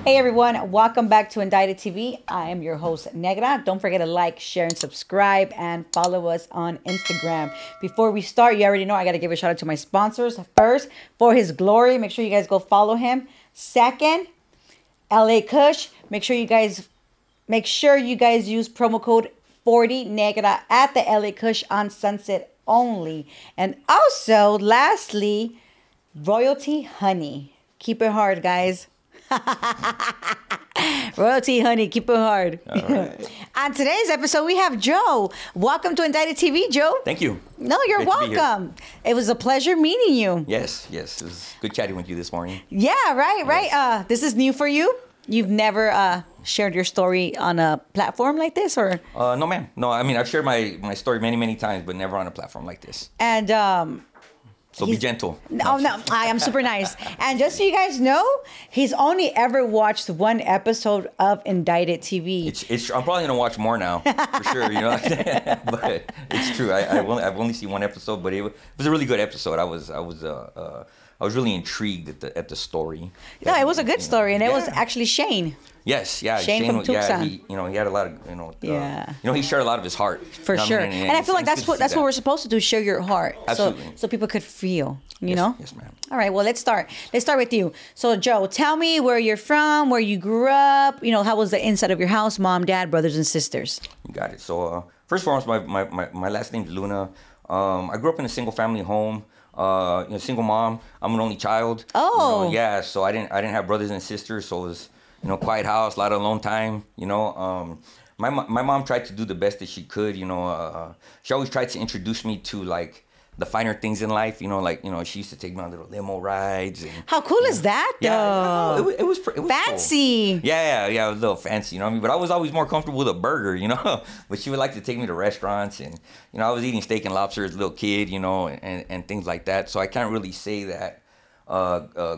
Hey everyone, welcome back to Indicted TV. I am your host, Negra. Don't forget to like, share, and subscribe, and follow us on Instagram. Before we start, you already know I got to give a shout out to my sponsors. First, For His Glory, make sure you guys go follow him. Second, LA Kush. Make sure you guys use promo code 40 Negra at the LA Kush on Sunset only. And also, lastly, Royalty Honey. Keep it hard, guys. Royalty Honey, keep it hard. Right. On today's episode, we have Joe. Welcome to Indicted TV, Joe. Thank you. No, you're welcome. It was a pleasure meeting you. Yes. It was good chatting with you this morning. Yeah, right. Yes. This is new for you. You've never shared your story on a platform like this, or? No, ma'am. No, I mean, I've shared my story many times, but never on a platform like this. And so be gentle. Oh, no, I am super nice. And just so you guys know, he's only ever watched one episode of Indicted TV. I'm probably gonna watch more now, for sure. You know, but it's true. I've only seen one episode, but it was a really good episode. I was really intrigued at the story. No, it was a good story, and it was actually Shane. Yes, yeah. Shane from Tucson. He had a lot of, he shared a lot of his heart. For sure. And I feel like that's what we're supposed to do, share your heart. Absolutely. So people could feel, you know? Yes, ma'am. All right, well, let's start. Let's start with you. So, Joe, tell me where you're from, where you grew up, how was the inside of your house, mom, dad, brothers, and sisters? You got it. So, first and foremost, my last name's Luna. I grew up in a single-family home. Single mom. I'm an only child. Oh. So I didn't have brothers and sisters, so it was, quiet house, a lot of alone time. My mom tried to do the best that she could. She always tried to introduce me to like the finer things in life. She used to take me on little limo rides. And, how cool is that, though? Yeah, it was fancy. Cool. Yeah, it was a little fancy, But I was always more comfortable with a burger, But she would like to take me to restaurants, and I was eating steak and lobster as a little kid, and things like that. So I can't really say that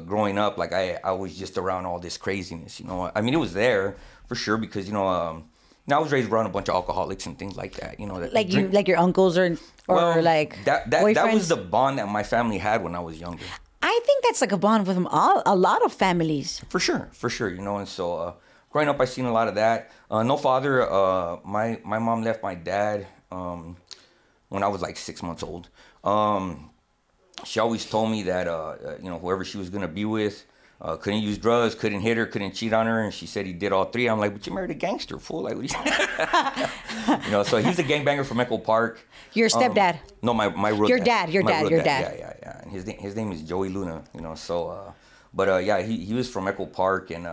growing up, like I was just around all this craziness, I mean, it was there for sure because I was raised around a bunch of alcoholics and things like that, like your uncles or like that boyfriends? Was the bond that my family had when I was younger. I think that's like a bond with a lot of families. For sure, and so growing up, I seen a lot of that. No father. My mom left my dad when I was like 6 months old. She always told me that whoever she was gonna be with couldn't use drugs, couldn't hit her, couldn't cheat on her, and she said he did all three. I'm like, but you married a gangster, fool! Like, what are you So he's a gangbanger from Echo Park. Your stepdad? No, my real your dad. Your dad. Yeah. And his name is Joey Luna. He was from Echo Park, and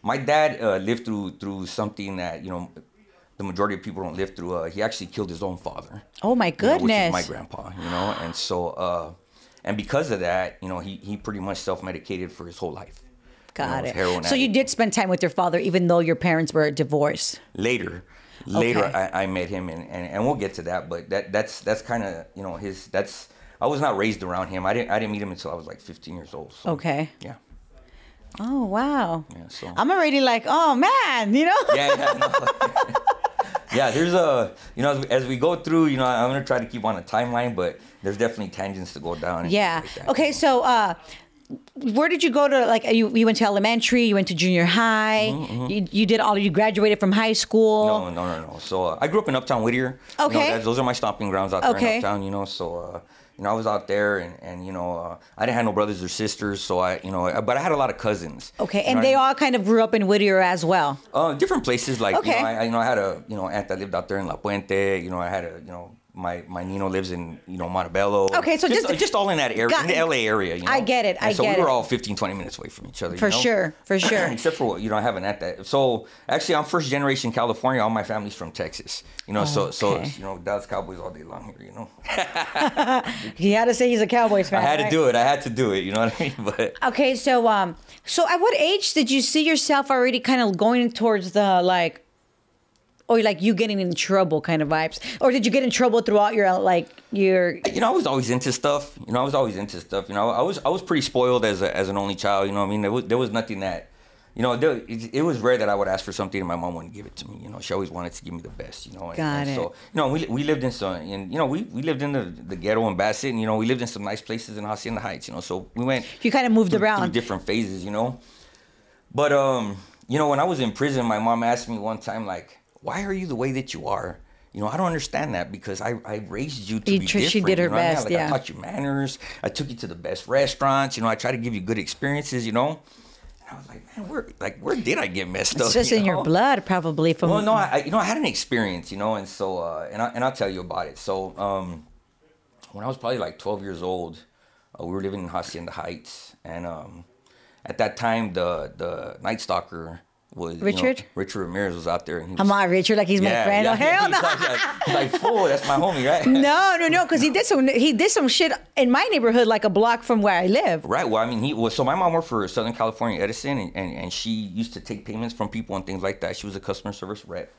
my dad lived through something that the majority of people don't live through. He actually killed his own father. Oh my goodness! Which is my grandpa. And so. And because of that, he pretty much self-medicated for his whole life. Got it. Heroin so you did spend time with your father, even though your parents were divorced. Later, I met him, and we'll get to that. But that's kind of I was not raised around him. I didn't meet him until I was like 15 years old. So, okay. Yeah. Oh wow. Yeah. So I'm already like, oh man, Yeah. No. Yeah, there's as we go through, I'm gonna try to keep on a timeline, but there's definitely tangents to go down. Yeah. Like Okay, so where did you go to? Like, you went to elementary, you went to junior high, you graduated from high school. No. So I grew up in Uptown Whittier. Okay. Those are my stomping grounds out there in Uptown. So I was out there, and I didn't have no brothers or sisters, so but I had a lot Different places, like I had a aunt that lived out there in La Puente. My Nino lives in Montebello. Okay, so just all in that area, in the LA area. I get it. So we were all 15-20 minutes away from each other. For sure. Except for I have an aunt that. So actually, I'm first generation California. All my family's from Texas. So Dallas Cowboys all day long here. He had to say he's a Cowboys fan. I had to do it. You know what I mean? But okay, so at what age did you see yourself already kind of going towards the like? Or like you getting in trouble kind of vibes? Or did you get in trouble throughout your I was always into stuff. I was pretty spoiled as an only child. There was nothing that, it was rare that I would ask for something and my mom wouldn't give it to me. She always wanted to give me the best. Got it. So we lived in we lived in the ghetto in Bassett. And, we lived in some nice places in Hacienda Heights. So we went. You kind of moved through around. Through different phases. But you know, when I was in prison, my mom asked me one time, like, "Why are you the way that you are?" You know, I don't understand that because I raised you to be different. She did her you know what I mean? best, Like, yeah. I taught you manners. I took you to the best restaurants. You know, I tried to give you good experiences. You know, and I was like, man, where did I get messed up? It's just in your blood, probably. From Well, no, I had an experience. You know, and so and I'll tell you about it. So when I was probably like 12 years old, we were living in Hacienda Heights, and at that time the Night Stalker was Richard? Richard Ramirez was out there, and he was, Come on, Richard, like he's my friend. Oh, hell no. He's like, fool, that's my homie, right? No, because he did some shit in my neighborhood, like a block from where I live. Right. Well, I mean, so my mom worked for Southern California Edison, and she used to take payments from people and things like that. She was a customer service rep.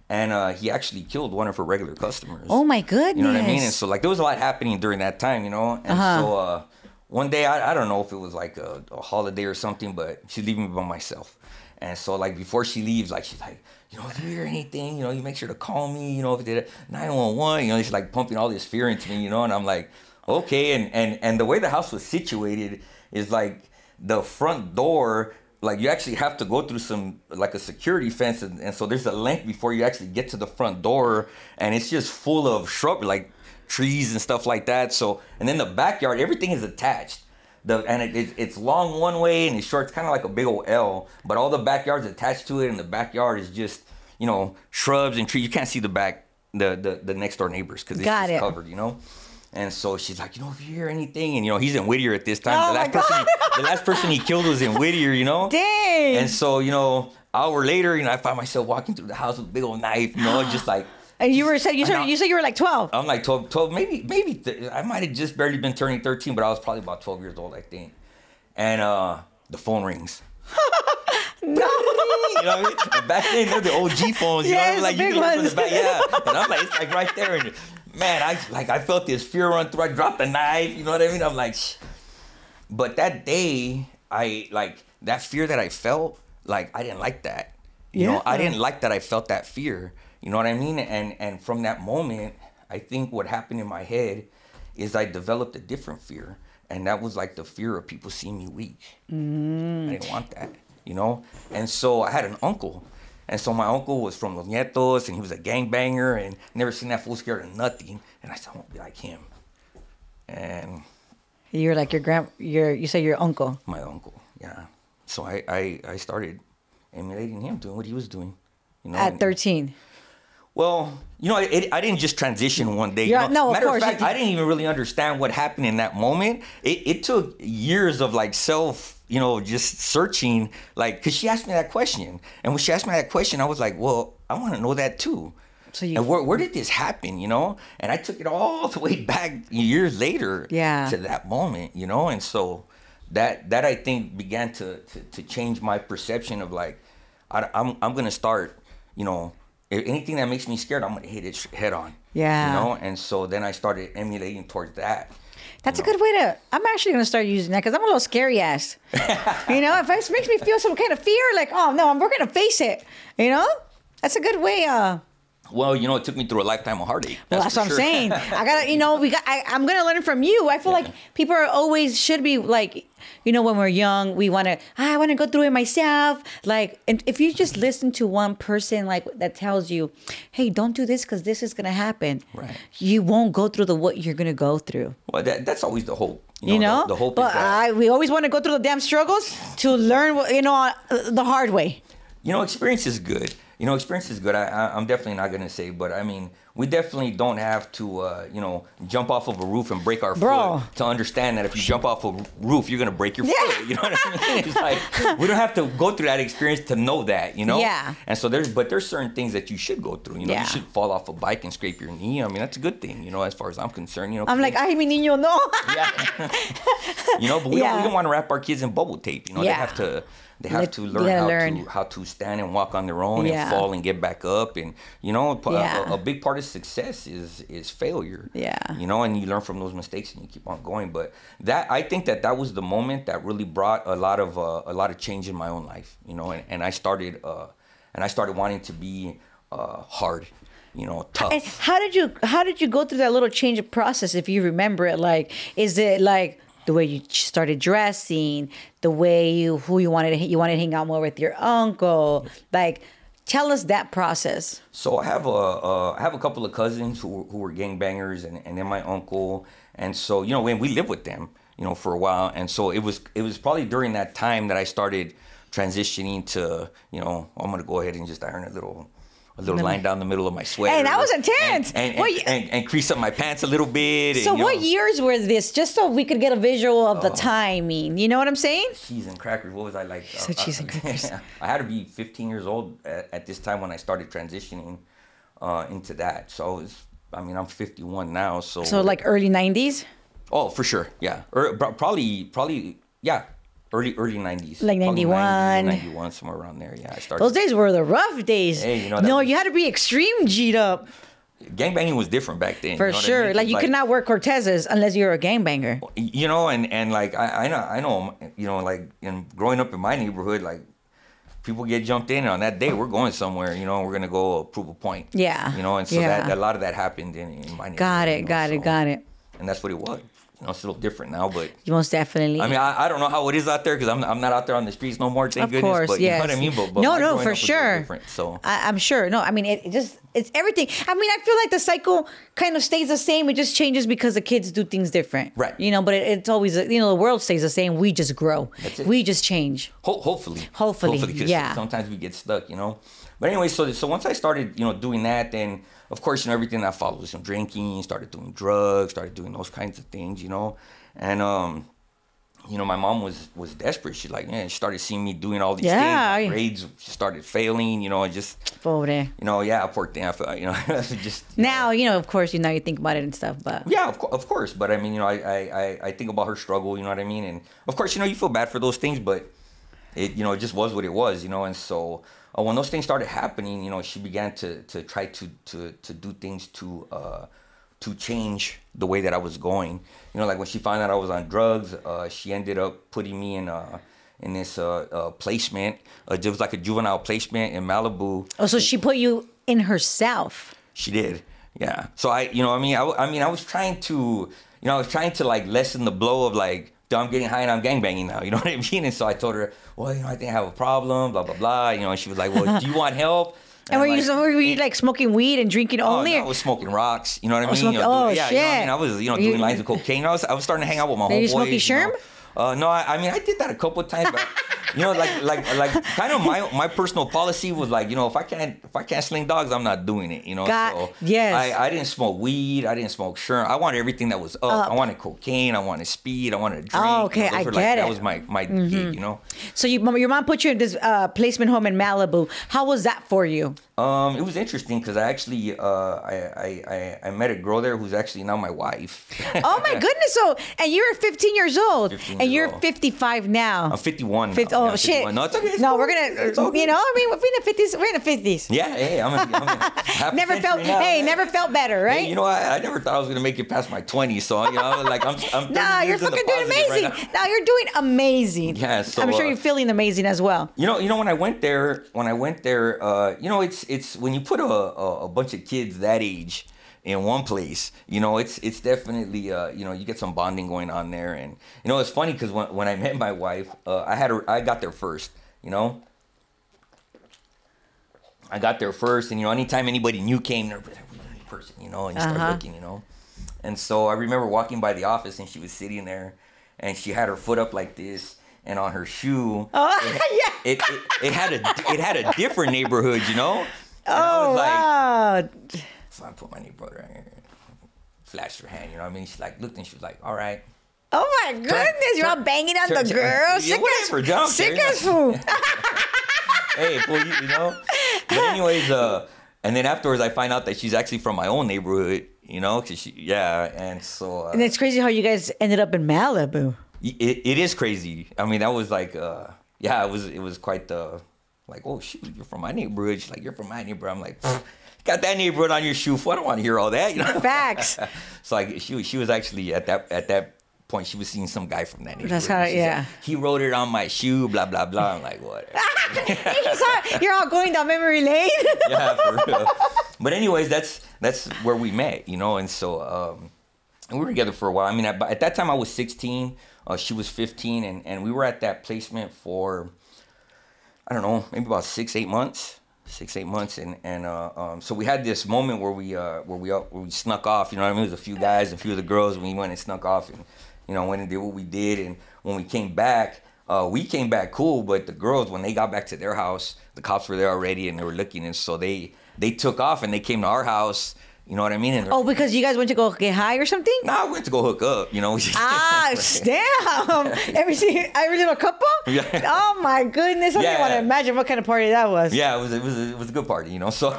And he actually killed one of her regular customers. Oh, my goodness. You know what I mean? And so, like, there was a lot happening during that time, you know? And so, one day, I don't know if it was like a holiday or something, but she's leaving me by myself. And so, like, before she leaves, like, she's like, you know, if you hear anything, you know, you make sure to call me, you know, if it did 911, you know, she's like pumping all this fear into me, you know? And I'm like, okay. And the way the house was situated is like the front door, like, you actually have to go through some, like, a security fence. And so there's a length before you actually get to the front door. And it's just full of shrub, like, trees and stuff like that. So, and then the backyard, everything is attached. It's long one way and it's short. It's kind of like a big old L. But all the backyard's attached to it. And the backyard is just, you know, shrubs and trees. You can't see the next door neighbors because it's just covered, you know. And so she's like, you know, if you hear anything, and, you know, he's in Whittier at this time. The last person he killed was in Whittier, you know? Dang. And so, you know, an hour later, you know, I find myself walking through the house with a big old knife, you know, just like. And you said you were like 12. I'm like 12, maybe I might have just barely been turning 13, but I was probably about 12 years old, I think. And the phone rings. No. You know what I mean? And back then, they're the OG phones, you know what I mean? Like, big you can ones. the back, yeah. And I'm like, it's like right there. And man, I felt this fear run through. I dropped the knife, you know what I mean? I'm like, shh. But that day, that fear that I felt, like, I didn't like that. You know, I didn't like that I felt that fear. You know what I mean? And from that moment, I think what happened in my head is I developed a different fear. And that was like the fear of people seeing me weak. I didn't want that, you know? And so I had an uncle. And so my uncle was from Los Nietos, and he was a gangbanger, and never seen that fool scared of nothing. And I said, I want to be like him. And you're like you say your uncle. My uncle, yeah. So I started emulating him, doing what he was doing. You know, at 13. Well, you know, I didn't just transition one day. Yeah, you know? no, Matter of course. of fact, I didn't even really understand what happened in that moment. It took years of like self, you know, just searching, like, because she asked me that question. And when she asked me that question, I was like, well, I want to know that too. So and where did this happen, you know? And I took it all the way back years later to that moment, you know? And so that I think began to change my perception of like, I'm going to start, you know, anything that makes me scared, I'm going to hit it head on. Yeah. You know? And so then I started emulating towards that. That's a good way to, I'm actually going to start using that because I'm a little scary ass. You know, if it makes me feel some kind of fear, like, oh no, we're going to face it. You know? That's a good way. Well, you know, it took me through a lifetime of heartache. That's what I'm saying. I gotta, you know, I'm gonna learn from you. I feel like people should be like, you know, when we're young, we I want to go through it myself. Like, and if you just listen to one person like that tells you, hey, don't do this because this is gonna happen. Right. You won't go through what you're gonna go through. Well, that's always the hope. You know, the hope. But is that we always want to go through the damn struggles to learn, you know, the hard way. You know, experience is good. You know, experience is good. I'm definitely not going to say, but I mean, we definitely don't have to, you know, jump off of a roof and break our foot to understand that if you jump off a roof, you're going to break your foot. You know what I mean? It's like, we don't have to go through that experience to know that, you know? Yeah. And so there's certain things that you should go through. You know, you should fall off a bike and scrape your knee. I mean, that's a good thing, you know, as far as I'm concerned. You know, I'm like, ay, mi niño, no. Yeah. You know, but we don't want to wrap our kids in bubble tape. You know, they have to learn how to stand and walk on their own and fall and get back up. And, you know, a big part of success is failure. Yeah. You know, and you learn from those mistakes and you keep on going. But I think that was the moment that really brought a lot of change in my own life. You know, and I started wanting to be hard. You know, tough. And how did you go through that little change of process? If you remember it, like, is it like the way you started dressing, the way who you wanted to hang out more with your uncle. Like, tell us that process. So I have a couple of cousins who were gangbangers, and then my uncle, and so when we lived with them, for a while, and so it was probably during that time that I started transitioning to, I'm gonna go ahead and just iron a little line down the middle of my sweater. Hey, that was intense. And crease up my pants a little bit. So what years were this? Just so we could get a visual of the timing. You know what I'm saying? Cheese and crackers. What was I like? So cheese and crackers. I had to be 15 years old at this time when I started transitioning into that. So I'm 51 now. So like early 90s? Oh, for sure. Yeah. Probably, yeah. Early 90s. Like 91. 91, somewhere around there. Yeah, I started. Those days were the rough days. Hey, you had to be extreme G'd up. Gangbanging was different back then. For sure. I mean? Like, you could not wear Cortezes unless you're a gangbanger. And like, I know, like, growing up in my neighborhood, like, people get jumped in, and on that day, we're going somewhere, we're going to go prove a point. Yeah. And so that a lot of that happened in my neighborhood. Got it. And that's what it was. It's a little different now, but most definitely. I mean, I don't know how it is out there because I'm not out there on the streets no more. Thank goodness. Of course, but yes. You know what I mean? But no, for sure. So I'm sure. No, I mean, it's everything. I mean, I feel like the cycle kind of stays the same. It just changes because the kids do things different, right? But it's always the world stays the same. We just grow. That's it. We just change. Hopefully, yeah. Sometimes we get stuck, But anyway, so once I started, doing that, then of course, everything that follows, drinking, started doing drugs, started doing those kinds of things, And my mom was desperate. She she started seeing me doing all these things. My grades started failing, and just pobre. Poor thing. Just now, of course, now you think about it and stuff, but yeah, of course. But I mean, I think about her struggle. You know what I mean? And of course, you feel bad for those things, but it it just was what it was. And so when those things started happening, she began to try to do things to change the way that I was going. Like when she found out I was on drugs, she ended up putting me in this placement. It was like a juvenile placement in Malibu. Oh, so she put you in herself. She did, yeah. So I was trying to, like lessen the blow of like, I'm getting high and I'm gangbanging now. You know what I mean? And so I told her, well, I think I have a problem, blah, blah, blah. And she was like, well, do you want help? And were you like smoking weed and drinking only? No, I was smoking rocks. You know what I mean? Shit. I was doing lines of cocaine. I was starting to hang out with my homeboys. Are you smoking sherm? No, I did that a couple of times, but like kind of my personal policy was like, if I can't sling dogs, I'm not doing it, Yes. I didn't smoke weed, I didn't smoke sherm. I wanted everything that was up. I wanted cocaine, I wanted speed, I wanted a drink. Oh, okay, I get it. That was my gig, So your mom put you in this placement home in Malibu. How was that for you? It was interesting because I actually I met a girl there who's actually now my wife. Oh my goodness! So and you're 15 years old, and you're 55 now. I'm 51. Oh shit! 51. No, it's okay. We're gonna, we're in the 50s. We're in the 50s. Yeah, hey, I'm half never felt. now. Hey, never felt better, right? Hey, I never thought I was gonna make it past my 20s. So I'm no, you're fucking doing amazing. Right now. You're doing amazing. Yeah, so I'm sure you're feeling amazing as well. When I went there, it's when you put a bunch of kids that age in one place, it's definitely you get some bonding going on there. And it's funny because when I met my wife, I got there first. I got there first, and anytime anybody new came, they're like, person, and you start looking, And so I remember walking by the office, and she was sitting there, and she had her foot up like this. And on her shoe, it had a different neighborhood, And I was like, wow. So I put my neighborhood right here, flashed her hand, She looked and she was like, all right. Oh my goodness, you're all banging on the girls. Sick as fool. Hey, well, But anyways, and then afterwards I find out that she's actually from my own neighborhood, because and so. And it's crazy how you guys ended up in Malibu. It is crazy. I mean, that was like, it was quite like, oh shoot, you're from my neighborhood. She's like, you're from my neighborhood. I'm like, got that neighborhood on your shoe. I don't want to hear all that. Facts. So like, she was actually at that point, she was seeing some guy from that neighborhood. That's how, like, he wrote it on my shoe, blah blah blah. I'm like, what? You're all going down memory lane. Yeah, for real. But anyways, that's where we met, And so we were together for a while. I mean, at that time I was 16. She was 15, and we were at that placement for, I don't know, maybe about 6-8 months. 6-8 months, and so we had this moment where we snuck off. You know what I mean? It was a few guys and a few of the girls, and we went and snuck off, and went and did what we did. And when we came back cool. But the girls, when they got back to their house, the cops were there already, and they were looking, and so they took off and they came to our house. You know what I mean? And because you guys went to go get high or something? Nah, we went to go hook up, damn. Every little couple? Yeah. Oh, my goodness. I don't want to imagine what kind of party that was. Yeah, it was a good party, So,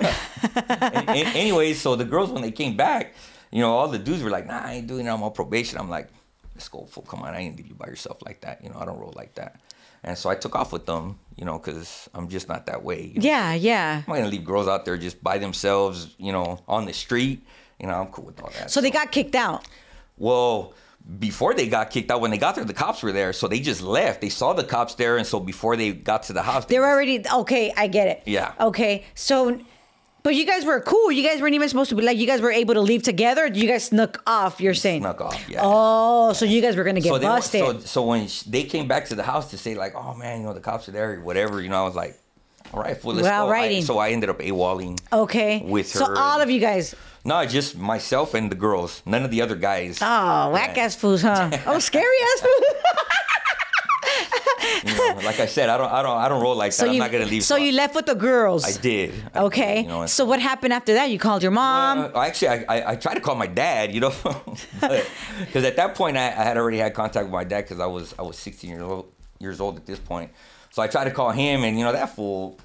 anyways, so the girls, when they came back, all the dudes were like, nah, I ain't doing it. I'm on probation. I'm like, let's go, fool. Come on, I ain't leave you by yourself like that. I don't roll like that. And so I took off with them, because I'm just not that way. Yeah. I'm not going to leave girls out there just by themselves, on the street. I'm cool with all that. So they got kicked out? Well, before they got kicked out, when they got there, the cops were there. So they just left. They saw the cops there. And so before they got to the house. They were already, okay, I get it. Yeah. Okay, so... But you guys were cool. You guys weren't even supposed to be you guys were able to leave together. You guys snuck off, you're saying? Snuck off, yeah. Oh, so you guys were going to get busted. So when they came back to the house to say like, oh man, the cops are there or whatever, I was like, all right, let's go. So I ended up AWOLing with her. So all of you guys? No, just myself and the girls. None of the other guys. Oh, whack-ass fools, huh? Oh, scary-ass fools. Like I said, I don't roll like that. I'm not gonna leave. So you left with the girls. I did. Okay. So what happened after that? You called your mom. Actually, I tried to call my dad. Because at that point I had already had contact with my dad because I was 16 years old at this point. So I tried to call him, and that fool.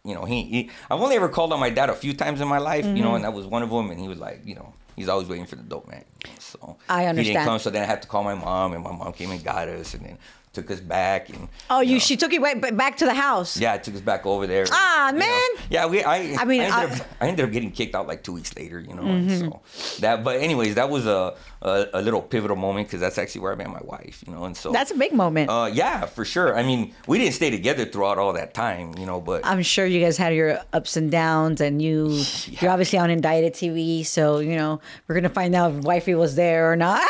I've only ever called on my dad a few times in my life. And that was one of them. And he was like, he's always waiting for the dope man. So I understand. He didn't come. So then I had to call my mom, and my mom came and got us, and then took us back. And she took you back to the house. Yeah, it took us back over there. Ah, man. Yeah, I ended up getting kicked out like 2 weeks later. So that. But anyways, that was a little pivotal moment because that's actually where I met my wife. And so that's a big moment. Yeah, for sure. I mean, we didn't stay together throughout all that time. But I'm sure you guys had your ups and downs, and you're obviously on Indicted TV. So we're gonna find out if wifey was there or not.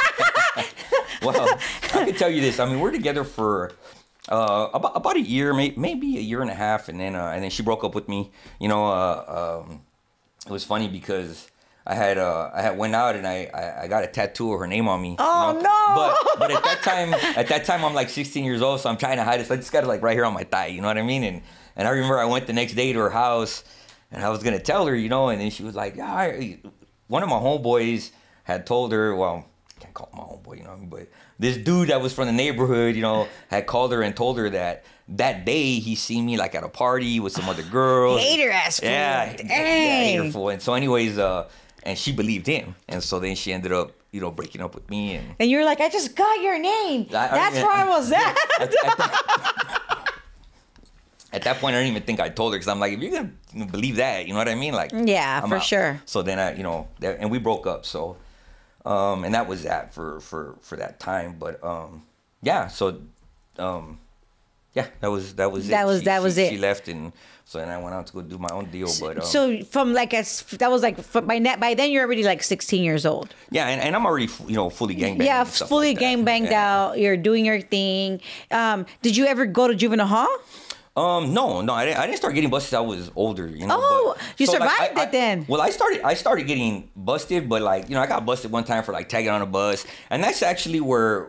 Well, I can tell you this. I mean, we're together for about a year, maybe a year and a half, and then she broke up with me. It was funny because I had went out and I got a tattoo of her name on me. Oh no! But at that time I'm like 16 years old, so I'm trying to hide it. So I just got it like right here on my thigh. You know what I mean? And I remember I went the next day to her house, and I was gonna tell her, and then she was like, one of my homeboys had told her, well. Can't call him my homeboy, but this dude that was from the neighborhood, had called her and told her that day he seen me like at a party with some other girls. Hater ass fool. Yeah, dang. Yeah, hater fool. And so anyways, and she believed him. And so then she ended up, breaking up with me. And you're like, I just got your name. That's where I was at. At that point, I didn't even think I told her because I'm like, if you're going to believe that, you know what I mean? Like, yeah, I'm for out. Sure. So then and we broke up. So. And that was that for that time, but that was it. She left, and so then I went out to go do my own deal. But so from by then you're already like 16 years old. Yeah, and I'm already fully gangbanged. Yeah, fully like gangbanged out. You're doing your thing. Did you ever go to juvenile hall? No, I didn't start getting busted. I was older, Oh, you survived it then. Well, I started getting busted, but I got busted one time for tagging on a bus, and that's actually where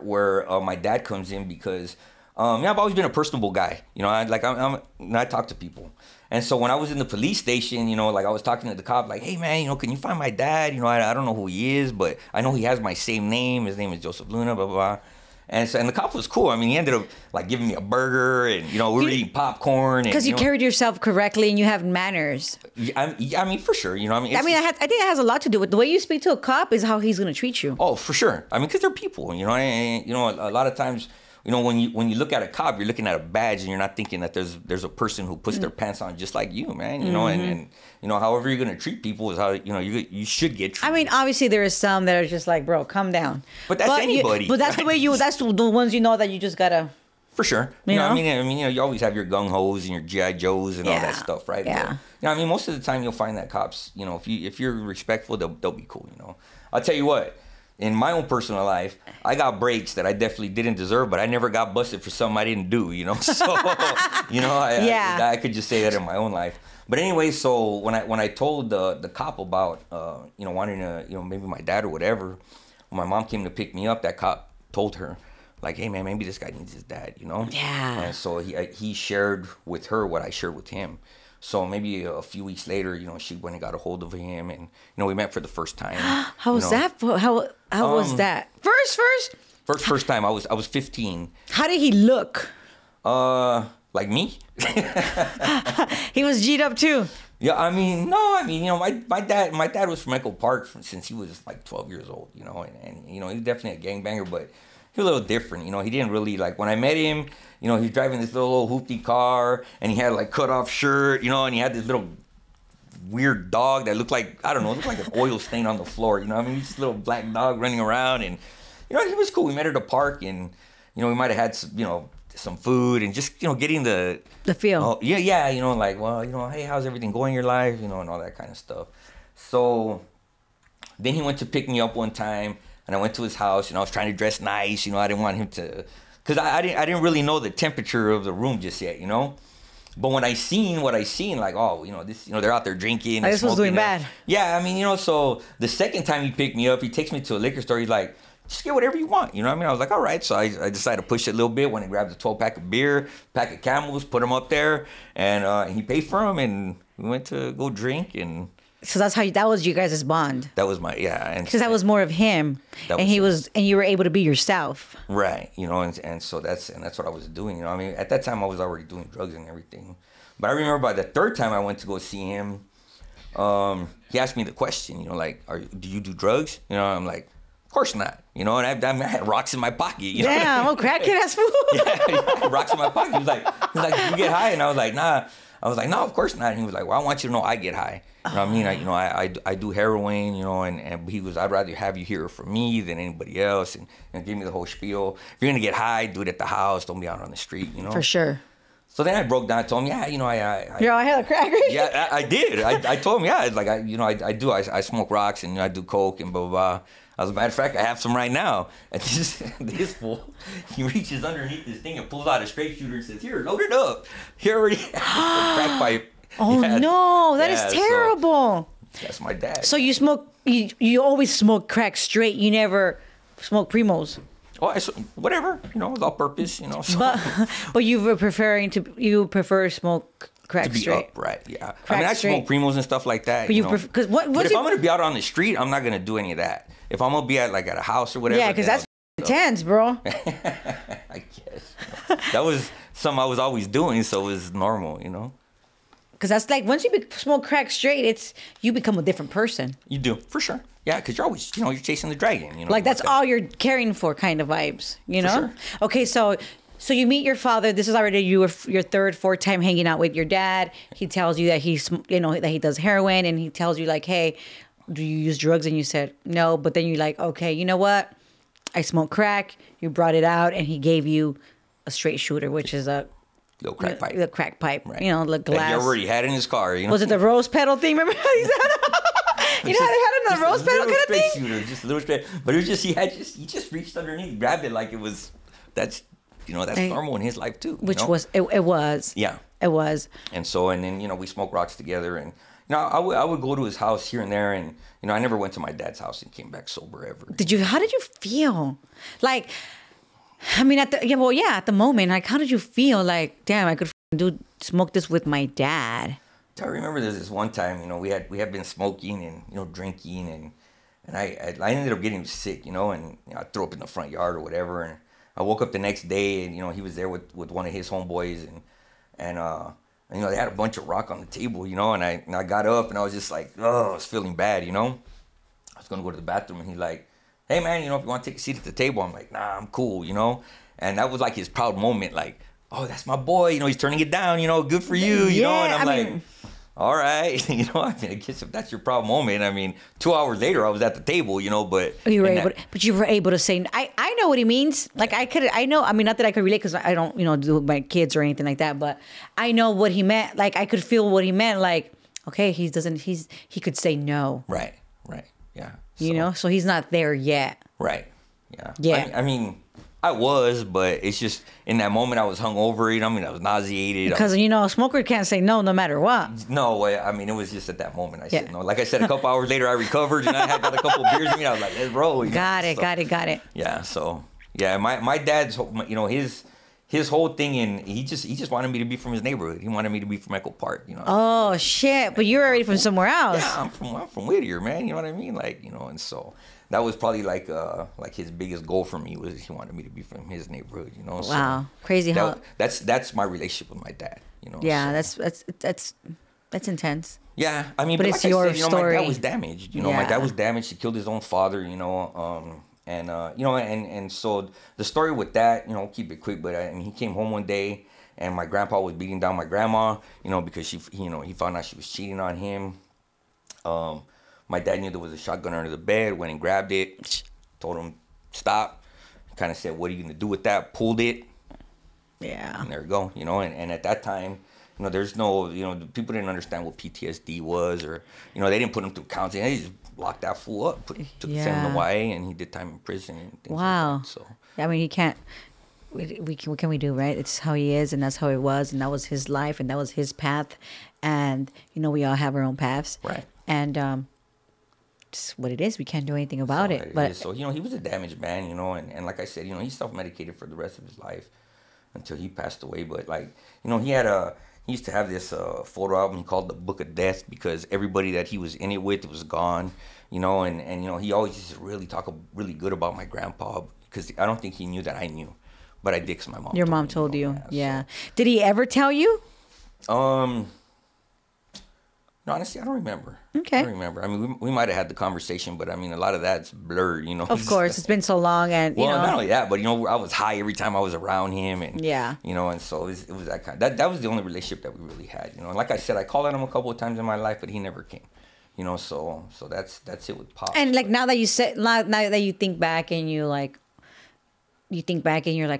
my dad comes in because, I've always been a personable guy. I talk to people, and so when I was in the police station, I was talking to the cop, like, hey man, can you find my dad? I don't know who he is, but I know he has my same name. His name is Joseph Luna, blah blah blah. And the cop was cool. I mean, he ended up giving me a burger, and we were eating popcorn. Because you carried yourself correctly and you have manners. I mean, for sure. I think it has a lot to do with the way you speak to a cop is how he's going to treat you. Oh, for sure. I mean, because they're people. A lot of times. When you look at a cop, you're looking at a badge, and you're not thinking that there's a person who puts their pants on just like you, man. And however you're gonna treat people is how you should get treated. I mean, obviously there is some that are just like, bro, calm down. But that's anybody. But that's the way that's the ones that you just gotta. For sure. You know? I mean, you always have your gung hos and your GI Joes and all that stuff, right? Yeah. But, I mean, most of the time you'll find that cops, if you're respectful, they'll be cool. I'll tell you what. in my own personal life, I got breaks that I definitely didn't deserve, but I never got busted for something I didn't do, you know? So, you know, I could just say that in my own life. But anyway, so when I told the cop about, you know, wanting to, you know, maybe my dad or whatever, when my mom came to pick me up, that cop told her, like, hey, man, maybe this guy needs his dad, you know? Yeah. And so he shared with her what I shared with him. So maybe a few weeks later, you know, she went and got a hold of him, and you know, we met for the first time. How was that? How was that? First time. I was 15. How did he look? Like me. He was G'd up too. Yeah, I mean, you know, my dad was from Echo Park since he was like 12 years old, you know, and you know, he's definitely a gangbanger, but he was a little different, you know. He didn't really, like, when I met him, you know, he was driving this little hoopty car, and he had like cut off shirt, you know, and he had this little weird dog that looked like, I don't know, looked like an oil stain on the floor, you know. I mean, this little black dog running around, and you know, he was cool. We met at a park, and you know, we might have had some, you know, some food, and just, you know, getting the feel. Yeah, you know, like, well, you know, hey, how's everything going in your life, you know, and all that kind of stuff. So then he went to pick me up one time, and I went to his house, and I was trying to dress nice, you know. I didn't want him to, because I didn't really know the temperature of the room just yet, you know. But when I seen what I seen, like, oh, you know, this, you know, they're out there drinking. This was doing bad. Yeah, I mean, you know, so the second time he picked me up, he takes me to a liquor store. He's like, just get whatever you want, you know what I mean? I was like, all right. So I decided to push it a little bit. When he grabbed a 12-pack of beer, pack of Camels, put them up there, and he paid for them, and we went to go drink, and so that was you guys' bond. That was my, yeah. Because that was more of him, and you were able to be yourself. Right, you know, and so that's what I was doing, you know. I mean, at that time I was already doing drugs and everything. But I remember by the third time I went to go see him, he asked me the question, you know, like, do you do drugs? You know, I'm like, of course not. You know, and I had rocks in my pocket. You know? Yeah, I'm a crackhead ass fool. Yeah, rocks in my pocket. He was like, you get high? And I was like, nah. I was like, no, of course not. And he was like, well, I want you to know I get high. You know what I mean? I do heroin, you know, and he was, I'd rather have you hear it from me than anybody else. And gave me the whole spiel. If you're going to get high, do it at the house. Don't be out on the street, you know? For sure. So then I broke down and told him, yeah, you know, I had a cracker? Yeah, I did. I told him, yeah, like, I do. I smoke rocks, and, you know, I do coke and blah, blah, blah. As a matter of fact, I have some right now. And this fool, he reaches underneath this thing and pulls out a straight shooter and says, here, load it up. Here already has the crack pipe. Oh, yeah. No, that is terrible. So that's my dad. So you always smoke crack straight. You never smoke Primos. Oh, whatever, you know, all purpose, you know. So. But you prefer smoke crack to be straight. Upright, yeah. Crack I mean, I straight. smoke Primos and stuff like that. But you know. But if I'm gonna be out on the street, I'm not gonna do any of that. If I'm gonna be at a house or whatever. Yeah, because that's intense, bro. I guess that was something I was always doing, so it was normal, you know. Because that's like, once you smoke crack straight, you become a different person. You do, for sure. Yeah, because you're always, you know, you're chasing the dragon, you know. Like, that's all you're caring for, kind of vibes, you know? Sure. Okay, so you meet your father. This is already your third, fourth time hanging out with your dad. He tells you that that he does heroin, and he tells you, like, hey, do you use drugs? And you said no, but then you're like, okay, you know what? I smoke crack. You brought it out, and he gave you a straight shooter, which is a little crack pipe. The crack pipe, right. You know, the glass. That he already had in his car, you know. Was it the rose petal thing? Remember how he said? You know how they had it in the rose petal kind of thing? Shooter, just a little straight. But it was just he just reached underneath, grabbed it like it was. That's normal in his life too. Which was it was. Yeah. It was. And then, you know, we smoked rocks together, and you know, I would go to his house here and there, and you know, I never went to my dad's house and came back sober ever. How did you feel? Like, I mean, at the moment, like, how did you feel? Like, damn, I could smoke this with my dad. I remember there's this one time, you know, we had been smoking and, you know, drinking, and I ended up getting sick, you know, and you know, I threw up in the front yard or whatever, and I woke up the next day, and you know, he was there with one of his homeboys, and you know, they had a bunch of rock on the table, you know, and I got up, and I was just like, oh, I was feeling bad, you know. I was gonna go to the bathroom, and he's like, hey man, you know, if you want to take a seat at the table, I'm like, nah, I'm cool, you know. And that was like his proud moment, like, oh, that's my boy, you know, he's turning it down, you know, good for you, you know. And I'm like, all right, you know, I mean, I guess if that's your proud moment, I mean, 2 hours later, I was at the table, you know, but you were able to say, I know what he means. Like, I know, I mean, not that I could relate because I don't, you know, do my kids or anything like that, but I know what he meant. Like, I could feel what he meant. Like, okay, he could say no. Right. Yeah. You know, so he's not there yet. Right. Yeah. Yeah. I mean, I was, but it's just in that moment I was hungover. You know, I mean, I was nauseated. Because you know, a smoker can't say no, no matter what. No way. I mean, it was just at that moment I said no. Like I said, a couple hours later I recovered and I had got a couple beers in me. I was like, let's roll. Got it. Yeah. So yeah, my dad's, you know, his whole thing, and he just wanted me to be from his neighborhood. He wanted me to be from Echo Park. You know. Oh shit! But you're already from somewhere else. Yeah, I'm from Whittier, man. You know what I mean? Like, you know, and so. That was probably like his biggest goal for me was he wanted me to be from his neighborhood, you know. Wow, so crazy how that's my relationship with my dad, you know. Yeah, so. that's intense. Yeah, I mean, but it's like your story. You know, my dad was damaged. You know, my dad was damaged. He killed his own father. You know, you know, and so the story with that, you know, keep it quick. But I mean, he came home one day and my grandpa was beating down my grandma, you know, because he found out she was cheating on him. My dad knew there was a shotgun under the bed, went and grabbed it, told him, stop. Kind of said, what are you going to do with that? Pulled it. Yeah. And there you go, you know. And at that time, you know, there's no, you know, people didn't understand what PTSD was or, you know, they didn't put him through counseling. They just locked that fool up, sent him away, and he did time in prison and things like that. So. I mean, he can't. What can we do, right? It's how he is, and that's how it was, and that was his life, and that was his path. And, you know, we all have our own paths. Right. And, just what it is. We can't do anything about it. But so, you know, he was a damaged man, you know, and like I said, you know, he self-medicated for the rest of his life until he passed away. But like, you know, he used to have this photo album he called the Book of Death because everybody that he was in it with was gone, you know, and you know, he always used to really talk really good about my grandpa because I don't think he knew that I knew, but I did because my mom. Your mom told you, yeah. So. Did he ever tell you? No, honestly, I don't remember. Okay. I don't remember. I mean, we might have had the conversation, but I mean, a lot of that's blurred, you know. Of course, it's been so long, and you know. Not only that, but you know, I was high every time I was around him, and you know, and so it was that kind. That was the only relationship that we really had, you know. And like I said, I called on him a couple of times in my life, but he never came, you know. So that's it with Pop. And like now that you think back and you're like,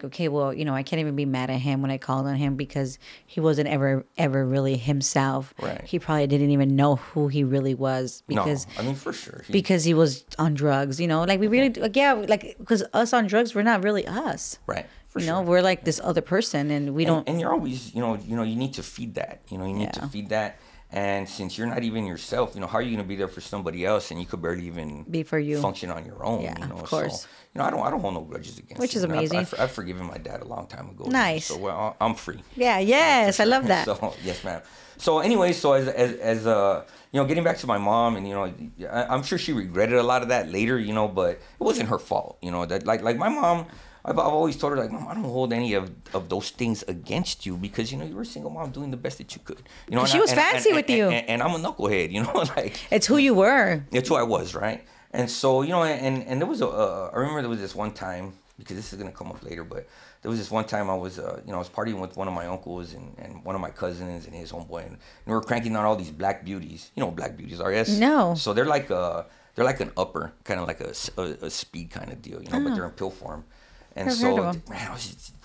okay, well, you know, I can't even be mad at him when I called on him because he wasn't ever really himself. Right. He probably didn't even know who he really was because I mean, for sure. Because he was on drugs, you know, like we really, like because us on drugs, we're not really us. Right. You know, we're like this other person, and we don't. And you're always, you know, you need to feed that. You know, you need to feed that. And since you're not even yourself, you know, how are you going to be there for somebody else and you could barely even be for you function on your own? Yeah, you know, of course. So, you know, I don't hold no grudges against him. Which is amazing. I've forgiven my dad a long time ago. Nice. So well, I'm free. Yeah. Yes, sure. I love that. So yes, ma'am. So anyway, so as you know, getting back to my mom, and you know, I'm sure she regretted a lot of that later, you know, but it wasn't her fault, you know. That like my mom. I've always told her, like, Mom, I don't hold any of those things against you because, you know, you were a single mom doing the best that you could. You know, she was fancy with you. And I'm a knucklehead, you know, like. It's who you were. It's who I was, right? And so, you know, and there was I remember there was this one time, because this is going to come up later, but there was this one time I was, you know, I was partying with one of my uncles and one of my cousins and his homeboy, and we were cranking out all these Black Beauties. You know what Black Beauties are, yes? No. So they're like an upper, kind of like a speed kind of deal, you know, but they're in pill form. And so, man,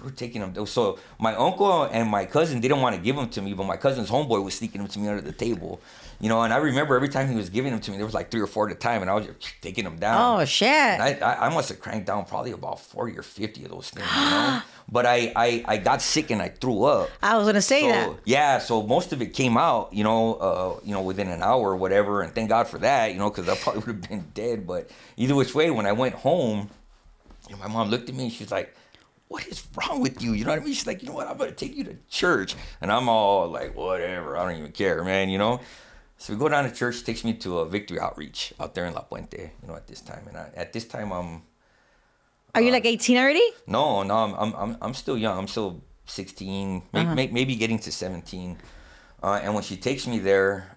we're taking them. So my uncle and my cousin didn't want to give them to me, but my cousin's homeboy was sneaking them to me under the table, you know. And I remember every time he was giving them to me, there was like 3 or 4 at a time, and I was just taking them down. Oh shit! And I must have cranked down probably about 40 or 50 of those things, you know. But I got sick and I threw up. I was gonna say that. Yeah, so most of it came out, you know, within an hour or whatever, and thank God for that, you know, because I probably would have been dead. But either which way, when I went home. And my mom looked at me and she's like, what is wrong with you? You know what I mean? She's like, you know what? I'm going to take you to church. And I'm all like, whatever. I don't even care, man, you know? So we go down to church. She takes me to a Victory Outreach out there in La Puente, you know, at this time. And at this time, Are you like 18 already? No, I'm still young. I'm still 16, maybe getting to 17. And when she takes me there,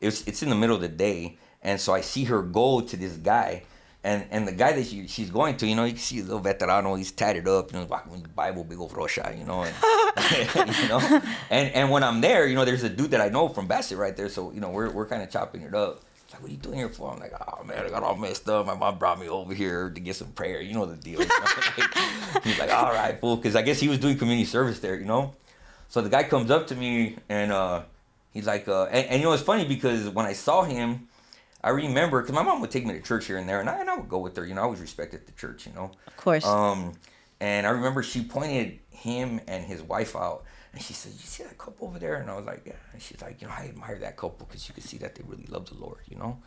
it's in the middle of the day. And so I see her go to this guy. And the guy that she's going to, you know, you can see a little veterano, he's tatted up, you know, walking with the Bible, big old rosha, you know. And, you know, and when I'm there, you know, there's a dude that I know from Bassett right there. So, you know, we're kind of chopping it up. It's like, what are you doing here for? I'm like, oh, man, I got all messed up. My mom brought me over here to get some prayer. You know the deal. You know? He's like, all right, fool. Because I guess he was doing community service there, you know. So the guy comes up to me and he's like, and you know, it's funny because when I saw him, I remember, because my mom would take me to church here and there, and I would go with her. You know, I always respected the church, you know. Of course. And I remember she pointed him and his wife out, and she said, "You see that couple over there?" And I was like, "Yeah." And she's like, "You know, I admire that couple because you could see that they really love the Lord, you know."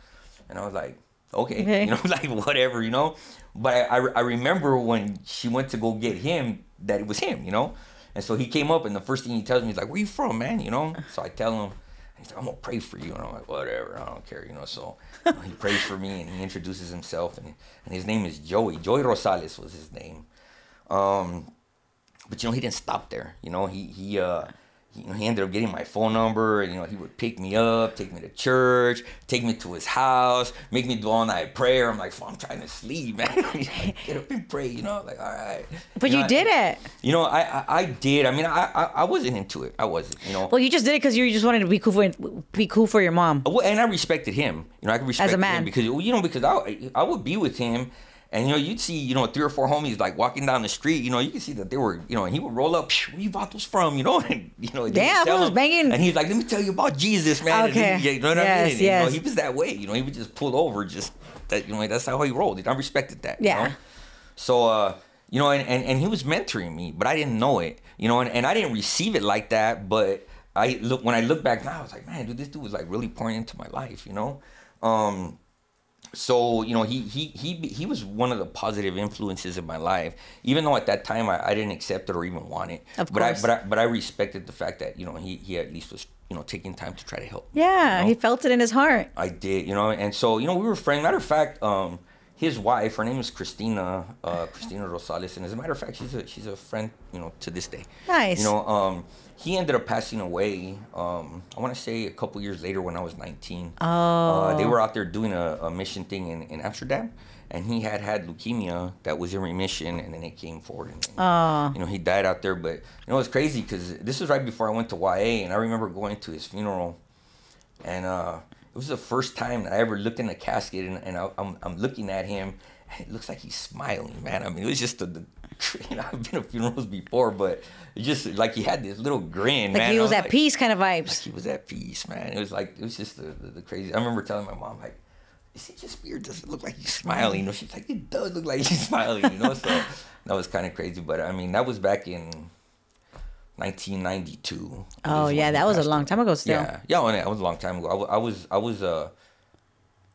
And I was like, okay. You know, like whatever, you know. But I remember when she went to go get him, that it was him, you know. And so he came up, and the first thing he tells me is like, "Where you from, man?" You know. So I tell him, and he's like, "I'm gonna pray for you," and I'm like, "Whatever, I don't care," you know. So he prays for me, and he introduces himself, and his name is Joey. Joey Rosales was his name. But you know, he didn't stop there. You know, he ended up getting my phone number, and you know, he would pick me up, take me to church, take me to his house, make me do all night prayer. I'm like, I'm trying to sleep, man. Like, get up and pray, you know. Like, all right. But you did it. You know, I did. I mean, I wasn't into it. I wasn't. You know. Well, you just did it because you just wanted to be cool for your mom. Well, and I respected him. You know, I could respect as a man him because I would be with him. And, you know, you'd see, you know, 3 or 4 homies, like, walking down the street. You know, you could see that they were, you know, and he would roll up, "Where you bought those from?" You know, and, you know. Damn, I was banging. And he's like, "Let me tell you about Jesus, man." Okay. And you know what I mean? And, yes. You know, he was that way. You know, he would just pull over, just, that, you know, that's how he rolled. I respected that, yeah. You know? So, you know, and he was mentoring me, but I didn't know it. You know, and I didn't receive it like that, but when I look back now, I was like, man, dude, this dude was, like, really pouring into my life, you know? So, you know, he was one of the positive influences in my life, even though at that time I didn't accept it or even want it. Of course. But I respected the fact that, you know, he at least was, you know, taking time to try to help me. Yeah, you know? he felt it in his heart. I did, you know, and so, you know, we were friends. Matter of fact, his wife, her name is Christina Rosales, and as a matter of fact, she's a friend, you know, to this day. Nice. You know, he ended up passing away, I want to say a couple years later when I was 19. Oh. They were out there doing a mission thing in Amsterdam, and he had leukemia that was in remission, and then it came forward. And you know, he died out there. But, you know, it's crazy because this was right before I went to YA, and I remember going to his funeral, and it was the first time that I ever looked in the casket, and I'm looking at him, and it looks like he's smiling, man. I mean, it was just you know, I've been to funerals before, but it just like he had this little grin, like man. he was at peace kind of vibes. Like he was at peace, man. It was just the crazy. I remember telling my mom, like, "Is it just weird? Does it look like he's smiling?" You know, she's like, "It does look like he's smiling," you know. So that was kind of crazy, but I mean, that was back in 1992. Oh yeah, that was a long time ago. Still. Yeah, well, that was a long time ago. I was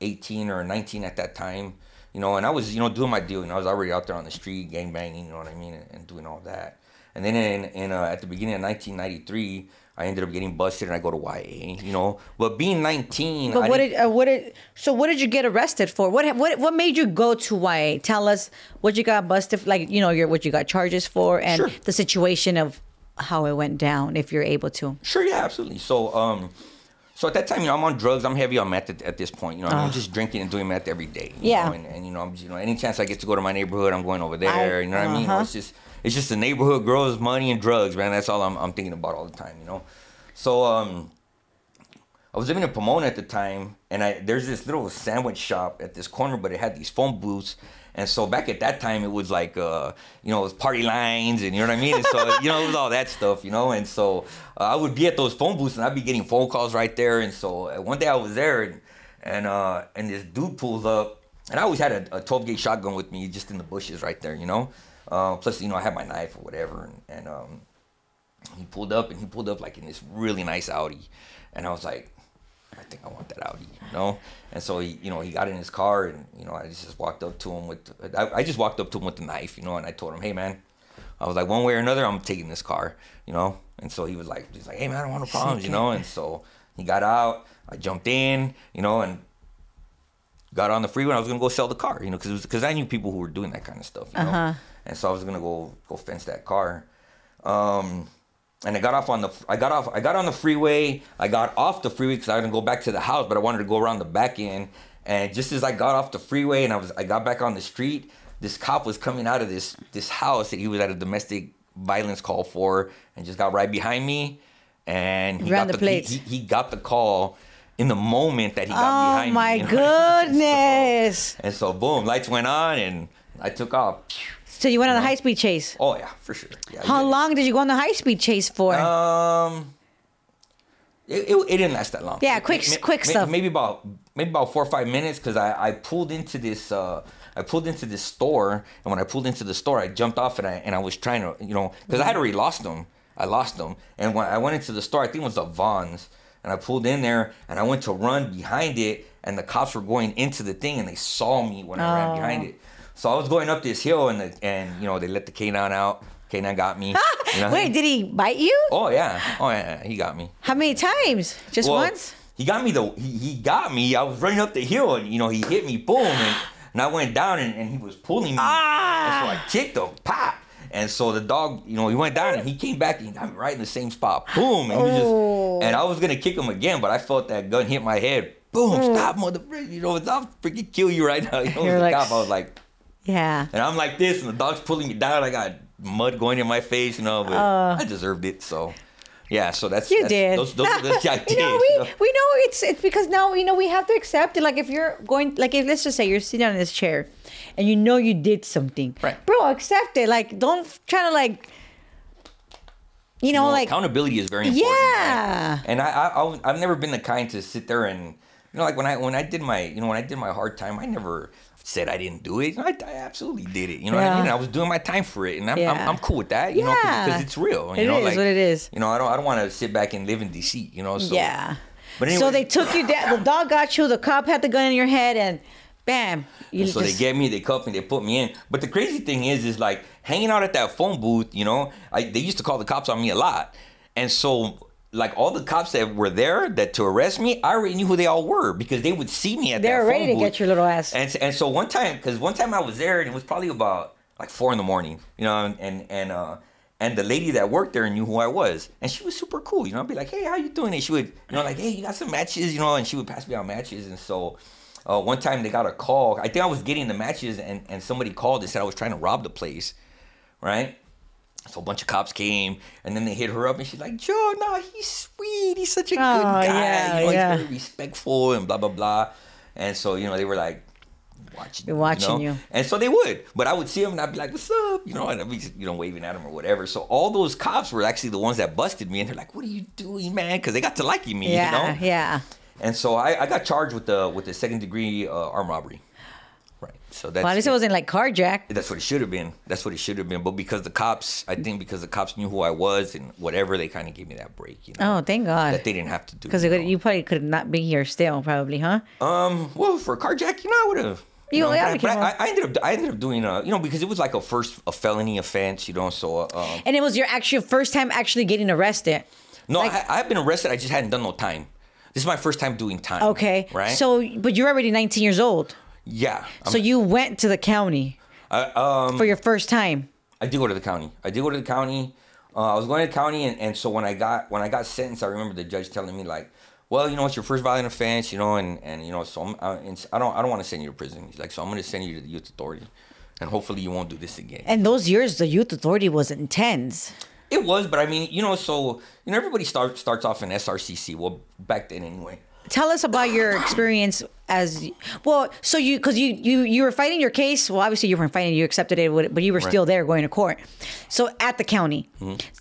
18 or 19 at that time. You know, and I was, you know, doing my deal, and I was already out there on the street, gang banging, you know what I mean, and doing all that. And then at the beginning of 1993, I ended up getting busted, and I go to YA, you know. But being 19, but what did you get arrested for? What made you go to YA? Tell us what you got busted, like, you know, what you got charges for, and Sure. the situation of how it went down, if you're able to. Sure, yeah, absolutely. So at that time, you know, I'm on drugs. I'm heavy on meth at this point. You know, I'm just drinking and doing meth every day. You know? And you know, any chance I get to go to my neighborhood, I'm going over there. You know what I mean? You know, it's just the neighborhood, girls, money, and drugs, man. That's all I'm thinking about all the time. You know, so I was living in Pomona at the time, and there's this little sandwich shop at this corner, but it had these phone booths. And so back at that time, it was like, you know, it was party lines, and you know what I mean? And so, you know, it was all that stuff, you know? And so I would be at those phone booths, and I'd be getting phone calls right there. And so one day I was there, and this dude pulls up, and I always had a 12-gauge shotgun with me just in the bushes right there, you know? Plus, you know, I had my knife or whatever. And he pulled up like in this really nice Audi. And I was like, I think I want that Audi, you know? And so he got in his car, and, you know, I just walked up to him with the knife, you know, and I told him, "Hey, man," I was like, "one way or another, I'm taking this car," you know? And so he's like, "Hey, man, I don't want no problems," you know? And so he got out, I jumped in, you know, and got on the freeway, and I was going to go sell the car, you know, because I knew people who were doing that kind of stuff, you know? And so I was going to go fence that car. And I got on the freeway. I got off the freeway because I was gonna go back to the house, but I wanted to go around the back end. And just as I got off the freeway and I got back on the street, this cop was coming out of this house that he was at a domestic violence call for, and just got right behind me. And he got the plates. He got the call in the moment that he got behind me. Oh my goodness! and so boom, lights went on, and I took off. So you went on a high-speed chase? Oh, yeah, for sure. Yeah, How long did you go on the high-speed chase for? It didn't last that long. Yeah, quick stuff. Maybe about 4 or 5 minutes, because I pulled into this store, and when I pulled into the store, I jumped off and I was trying to, because I had already lost them. I lost them, and when I went into the store, I think it was the Vons, and I pulled in there and I went to run behind it, and the cops were going into the thing, and they saw me when I ran behind it. So I was going up this hill, and they let the canine out. Canine got me. Wait, did he bite you? Oh yeah, he got me. How many times? Just once? He got me though. He got me. I was running up the hill, and he hit me. Boom, and I went down, and he was pulling me. And so I kicked him. Pop. And so the dog, he went down, and he came back, and he got me right in the same spot. Boom, and and I was gonna kick him again, but I felt that gun hit my head. Boom, stop, motherfucker! I'll freaking kill you right now. You're like, cop. I was like, yeah. And I'm like this, and the dog's pulling me down. I got mud going in my face, but I deserved it. So, yeah. So that's did. Those are the I did. We know it's because now we have to accept it. Like if you're going, like if let's just say you're sitting on this chair, and you did something, right, bro? Accept it. Like don't try to like. Like accountability is very important. Yeah. Right? And I've never been the kind to sit there and like when I did my hard time, I never said I didn't do it. I absolutely did it. You know what I mean? I was doing my time for it, and I'm cool with that. Because it's real. It is what it is. I don't want to sit back and live in deceit. So, yeah. But anyway, so they took you down. The dog got you. The cop had the gun in your head, and bam. So they get me, they cuffed me, they put me in. But the crazy thing is like hanging out at that phone booth. They used to call the cops on me a lot, and so. Like all the cops that were there to arrest me, I already knew who they all were because they would see me at that phone booth. They're ready to get your little ass. And so one time I was there, and it was probably about like 4 a.m, and the lady that worked there knew who I was, and she was super cool. I'd be like, hey, how you doing? And she would, like, hey, you got some matches, and she would pass me out matches. And so one time they got a call. I think I was getting the matches, and somebody called and said I was trying to rob the place, right? So a bunch of cops came, and then they hit her up, and she's like, Joe, no, he's sweet. He's such a good guy. He's very respectful and blah, blah, blah. And so, they were like, watching you. And so they would. But I would see them, and I'd be like, what's up? And I'd be, waving at them or whatever. So all those cops were actually the ones that busted me, and they're like, what are you doing, man? Because they got to liking me, Yeah. And so I got charged with the second-degree armed robbery. Right. So that's. Well, at least it wasn't like carjack. That's what it should have been. But because the cops knew who I was and whatever, they kind of gave me that break. Oh, thank God. That they didn't have to do. Because you probably could not be here still, probably, huh? Well, for carjack, I would have. I ended up doing because it was like a felony offense, So. And it was your actual first time actually getting arrested. No, I've been arrested. I just hadn't done no time. This is my first time doing time. Okay. Right. So, but you're already 19 years old. Yeah. So you went to the county for your first time. I did go to the county. I was going to the county, and so when I got sentenced, I remember the judge telling me like, well, it's your first violent offense, so I don't want to send you to prison. He's like, so I'm going to send you to the youth authority, and hopefully you won't do this again. And those years, the youth authority was intense. It was, but I mean, everybody starts off in SRCC. Well, back then anyway. Tell us about your experience as well. So because you were fighting your case. Well, obviously you weren't fighting. You accepted it, but you were still there going to court. So at the county,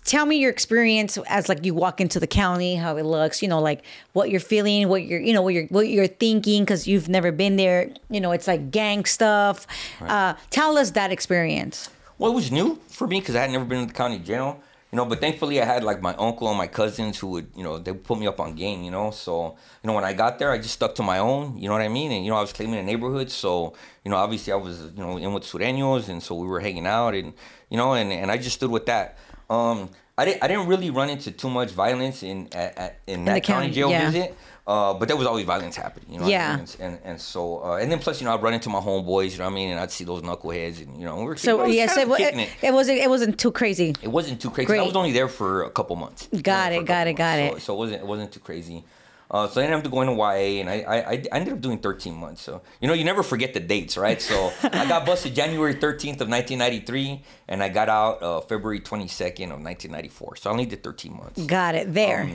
tell me your experience as like you walk into the county, how it looks. Like what you're feeling, what you're thinking, because you've never been there. It's like gang stuff. Right. Tell us that experience. Well, it was new for me because I had never been in the county jail. But thankfully I had like my uncle and my cousins who would, they would put me up on game, So, when I got there, I just stuck to my own, you know what I mean? And, I was claiming a neighborhood. So, obviously I was, in with Sureños. And so we were hanging out and, and I just stood with that. I didn't really run into too much violence in that county jail visit. But there was always violence happening, Yeah. What I mean? And so, and then plus, I'd run into my homeboys, and I'd see those knuckleheads, and we were kicking it. It wasn't too crazy. It wasn't too crazy. I was only there for a couple months. Got it. So it wasn't too crazy. So I ended up going to YA, and I ended up doing 13 months. So, you never forget the dates, right? So I got busted January 13th of 1993, and I got out February 22nd of 1994. So I only did 13 months. Got it. There.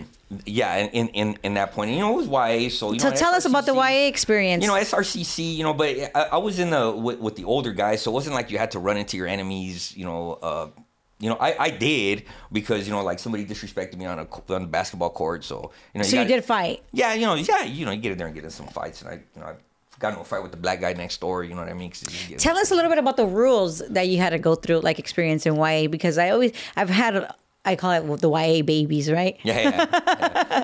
Yeah, in that point. And, it was YA, so, So tell us about the YA experience. SRCC, but I was in with the older guys, so it wasn't like you had to run into your enemies, I did because like somebody disrespected me on the basketball court. So So you did fight. Yeah, you get in there and get in some fights, and I got into a fight with the black guy next door. You know what I mean? Tell us a little bit about the rules that you had to go through, like experience in YA, because I've had. I call it the YA babies, right? Yeah.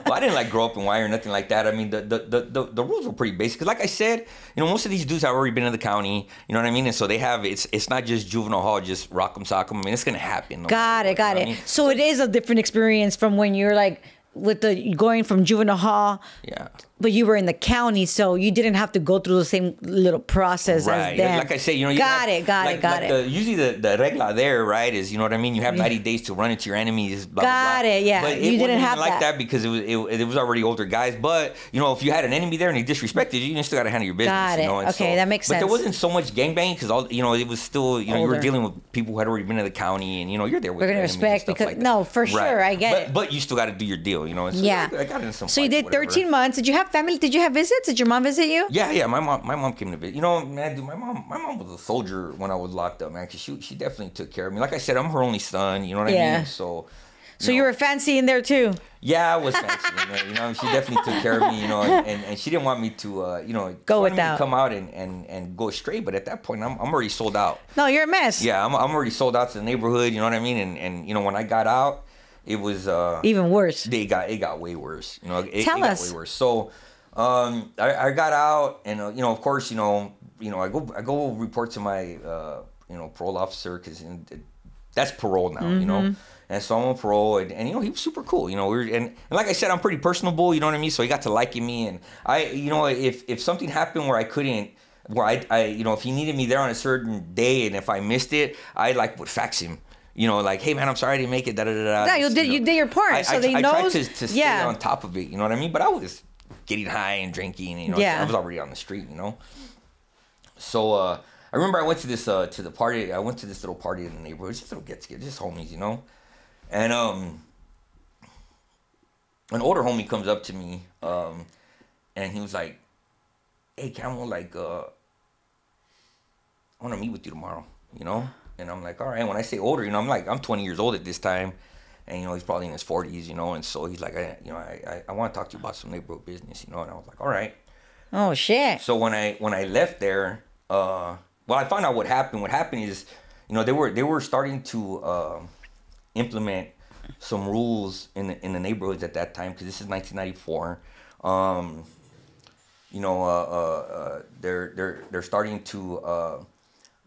Well, I didn't grow up in YA or nothing like that. I mean, the rules were pretty basic. Cause like I said, most of these dudes have already been in the county. You know what I mean? And so they have it's not just juvenile hall, just rock 'em, sock 'em. I mean, it's gonna happen. Got it. I mean? So it is a different experience from when you're with the going from juvenile hall. Yeah. But you were in the county, so you didn't have to go through the same little process as them. Like I say, got it. Usually the regla there, right, is you know what I mean. You have 90 days to run into your enemies. Blah, got blah, blah. it. Yeah. But you didn't have like that because it was already older guys. But if you had an enemy there and he disrespected you, you still got to handle your business. Got it. And okay, that makes sense. But there wasn't so much gangbanging because it was still you were dealing with people who had already been to the county, and you're there with. We're gonna respect because like no, for sure, I get it. But you still got to do your deal, So yeah. I got into some. So you did 13 months. Did you have family? Did you have visits? Did your mom visit you? Yeah. My mom came to visit. Man, dude, my mom was a soldier when I was locked up, man. She definitely took care of me. Like I said, I'm her only son. You know what I mean? So you were fancy in there too. Yeah, I was fancy. She definitely took care of me. And she didn't want me to go without. Come out and go straight. But at that point, I'm already sold out. No, you're a mess. Yeah, I'm already sold out to the neighborhood. You know what I mean? And when I got out, it was even worse. It got way worse. It Tell us. Got way worse. So. I got out, and of course, I go report to my parole officer because that's parole now, and so I'm on parole, and he was super cool, and like I said, I'm pretty personable, you know what I mean, so he got to liking me, and I, if something happened where I couldn't. Where I if he needed me there on a certain day, and if I missed it, I would fax him. Hey man, I'm sorry I didn't make it. Da da da. Yeah, you did your part, so they know. I tried to stay on top of it. You know what I mean? But I was getting high and drinking. I was already on the street. So I remember I went to this to the party. I went to this little party in the neighborhood, just little get together, just homies, And an older homie comes up to me, and he was like, "Hey, Camel, I want to meet with you tomorrow, And I'm like, all right. When I say older, I'm 20 years old at this time, and he's probably in his 40s, and so he's like, I want to talk to you about some neighborhood business, And I was like, all right. Oh shit. So when I left there, I found out what happened. What happened is, they were starting to implement some rules in the neighborhoods at that time because this is 1994. They're starting to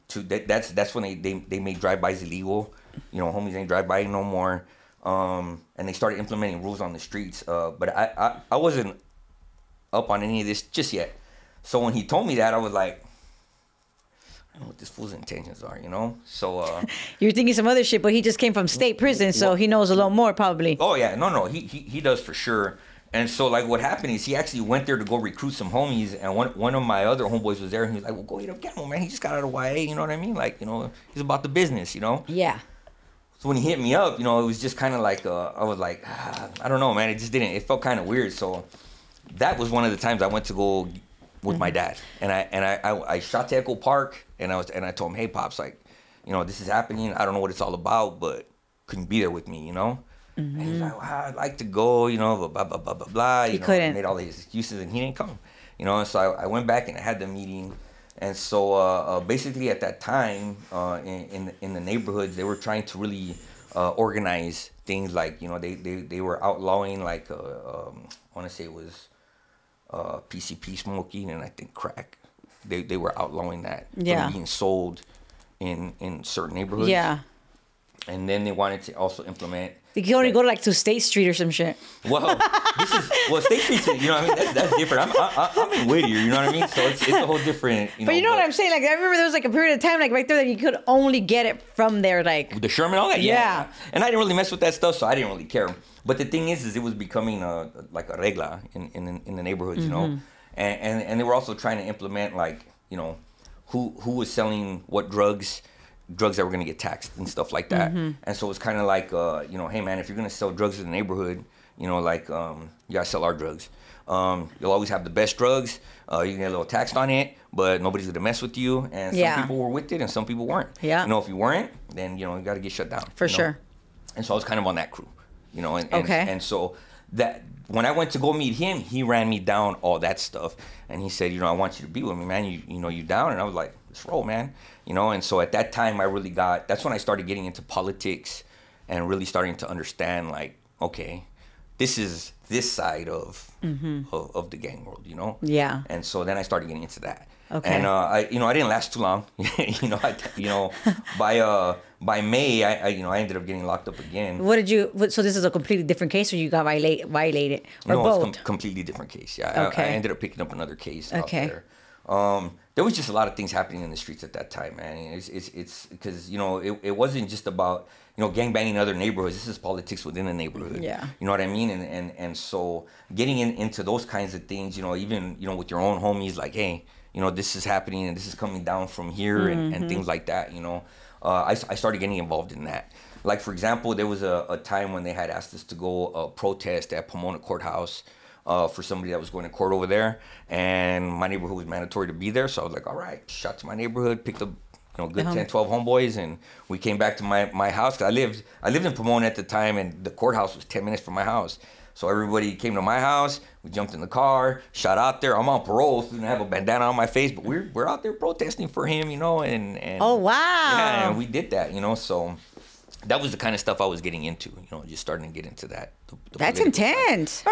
that's when they made drive-bys illegal. Homies ain't drive-by no more. And they started implementing rules on the streets. But I wasn't up on any of this just yet. So when he told me that, I was like, I don't know what this fool's intentions are, So you're thinking some other shit, but he just came from state prison, so he knows a little more probably. Oh yeah, no, he does for sure. And so, what happened is he actually went there to go recruit some homies, and one of my other homeboys was there, and he was like, well, go hit up Camel, man. He just got out of YA, you know what I mean? He's about the business, Yeah. So when he hit me up, it was just kind of I was like, I don't know, man. It felt kind of weird. So that was one of the times I went to go with my dad. And I shot to Echo Park, and I told him, hey, Pops, this is happening. I don't know what it's all about, but can you be there with me, And he's like, I'd like to go, blah, blah, blah, blah, blah, blah. He couldn't. Made all these excuses, and he didn't come. And so I went back and I had the meeting. And so basically at that time, in the neighborhoods, they were trying to really organize things they were outlawing, I want to say it was PCP smoking and I think crack. They were outlawing that from being sold in certain neighborhoods. Yeah. And then they wanted to also implement. You can only go to State Street or some shit. Well, State Street, that's different. I'm in Whittier, you know what I mean? So it's a whole different, But you know what I'm saying? I remember there was a period of time right there that you could only get it from there, the Sherman, all that. Yeah. And I didn't really mess with that stuff, so I didn't really care. But the thing is it was becoming a regla in the neighborhoods, and they were also trying to implement who was selling what drugs that were going to get taxed and stuff like that. And so it's kind of hey man, if you're going to sell drugs in the neighborhood, You know, like you gotta sell our drugs. You'll always have the best drugs. You can get a little taxed on it, but nobody's gonna mess with you. And some people were with it, and some people weren't. Yeah. You know, if you weren't, then you got to get shut down. For sure. And so I was kind of on that crew. You know, and so that when I went to go meet him, he ran me down all that stuff, and he said, I want you to be with me, man. You down? And I was like, let's roll, man. You know, and so at that time, that's when I started getting into politics, and really starting to understand, like, okay, this is this side of the gang world, Yeah. And so then I started getting into that. Okay. And I didn't last too long. By May, I ended up getting locked up again. So this is a completely different case, or you got violated, or no, both? It's completely different case. Yeah. Okay. I ended up picking up another case out there. There was just a lot of things happening in the streets at that time, man. It's because it wasn't just about gang banging in other neighborhoods. This is politics within the neighborhood. Yeah. You know what I mean? And so getting into those kinds of things, even with your own homies, like, hey, this is happening and this is coming down from here and things like that. I started getting involved in that. Like, for example, there was a time when they had asked us to go protest at Pomona Courthouse. For somebody that was going to court over there, and my neighborhood was mandatory to be there, so I was like, all right, shot to my neighborhood, picked up good 10, 12 homeboys, and we came back to my house. Cause I lived in Pomona at the time, and the courthouse was 10 minutes from my house. So everybody came to my house, we jumped in the car, shot out there. I'm on parole, so I didn't have a bandana on my face, but we're out there protesting for him, and oh, wow. Yeah, and we did that, so that was the kind of stuff I was getting into, just starting to get into that. That's intense.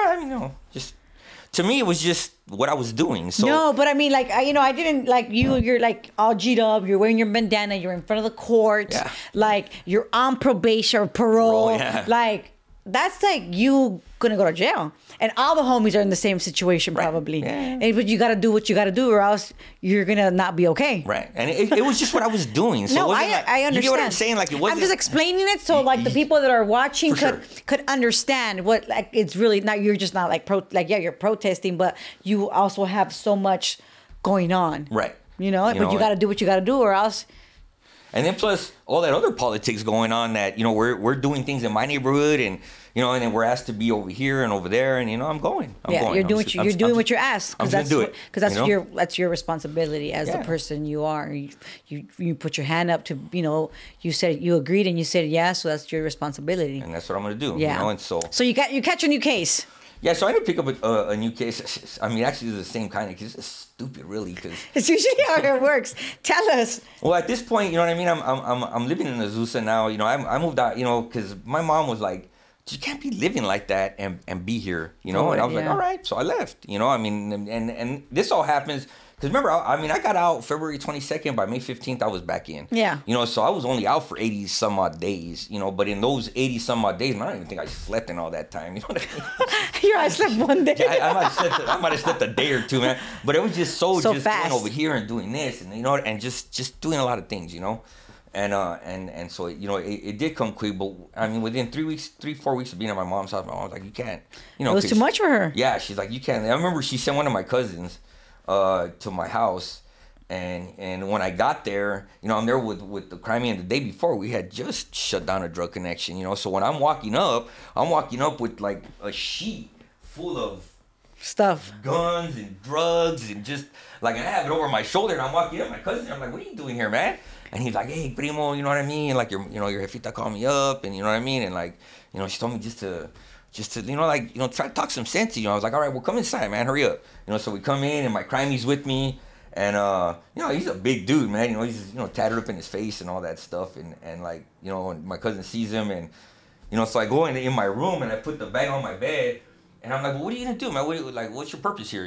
Just to me, it was just what I was doing. So no, but I mean, like, I didn't like you. You're like all G'd up. You're wearing your bandana. You're in front of the court. Yeah. Like, you're on probation or parole. Yeah. Like, that's like you gonna go to jail. And all the homies are in the same situation, probably. Yeah. But you gotta do what you gotta do, or else you're gonna not be okay. Right. And it was just what I was doing. So no, it wasn't I understand. You get what I'm saying? Like, it wasn't. I'm just explaining it so like the people that are watching For could understand what, like, it's really not. You're just not like you're protesting, but you also have so much going on. Right. But you gotta do what you gotta do, or else. And then plus all that other politics going on that, we're doing things in my neighborhood, and and then we're asked to be over here and over there, and I'm going. You're doing what you're asked, because that's your responsibility as the person you are. You put your hand up to, you said you agreed and you said yes, so that's your responsibility. And that's what I'm gonna do. Yeah. And so you catch a new case. Yeah, so I didn't pick up a new case. I mean, actually, it's the same kind of case. It's stupid, really, because it's usually how it works. Tell us. Well, at this point, you know what I mean. I'm living in Azusa now. I moved out, because my mom was like, you can't be living like that and be here, and I was like, all right, so I left, and this all happens. Because remember, I got out February 22nd. By May 15th, I was back in. Yeah. So I was only out for 80 some odd days, but in those 80 some odd days, I don't even think I slept in all that time. You know what I mean? I slept one day. Yeah, I might have slept a day or two, man. But it was just so just fast. going over here and doing this, and and just doing a lot of things, and so it did come quick. But I mean, within 4 weeks of being at my mom's house, my mom was like, you can't, It was too much for her. Yeah, she's like, you can't. I remember she sent one of my cousins to my house, and when I got there, I'm there with the crime, and the day before we had just shut down a drug connection, so when I'm walking up with like a sheet full of stuff, guns and drugs, and just like, and I have it over my shoulder, and I'm walking up, my cousin, I'm like, what are you doing here, man? And he's like, hey, primo, you know what I mean? And like, your jefita called me up, and you know what I mean? And like, she told me just to try to talk some sense to you. I was like, all right, well, come inside, man, hurry up. So we come in, and my crimey's with me, and he's a big dude, man. He's tattered up in his face and all that stuff, and like, my cousin sees him, and so I go in my room, and I put the bag on my bed, and I'm like, well, what are you gonna do, man? What's your purpose here,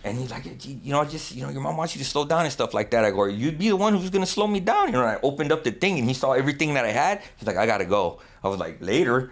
And he's like, your mom wants you to slow down and stuff like that. I go, you'd be the one who's gonna slow me down, And I opened up the thing, and he saw everything that I had. He's like, I gotta go. I was like, later.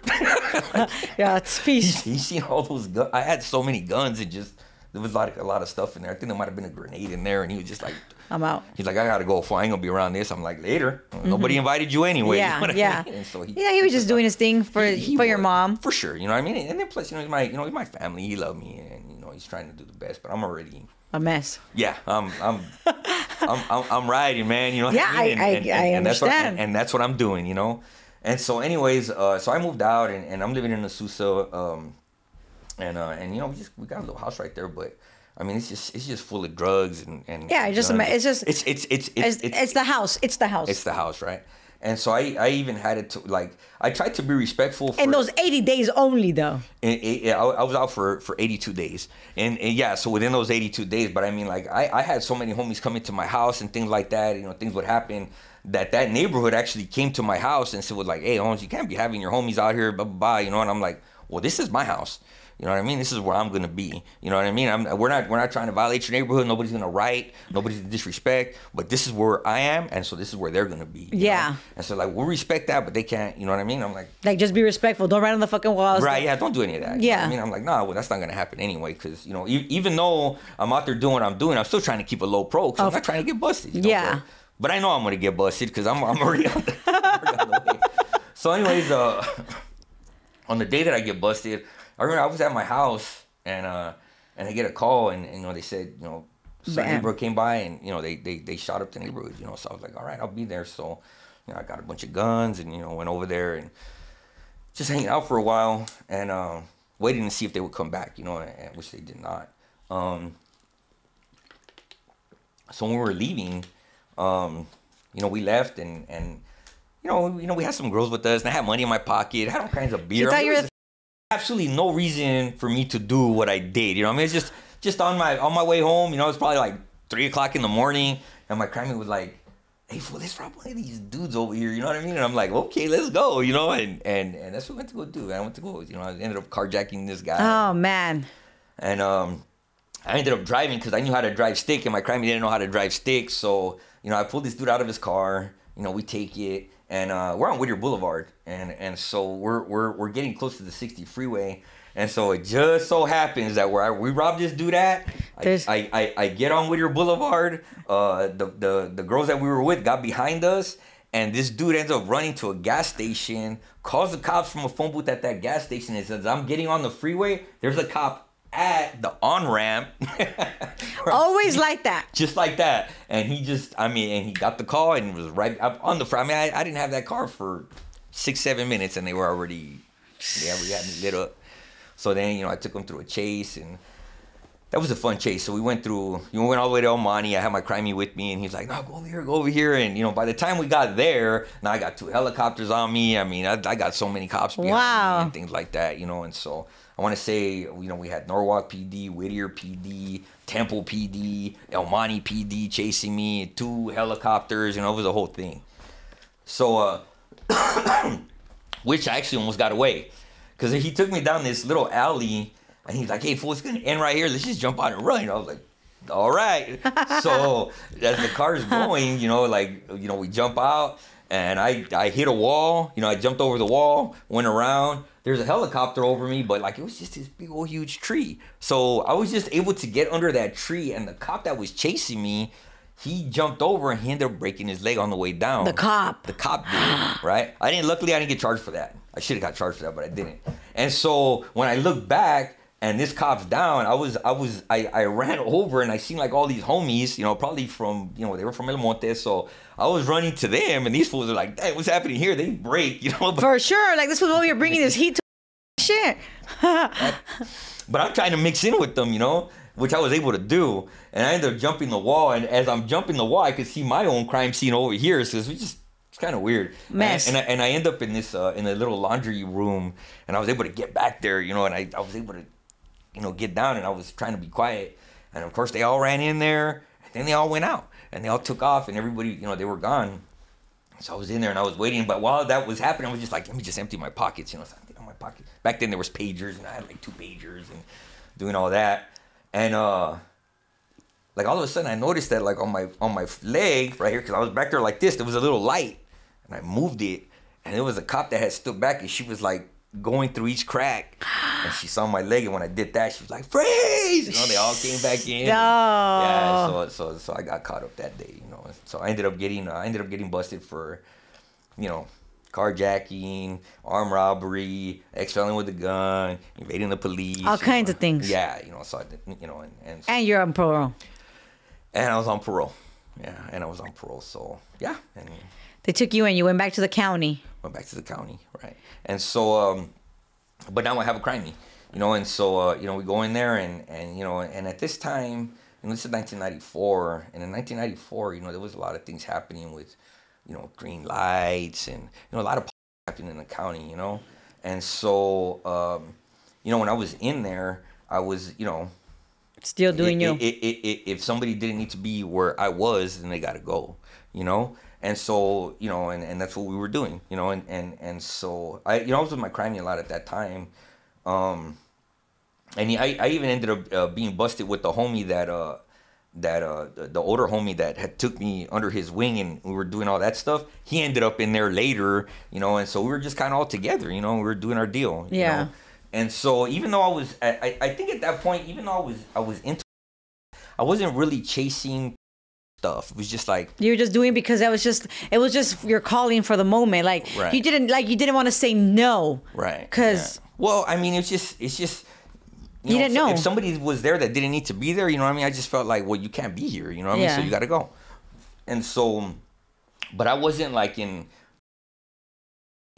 Yeah, it's peace. He's seen all those guns. I had so many guns, and just there was a lot of stuff in there. I think there might have been a grenade in there, and he was just like, I'm out. He's like, I gotta go. I ain't gonna be around this. I'm like, later. Nobody invited you anyway. Yeah, you know yeah. I mean? And so he was just doing his thing for your mom. For sure. You know what I mean? And then plus, he's my family. He loved me, and he's trying to do the best. But I'm already a mess. Yeah, I'm riding, man. Yeah, I understand. And that's what I'm doing. And so, anyways, so I moved out, and I'm living in Azusa. and you know, we got a little house right there, but I mean, it's just full of drugs and Yeah, guns. It's the house. It's the house. It's the house, right? And so I even had it to like I tried to be respectful. In those 80 days only, though. I was out for 82 days, and yeah, so within those 82 days. But I mean, like I had so many homies come into my house and things like that. You know, things would happen. That neighborhood actually came to my house and said, "Like, hey, Holmes, you can't be having your homies out here, blah blah blah." You know, and I'm like, "Well, this is my house." You know what I mean? This is where I'm gonna be. You know what I mean? We're not trying to violate your neighborhood. Nobody's gonna write. Nobody's gonna disrespect. But this is where I am, and so this is where they're gonna be. Yeah. Know? And so like we'll respect that, but they can't. You know what I mean? I'm like just be respectful. Don't write on the fucking walls. Right? Yeah. Don't do any of that. Yeah. You know what I mean, I'm like, nah. Well, that's not gonna happen anyway, because you know, even though I'm out there doing what I'm doing, I'm still trying to keep a low pro. Cause I'm not trying to get busted. You know? Yeah. But I know I'm gonna get busted because I'm already on the way. So, anyways, on the day that I get busted, I remember I was at my house. And I get a call, and you know, they said, you know, some neighborhood came by, and you know, they shot up the neighborhood, you know. So I was like, all right, I'll be there. So, you know, I got a bunch of guns, and you know, went over there and just hanging out for a while, and waiting to see if they would come back, you know, and which they did not. So when we were leaving, you know, we left, and you know, we had some girls with us, and I had money in my pocket, I had all kinds of beer. Absolutely no reason for me to do what I did. You know, I mean, it's just on my way home. You know, it's probably like 3:00 in the morning, and my crime was like, "Hey, fool, let's rob one of these dudes over here." You know what I mean? And I'm like, "Okay, let's go." You know, and that's what I went to go do. I went to go. You know, I ended up carjacking this guy. Oh man. And I ended up driving because I knew how to drive stick, and my crime didn't know how to drive stick. So you know, I pulled this dude out of his car. You know, we take it. And we're on Whittier Boulevard, and so we're getting close to the 60 freeway, and so it just so happens that where we robbed this dude at, I get on Whittier Boulevard. The girls that we were with got behind us, and this dude ends up running to a gas station, calls the cops from a phone booth at that gas station, and says, "I'm getting on the freeway. There's a cop at the on-ramp." Always like that. Just like that. And he he got the call and was right up on the front. I mean, I didn't have that car for 6-7 minutes, and they already had me lit up. So then, you know, I took him through a chase, and that was a fun chase. So we went all the way to El Monte. I had my crimey with me, and he's like, "No, go over here." And, you know, by the time we got there, now I got 2 helicopters on me. I mean, I got so many cops behind me and things like that, you know, and so I want to say, you know, we had Norwalk PD, Whittier PD, Temple PD, El Monte PD chasing me, 2 helicopters, you know, it was a whole thing. So, which I actually almost got away. Because he took me down this little alley, and he's like, "Hey, fool, it's going to end right here. Let's just jump out and run." And I was like, all right. So, as the car's going, you know, like, you know, we jump out, and I hit a wall. You know, I jumped over the wall, went around. There's a helicopter over me, but like it was just this big old huge tree. So I was just able to get under that tree, and the cop that was chasing me, he jumped over and he ended up breaking his leg on the way down. The cop did, right? Luckily I didn't get charged for that. I should have got charged for that, but I didn't. And so when I look back and this cop's down, I ran over and I seen like all these homies, you know, probably from, you know, they were from El Monte, so I was running to them, and these fools are like, "Hey, what's happening here?" They break, you know. But, for sure, like this was what you're bringing this heat to shit. But I'm trying to mix in with them, you know, which I was able to do, and I ended up jumping the wall. And as I'm jumping the wall, I could see my own crime scene over here. So it's kind of weird. Mess. And I end up in this in a little laundry room, and I was able to get back there, you know, and I was able to, you know, get down, and I was trying to be quiet, and of course they all ran in there, and then they all went out. And they all took off, and everybody, you know, they were gone. So I was in there, and I was waiting. But while that was happening, I was just like, let me just empty my pockets, you know. So I emptied my pocket. Back then, there was pagers, and I had like 2 pagers and doing all that. And like all of a sudden, I noticed that like on my leg right here, because I was back there like this, there was a little light, and I moved it, and there was a cop that had stood back, and she was like going through each crack, and she saw my leg, and when I did that, she was like, "Freeze!" You know, they all came back in. Yeah, so I got caught up that day, you know. So I ended up getting busted for, you know, carjacking, armed robbery, ex-felon with a gun, invading the police, all kinds of things. Yeah, you know, so I did, you know, and you're on parole. And I was on parole. Yeah, and I was on parole. So yeah, and they took you and you went back to the county. Went back to the county, right? And so, but now I have a crimey, You know, and so, you know, we go in there and, you know, and at this time, and this is 1994, and in 1994, you know, there was a lot of things happening with, you know, green lights and, you know, a lot of happening in the county, you know. And so, you know, when I was in there, I was, you know, still doing you. If somebody didn't need to be where I was, then they got to go, you know. And so, you know, and that's what we were doing, you know. And so I, you know, I was with my crimey a lot at that time. And I even ended up being busted with the homie the older homie that had took me under his wing, and we were doing all that stuff. He ended up in there later, you know, and so we were just kind of all together, you know. We were doing our deal, you know? And so even though I think at that point, even though I was into, I wasn't really chasing stuff. It was just like you were just doing because it was just your calling for the moment. Like right. you didn't want to say no, right? Because well, I mean, it's just. You didn't know. If somebody was there that didn't need to be there, you know what I mean? I just felt like, well, you can't be here, you know what I mean? So you got to go. And so, but I wasn't like in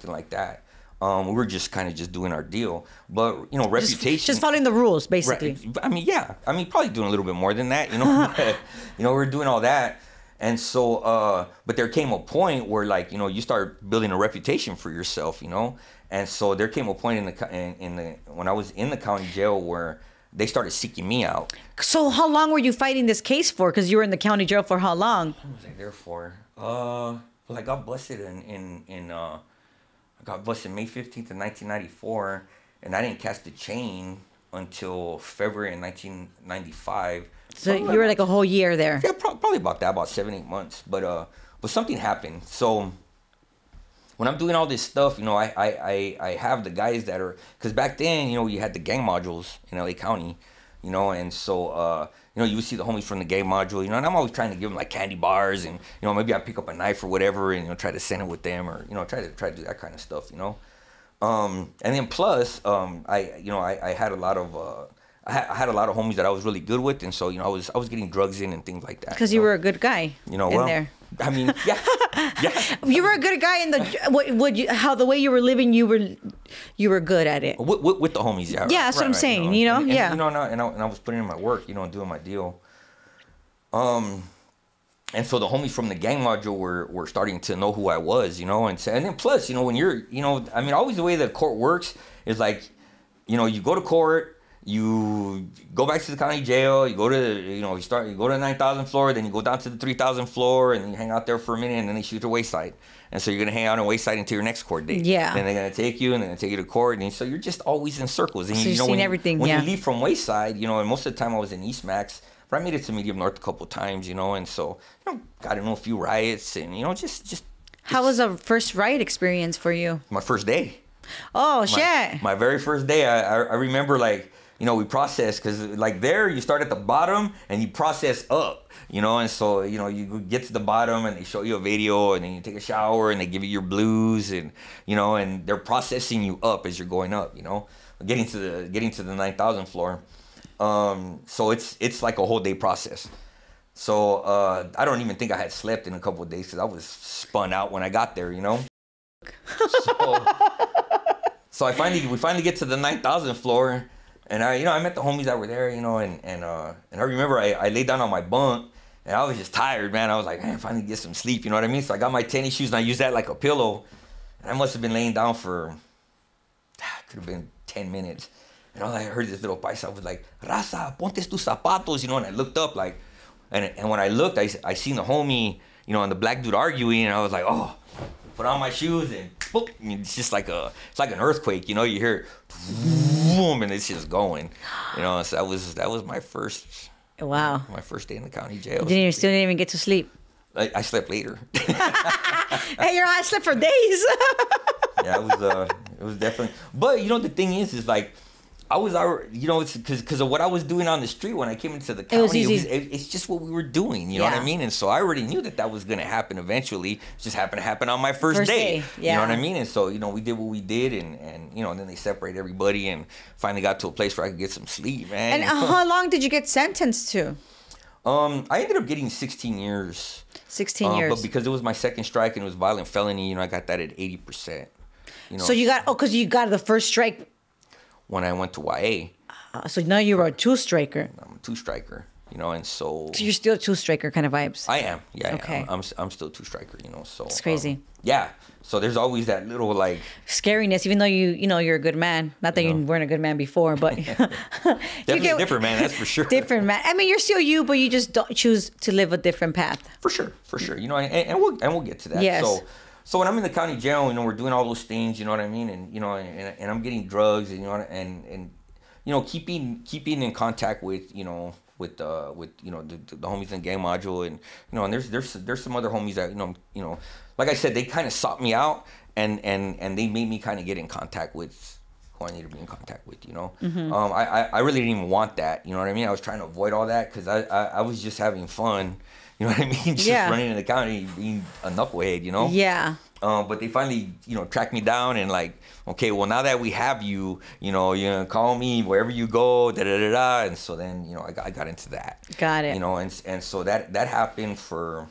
like that. We were just kind of just doing our deal. But, you know, reputation. Just following the rules, basically. Right. I mean, yeah. I mean, probably doing a little bit more than that, you know? But, you know, we were doing all that. And so, but there came a point where, like, you know, you start building a reputation for yourself, you know? And so there came a point when I was in the county jail where they started seeking me out. So how long were you fighting this case for? Because you were in the county jail for how long? What was I there for? Well, I got busted I got busted May 15th of 1994, and I didn't catch the chain until February of 1995. So you were like a whole year there. Yeah, probably about 7-8 months. But something happened. So when I'm doing all this stuff, you know, I have the guys that are, because back then, you know, you had the gang modules in LA County, you know, and so, you know, you would see the homies from the gang module, you know, and I'm always trying to give them like candy bars and, you know, maybe I pick up a knife or whatever and, you know, try to send it with them or, you know, try to do that kind of stuff, you know. And then plus, I had a lot of, I had a lot of homies that I was really good with, and so, you know, I was getting drugs in and things like that. Because you were a good guy. You know, in there. I mean, yeah. You were a good guy in the way you were living. You were good at it. With the homies, yeah. Yeah, that's what I'm saying. You know, yeah. You know, and I was putting in my work, you know, and doing my deal. And so the homies from the gang module were starting to know who I was, you know, and then plus, you know, when you're, you know, I mean, always the way the court works is like, you know, you go to court. You go back to the county jail, you go to, you know, you go to the 9,000 floor, then you go down to the 3,000 floor, and then you hang out there for a minute, and then they shoot to Wayside. And so you're going to hang out on Wayside until your next court date. Yeah. Then they're going to take you, and then they take you to court, and so you're just always in circles. And so you know, seen everything, when you leave from Wayside, you know, and most of the time I was in East Max, but I made it to Medium North a couple of times, you know, and so, you know, got to know a few riots, and, you know, just. How was a first riot experience for you? My first day. Oh, shit. My very first day, I remember, like, you know, we process, because like there you start at the bottom and you process up, you know, and so, you know, you get to the bottom and they show you a video and then you take a shower and they give you your blues and, you know, and they're processing you up as you're going up, you know, getting to the 9,000 floor. So it's like a whole day process. So I don't even think I had slept in a couple of days because I was spun out when I got there, you know. So we finally get to the 9,000 floor. And I met the homies that were there, you know, and I remember I laid down on my bunk and I was just tired, man. I was like, man, finally get some sleep, you know what I mean? So I got my tennis shoes and I used that like a pillow. And I must have been laying down for, could have been 10 minutes. And I heard this little paisa was like, Raza, ponte tus zapatos, you know, and I looked up like, and when I looked, I seen the homie, you know, and the black dude arguing, and I was like, oh, put on my shoes and boop, it's just like it's like an earthquake, you know, you hear boom and it's just going, you know. So that was my first day in the county jail. Still didn't even get to sleep. I slept later. Hey, I slept for days. Yeah, it was definitely, but you know, the thing is like I was already, you know, it's because of what I was doing on the street when I came into the county. It was easy. It's just what we were doing, you know what I mean? And so I already knew that was going to happen eventually. It just happened to happen on my first day. Yeah. You know what I mean? And so, you know, we did what we did, and you know, and then they separate everybody, and finally got to a place where I could get some sleep, man. And how long did you get sentenced to? I ended up getting 16 years. 16 years. But because it was my second strike and it was violent felony, you know, I got that at 80%. You know? So you got, because you got the first strike. when I went to YA. So now you're a two-striker. I'm a two-striker, you know, and so So you're still a two-striker kind of vibes. I am. Yeah, Okay. I'm still two-striker, you know. So It's crazy. Yeah. So there's always that little like Scariness, even though you're a good man. Not that you weren't a good man before, but definitely a different man, that's for sure. Different man. I mean, you're still you, but you just don't choose to live a different path. For sure. You know, and we'll get to that. Yes. So when I'm in the county jail, you know, we're doing all those things, you know what I mean, and you know, and I'm getting drugs, and you know, and you know, keeping in contact with you know with you know the homies in gang module, and you know, and there's some other homies that you know, like I said, they kind of sought me out, and they made me kind of get in contact with who I need to be in contact with, you know. I really didn't even want that, you know what I mean. I was trying to avoid all that because I was just having fun. You know what I mean? Just running in the county, being a knucklehead, you know? Yeah. But they finally, you know, tracked me down and like, okay, well, now that we have you, you know, you're going to call me wherever you go, da-da-da-da. And so then, you know, I got into that. Got it. You know, and so that happened for,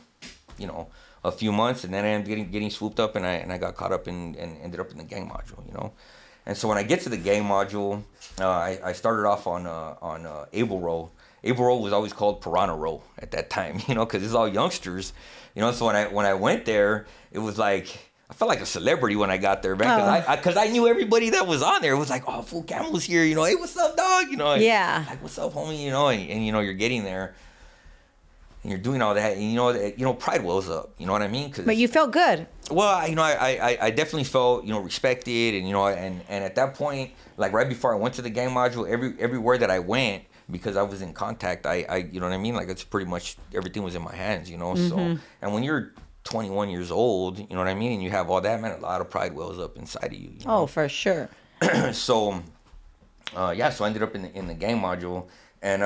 you know, a few months. And then I ended up getting swooped up and I got caught up and ended up in the gang module, you know? And so when I get to the gang module, I started off on Able Row. Able Row was always called Piranha Row at that time, you know, because it's all youngsters, you know. So when I went there, it was like I felt like a celebrity when I got there, man, because I knew everybody that was on there. It was like, oh, Full Camel's here, you know. Hey, what's up, dog? You know. Yeah. Like, what's up, homie? You know, and you know, you're getting there, and you're doing all that, and you know, pride wells up. You know what I mean? But you felt good. Well, I definitely felt, you know, respected, and you know, and at that point, like right before I went to the gang module, everywhere that I went, because I was in contact, I you know what I mean? Like, it's pretty much everything was in my hands, you know? So, and when you're 21 years old, you know what I mean? And you have all that, man, a lot of pride wells up inside of you. You know? Oh, for sure. So, yeah, so I ended up in the gang module, and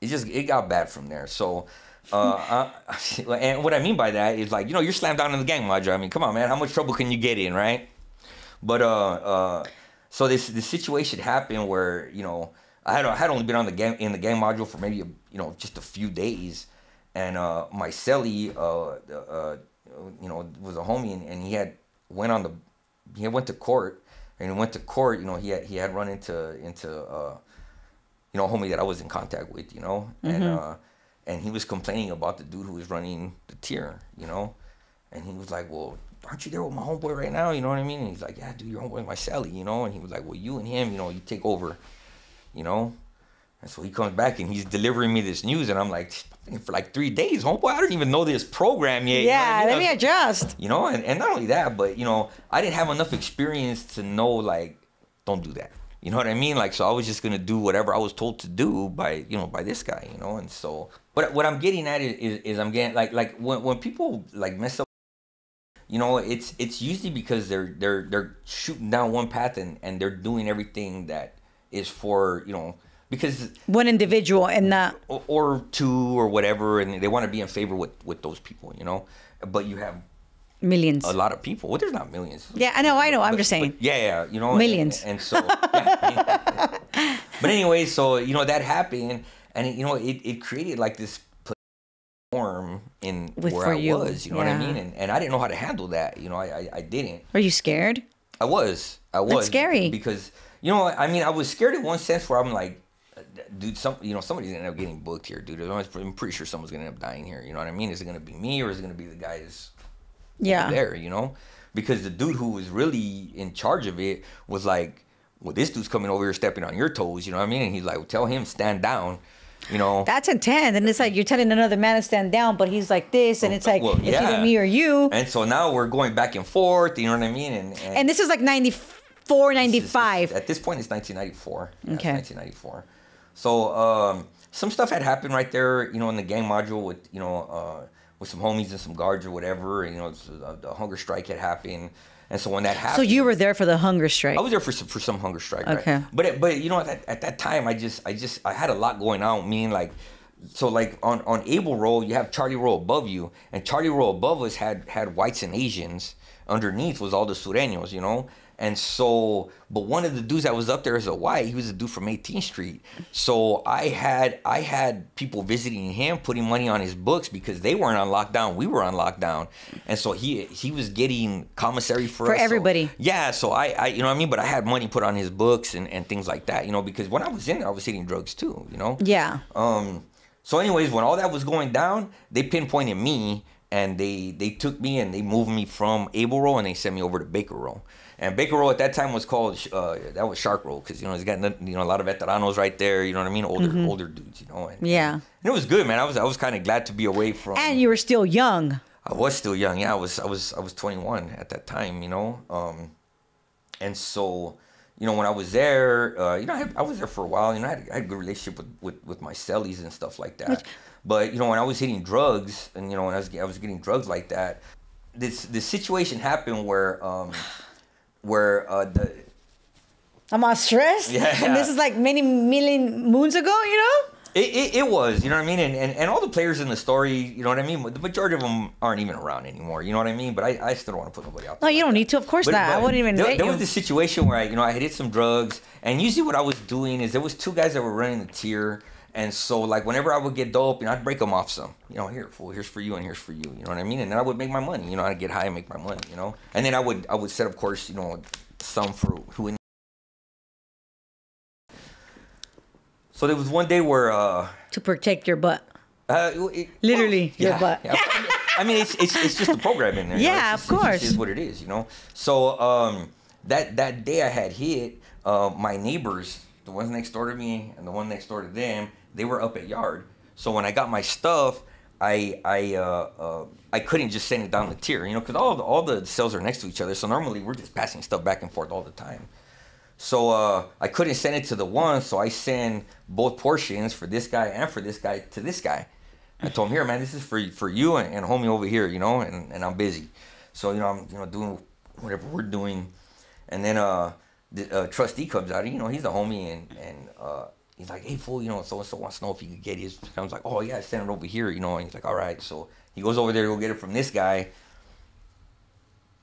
it got bad from there. So, and what I mean by that is, like, you know, you're slammed down in the gang module. I mean, come on, man, how much trouble can you get in, right? But, so this situation happened where, you know, I had only been in the gang module for maybe just a few days, and my cellie you know, was a homie, and he went to court, and you know, he had run into you know, a homie that I was in contact with, you know, and he was complaining about the dude who was running the tier, you know, and he was like, well, aren't you there with my homeboy right now? You know what I mean? And he's like, yeah, dude, your homeboy, my cellie, you know? And he was like, well, you and him, you know, you take over, you know? And so he comes back and he's delivering me this news, and I'm like, for like 3 days, homeboy, I don't even know this program yet. Yeah, you know let me adjust. You know, and not only that, but, you know, I didn't have enough experience to know, like, don't do that. You know what I mean? Like, so I was just going to do whatever I was told to do by this guy, you know? And so, but what I'm getting at is I'm getting, like when people, like, mess up, you know, it's usually because they're shooting down one path and they're doing everything that is for, you know, because one individual and not or two or whatever, and they want to be in favor with those people, you know. But you have millions, a lot of people. Well, there's not millions. Yeah, I know. I'm just saying. Yeah, you know, millions. And so, yeah. But anyway, so you know that happened, and you know it created like this form in where I was, you know what I mean? And I didn't know how to handle that, you know, I didn't. Were you scared? I was. That's scary. Because, you know, I mean, I was scared in one sense where I'm like, dude, somebody's gonna end up getting booked here, dude. I'm pretty sure someone's gonna end up dying here, you know what I mean? Is it gonna be me, or is it gonna be the guys there, you know? Because the dude who was really in charge of it was like, well, this dude's coming over here stepping on your toes, you know what I mean? And he's like, well, tell him stand down. You know, that's intense, and it's like you're telling another man to stand down, but he's like this, and it's like it's either me or you. And so now we're going back and forth. You know what I mean? And this is like 94, 95. At this point, it's 1994. Okay. It's 1994. So some stuff had happened right there, you know, in the gang module with with some homies and some guards or whatever. And, you know, the hunger strike had happened. And so when that happened, so you were there for the hunger strike. I was there for some hunger strike. Okay. Right? But you know, at that time, I had a lot going on. Meaning, like, so like on Able Row, you have Charlie Row above you, and Charlie Row above us had whites and Asians. Underneath was all the Sureños, you know. And so, but one of the dudes that was up there as a white, he was a dude from 18th Street. So I had people visiting him, putting money on his books because they weren't on lockdown. We were on lockdown. And so he was getting commissary for us. everybody. So, yeah. So I, you know what I mean? But I had money put on his books and things like that, you know, because when I was in there, I was hitting drugs too, you know? Yeah. So anyways, when all that was going down, they pinpointed me and they took me and they moved me from Able Row and they sent me over to Baker Row. And Baker Row at that time was called, that was Shark Row, because, you know, it's got, you know, a lot of veteranos right there, you know what I mean? Older dudes, you know? And it was good, man. I was kind of glad to be away from. And you were still young. I was still young. Yeah, I was 21 at that time, you know? And so, you know, when I was there, you know, I was there for a while. You know, I had a good relationship with my cellies and stuff like that. But, you know, when I was hitting drugs and, you know, when I was getting drugs like that, this situation happened where I'm all stressed. Yeah. And this is like many million moons ago, you know? It was, you know what I mean? And all the players in the story, you know what I mean? The majority of them aren't even around anymore, you know what I mean? But I still don't want to put nobody out there. No, you don't need to. Of course not. I wouldn't even There was this situation where I hit some drugs, and usually what I was doing is there was two guys that were running the tier, and so like whenever I would get dope, you know, I'd break them off some. You know, here, fool, here's for you and here's for you, you know what I mean? And then I would make my money, you know, I'd get high and make my money, you know? And then I would set, of course, you know, some for who. So there was one day where to protect your butt. Literally, your butt. Yeah. I mean, it's just a program in there. Yeah, you know? of course. It is what it is, you know. So that day I had hit, my neighbors, the ones next door to me and the one next door to them, they were up at yard. So when I got my stuff, I couldn't just send it down the tier, you know, because all the cells are next to each other. So normally we're just passing stuff back and forth all the time. So I couldn't send it to the one, so I send both portions for this guy and for this guy to this guy. I told him, here, man, this is for you and homie over here, you know, and I'm busy. So, you know, I'm doing whatever we're doing. And then the trustee comes out, you know, he's a homie, and he's like, hey, fool, you know, so-and-so wants to know if you could get his. And I was like, oh, yeah, send it over here, you know. And he's like, all right. So he goes over there to go get it from this guy.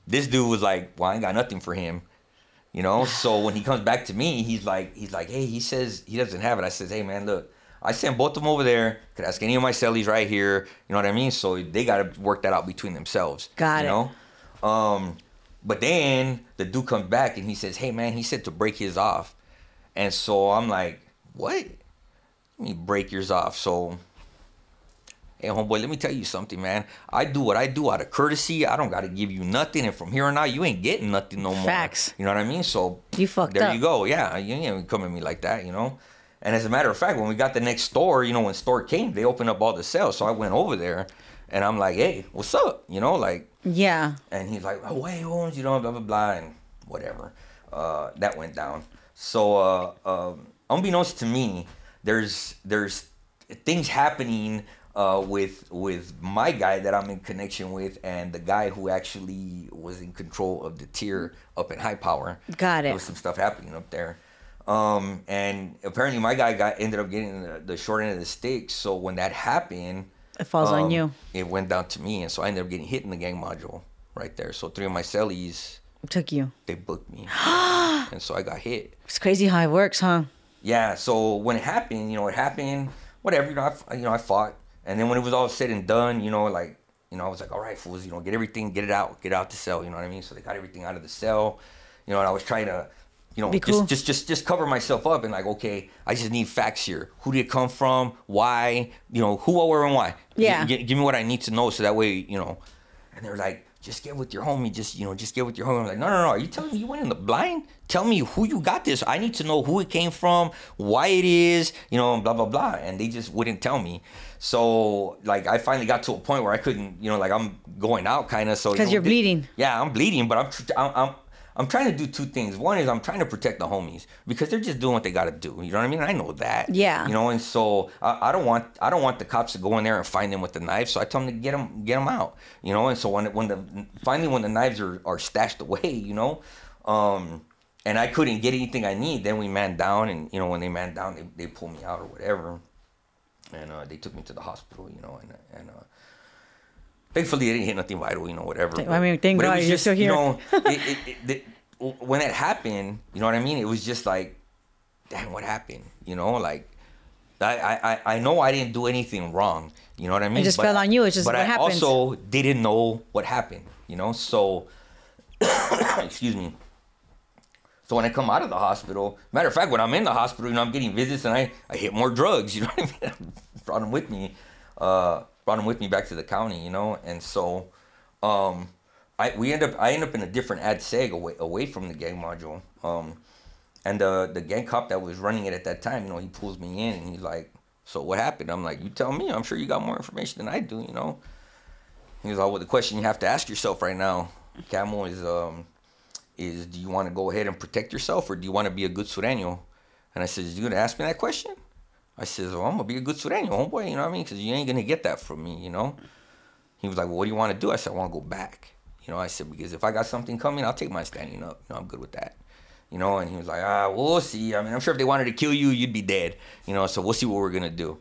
This dude was like, well, I ain't got nothing for him. You know, so when he comes back to me, he's like, hey, he says he doesn't have it. I says, hey, man, look, I sent both of them over there. Could ask any of my cellies right here. You know what I mean? So they got to work that out between themselves. Got it. You know? But then the dude comes back and he says, hey, man, he said to break his off. And so I'm like, what? Let me break yours off. So, hey, homeboy, let me tell you something, man. I do what I do out of courtesy. I don't got to give you nothing. And from here on out, you ain't getting nothing no more. Facts. You know what I mean? So you fucked there up. you go. Yeah, you ain't come at me like that, you know? And as a matter of fact, when we got the next store, you know, when store came, they opened up all the cells. So I went over there and I'm like, hey, what's up? You know, like. Yeah. And he's like, oh, hey, Holmes, you know, blah, blah, blah, and whatever. That went down. So unbeknownst to me, there's things happening with my guy that I'm in connection with and the guy who actually was in control of the tier up in High Power. Got it. There was some stuff happening up there. And apparently my guy ended up getting the short end of the stick. So when that happened, it falls on you. It went down to me. And so I ended up getting hit in the gang module right there. So 3 of my cellies took you. They booked me. And so I got hit. It's crazy how it works, huh? Yeah. So when it happened, it happened, whatever, I fought. And then when it was all said and done, I was like, all right, fools, get everything, get out the cell, you know what I mean? So they got everything out of the cell, and I was trying to, cool. just cover myself up and like, okay, I just need facts here. Who did it come from? Why? Who, where, and why? Yeah. Give me what I need to know so that way, and they're like, just get with your homie, just get with your homie. I'm like, no, are you telling me you went in the blind? Tell me who you got this. I need to know who it came from, why it is, blah, blah, blah. And they just wouldn't tell me. So, like, I finally got to a point where I couldn't, like, I'm going out kind of. So because you're bleeding. Yeah, I'm bleeding, but I'm trying to do two things. One is I'm trying to protect the homies because they're just doing what they got to do. You know what I mean? I know that. Yeah. And so I don't want the cops to go in there and find them with the knife. So I tell them to get them out. And so finally when the knives are stashed away, and I couldn't get anything I need, then we manned down, and when they manned down, they pulled me out or whatever, and they took me to the hospital, and thankfully, I didn't hit nothing vital, whatever. I mean, thank God you're still here. when it happened, you know what I mean? It was just like, damn, what happened? You know, like, I know I didn't do anything wrong. You know what I mean? It just fell on you. It's just but what I happened. also didn't know what happened. You know, so excuse me. So when I come out of the hospital, matter of fact, when I'm in the hospital, you know, I'm getting visits and I hit more drugs. You know what I mean? Brought them with me. Brought them with me back to the county. You know, and so I end up in a different ad seg away from the gang module. And the gang cop that was running it at that time, you know, he pulls me in and he's like, so what happened? I'm like, you tell me. I'm sure you got more information than I do, you know. He was like, well, the question you have to ask yourself right now, Camo, is do you want to go ahead and protect yourself or do you want to be a good sureño? And I said, you going to ask me that question? I said, well, I'm going to be a good sureño, homeboy, you know what I mean? Because you ain't going to get that from me, you know. He was like, well, what do you want to do? I said, I want to go back. You know, I said, because if I got something coming, I'll take my standing up. You know, I'm good with that. You know, and he was like, we'll see. I mean, I'm sure if they wanted to kill you, you'd be dead. You know, so we'll see what we're going to do.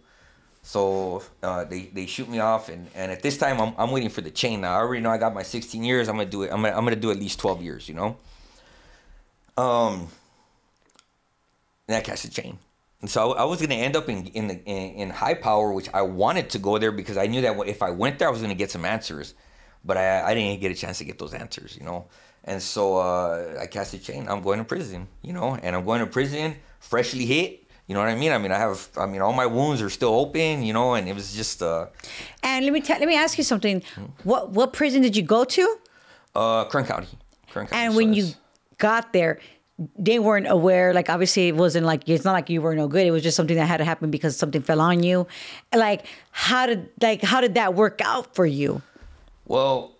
So they shoot me off. And at this time, I'm waiting for the chain now. I already know I got my 16 years. I'm going to do it. I'm going to do at least 12 years, you know. And I catch the chain. And so I was going to end up in high power, which I wanted to go there because I knew that if I went there, I was going to get some answers. But I didn't get a chance to get those answers, you know. And so I cast a chain. I'm going to prison, you know, and I'm going to prison freshly hit. You know what I mean? I mean, all my wounds are still open, you know, and it was just. And let me ask you something. What prison did you go to? Kern County. And when you got there, they weren't aware. Like, obviously, it wasn't like it's not like you were no good. It was just something that had to happen because something fell on you. Like, how did that work out for you? Well,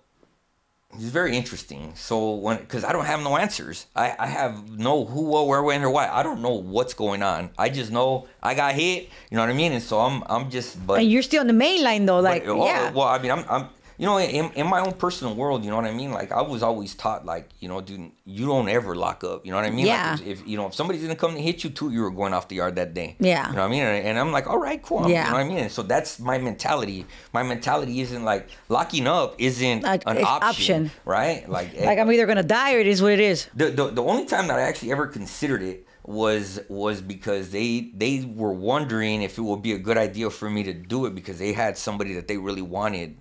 it's very interesting. So because I don't have no answers. I have no who, what, where, when, or why. I don't know what's going on. I just know I got hit. You know what I mean? And so I'm just. But and you're still on the main line though, like yeah. Well, I mean, I'm. You know, in my own personal world, you know what I mean? Like, I was always taught, like, you know, dude, you don't ever lock up. You know what I mean? Yeah. Like, if somebody's going to come to hit you, too, you were going off the yard that day. Yeah. You know what I mean? And I'm like, all right, cool. Yeah. You know what I mean? And so that's my mentality. My mentality isn't, like, locking up isn't an option. Right? Like I'm either going to die or it is what it is. The only time that I actually ever considered it was because they were wondering if it would be a good idea for me to do it because they had somebody that they really wanted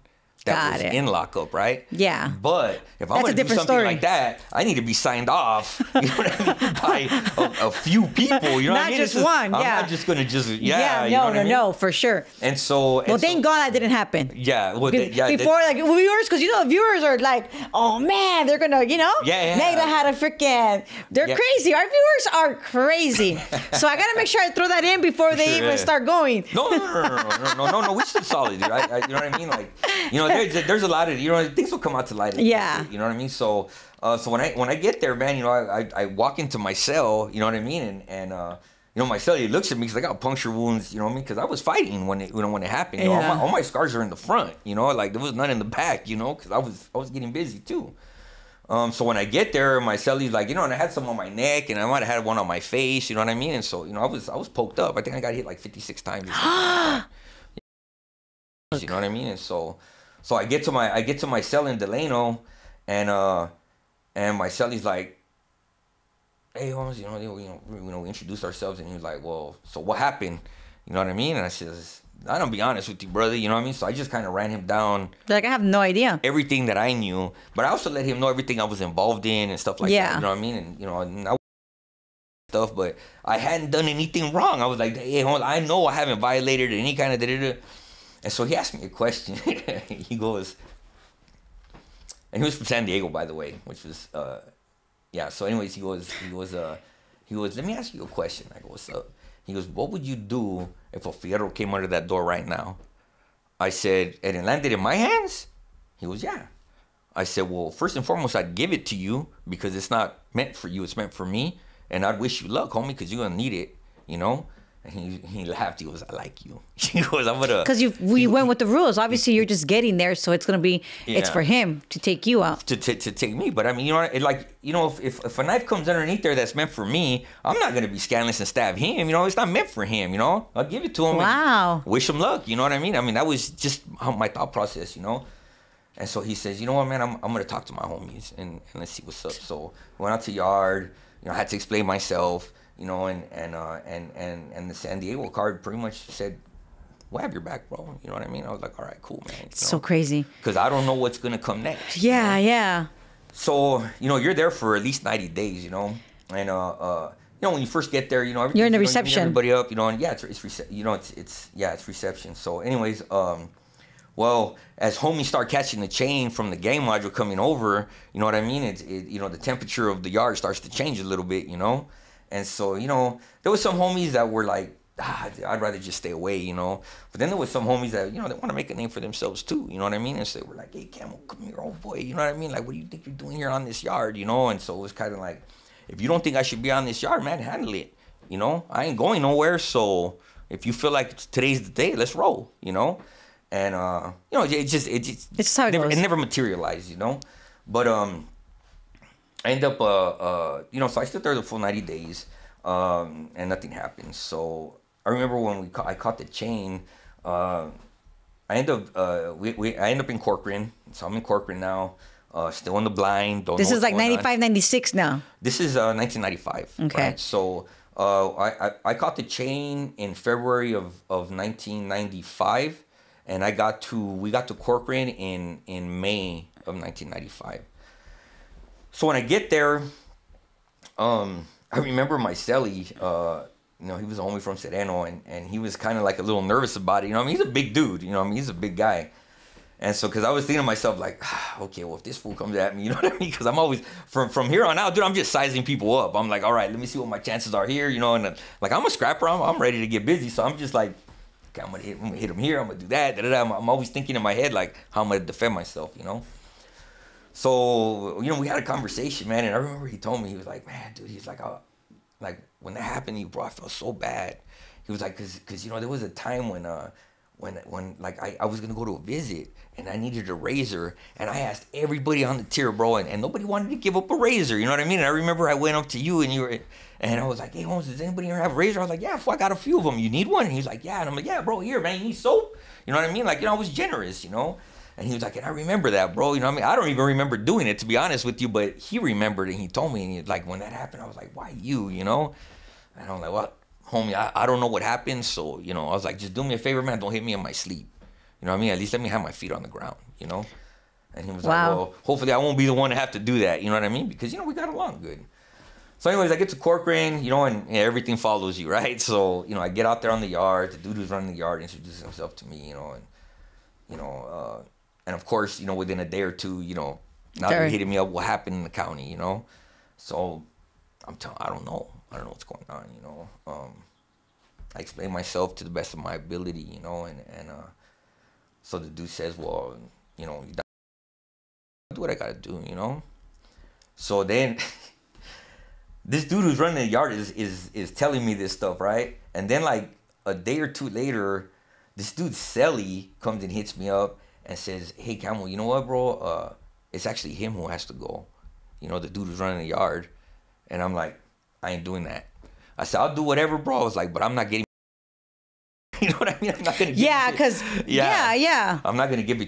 that was in lockup, right? Yeah. But if I'm going to do something like that, I need to be signed off, you know what I mean, by a few people, you know what I mean? Not just one, I'm not just going to no, for sure. And so... Well, thank God that didn't happen. Yeah. Well, before, like, viewers, because, you know, viewers are like, oh, man, they're going to, you know? Yeah. Negra had a freaking... They're crazy. Our viewers are crazy. So I got to make sure I throw that in before they even start going. No. We stood solid, dude. You know what I mean? Like, you know, there's a lot of, you know, things will come out to light. Yeah. You know what I mean? So when I get there, man, you know, I walk into my cell, you know what I mean? And you know, my cell, he looks at me because I got puncture wounds, you know what I mean? Because I was fighting when it happened. You know, all my scars are in the front, you know, like there was none in the back, you know, because I was getting busy too. So when I get there, my celly's like, you know, and I had some on my neck, and I might have had one on my face, you know what I mean? And so, you know, I was poked up. I think I got hit like 56 times. You know what I mean? And so I get to my cell in Delano, and my celly's like, hey, Holmes, you know, we introduced ourselves, and he was like, well, so what happened? You know what I mean? And I says, I don't be honest with you, brother. You know what I mean? So I just kind of ran him down. Like, I have no idea. Everything that I knew, but I also let him know everything I was involved in and stuff like that. You know what I mean? And, you know, and I stuff, but I hadn't done anything wrong. I was like, hey, Holmes, I know I haven't violated any kind of da-da-da. And so he asked me a question. He goes, and he was from San Diego, by the way, which was, yeah. So anyways, he goes, let me ask you a question. I go, what's up? He goes, what would you do if a fierro came under that door right now? I said, and it landed in my hands? He goes, yeah. I said, well, first and foremost, I'd give it to you because it's not meant for you. It's meant for me. And I'd wish you luck, homie, because you're going to need it, you know? And he laughed. He goes, I like you. He goes, I'm gonna. Because we went with the rules. Obviously, you're just getting there, so it's gonna be. Yeah. It's for him to take you out. To take me, but I mean, you know, if a knife comes underneath there that's meant for me, I'm not gonna be scandalous and stab him. You know, it's not meant for him. You know, I'll give it to him. Wow. And wish him luck. You know what I mean? I mean, that was just my thought process. You know. And so he says, you know what, man, I'm gonna talk to my homies and let's see what's up. So went out to yard, you know, I had to explain myself, you know, and the San Diego card pretty much said, we'll have your back, bro. You know what I mean? I was like, all right, cool, man. It's so crazy. Because I don't know what's gonna come next. Yeah, you know? yeah. So, you know, you're there for at least 90 days, you know, and you know, when you first get there, you know, you're in the you know, reception. You meet everybody up, you know, and yeah, it's reception. So, anyways, well, as homies start catching the chain from the game module coming over, you know what I mean? You know, the temperature of the yard starts to change a little bit, you know? And so, you know, there was some homies that were like, I'd rather just stay away, you know? But then there was some homies that, you know, they want to make a name for themselves too, you know what I mean? And so they were like, hey, Camel, come here, old boy, you know what I mean? Like, what do you think you're doing here on this yard, you know? And so it was kind of like, if you don't think I should be on this yard, man, handle it, you know? I ain't going nowhere, so if you feel like today's the day, let's roll, you know? And you know, it's how it never materialized, you know. But I end up you know, so I stood there the full 90 days, and nothing happened. So I remember when I caught the chain, I end up I end up in Corcoran. So I'm in Corcoran now, still in the blind. This is like 95, 96 now. This is 1995. Okay. Right? So I caught the chain in February of 1995. And we got to Corcoran in May of 1995. So when I get there, I remember my celly, you know, he was a homie from Sereno, and he was kind of like a little nervous about it. You know, I mean, he's a big dude. You know, I mean, he's a big guy. And so, because I was thinking to myself, like, okay, well, if this fool comes at me, you know what I mean? Because I'm always, from here on out, dude, I'm just sizing people up. I'm like, all right, let me see what my chances are here, you know? And like, I'm a scrapper. I'm ready to get busy. So I'm just like, I'm gonna hit him here. I'm gonna do that. I'm always thinking in my head like how I'm gonna defend myself, you know. So you know, we had a conversation, man, and I remember he told me, he was like, man, dude, he's like, when that happened to you, bro, I felt so bad. He was like, cause you know, there was a time when like I was gonna go to a visit and I needed a razor, and I asked everybody on the tier, bro, and nobody wanted to give up a razor. You know what I mean? And I remember I went up to you and I was like, hey, Holmes, does anybody here have a razor? I was like, yeah, I got a few of them. You need one? And he's like, yeah. And I'm like, yeah, bro, here, man, you need soap? You know what I mean? Like, you know, I was generous, you know? And he was like, and I remember that, bro. You know what I mean? I don't even remember doing it, to be honest with you, but he remembered and he told me, and he, like, when that happened, I was like, why you know? And I'm like, well, homie, I don't know what happened. So, you know, I was like, just do me a favor, man. Don't hit me in my sleep. You know what I mean? At least let me have my feet on the ground, you know? And he was like, well, hopefully I won't be the one to have to do that. You know what I mean? Because, you know, we got along good. So anyways, I get to Corcoran, you know, and everything follows you, right? So, you know, I get out there on the yard. The dude who's running the yard introduces himself to me, you know, and, you know, and of course, you know, within a day or two, you know, now they're hitting me up, what happened in the county, you know? So I don't know. I don't know what's going on, you know? I explain myself to the best of my ability, you know, and so the dude says, well, you know, do what I gotta do, you know? So then this dude who's running the yard is telling me this stuff, right? And then like a day or two later, this dude Selly comes and hits me up and says, hey, Camel, you know what, bro? It's actually him who has to go. You know, the dude who's running the yard. And I'm like, I ain't doing that. I said, I'll do whatever, bro. I was like, but I'm not getting you know what I mean? I'm not gonna give yeah. I'm not gonna give you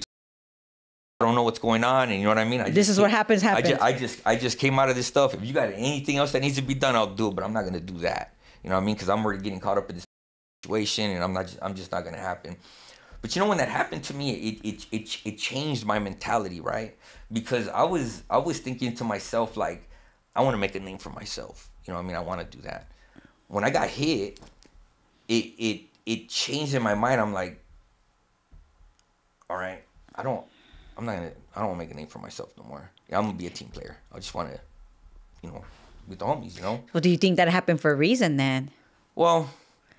I don't know what's going on, and you know what I mean? This is what happens. I just came out of this stuff. If you got anything else that needs to be done, I'll do it, but I'm not gonna do that. You know what I mean? Because I'm already getting caught up in this situation, and I'm just not gonna happen. But you know, when that happened to me, it changed my mentality, right? Because I was thinking to myself, like, I want to make a name for myself. You know what I mean? I want to do that. When I got hit, it changed in my mind. I'm like, all right, I don't want to make a name for myself no more. Yeah, I'm gonna be a team player. I just want to, you know, with the homies, you know. Well, do you think that happened for a reason then? Well,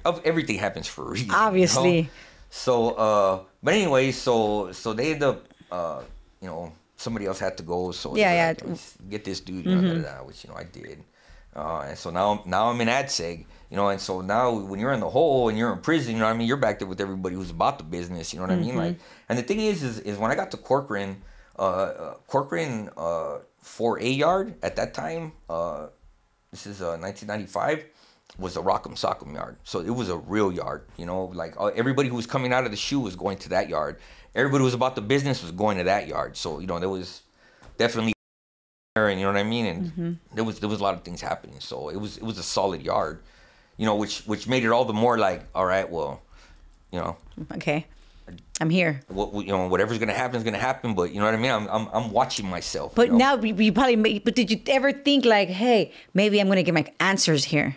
everything happens for a reason. Obviously. You know? So, but anyway, so they end up, you know, somebody else had to go. So yeah. Like, get this dude, you know, which, you know, I did. And so now I'm in ADSEG, you know, and so now when you're in the hole and you're in prison, you know what I mean, you're back there with everybody who's about the business, you know what I mean? Like, and the thing is when I got to Corcoran 4A yard at that time, this is 1995, was the Rock'em Sock'em yard. So it was a real yard, you know, like everybody who was coming out of the shoe was going to that yard. Everybody who was about the business was going to that yard. So, you know, there was definitely there, and you know what I mean? And there was a lot of things happening. So it was a solid yard, you know, which made it all the more like, all right, well, you know. Okay. I'm here. What, you know, whatever's gonna happen is gonna happen. But you know what I mean. I'm watching myself. But you know? now you probably. But did you ever think like, hey, maybe I'm gonna get my answers here?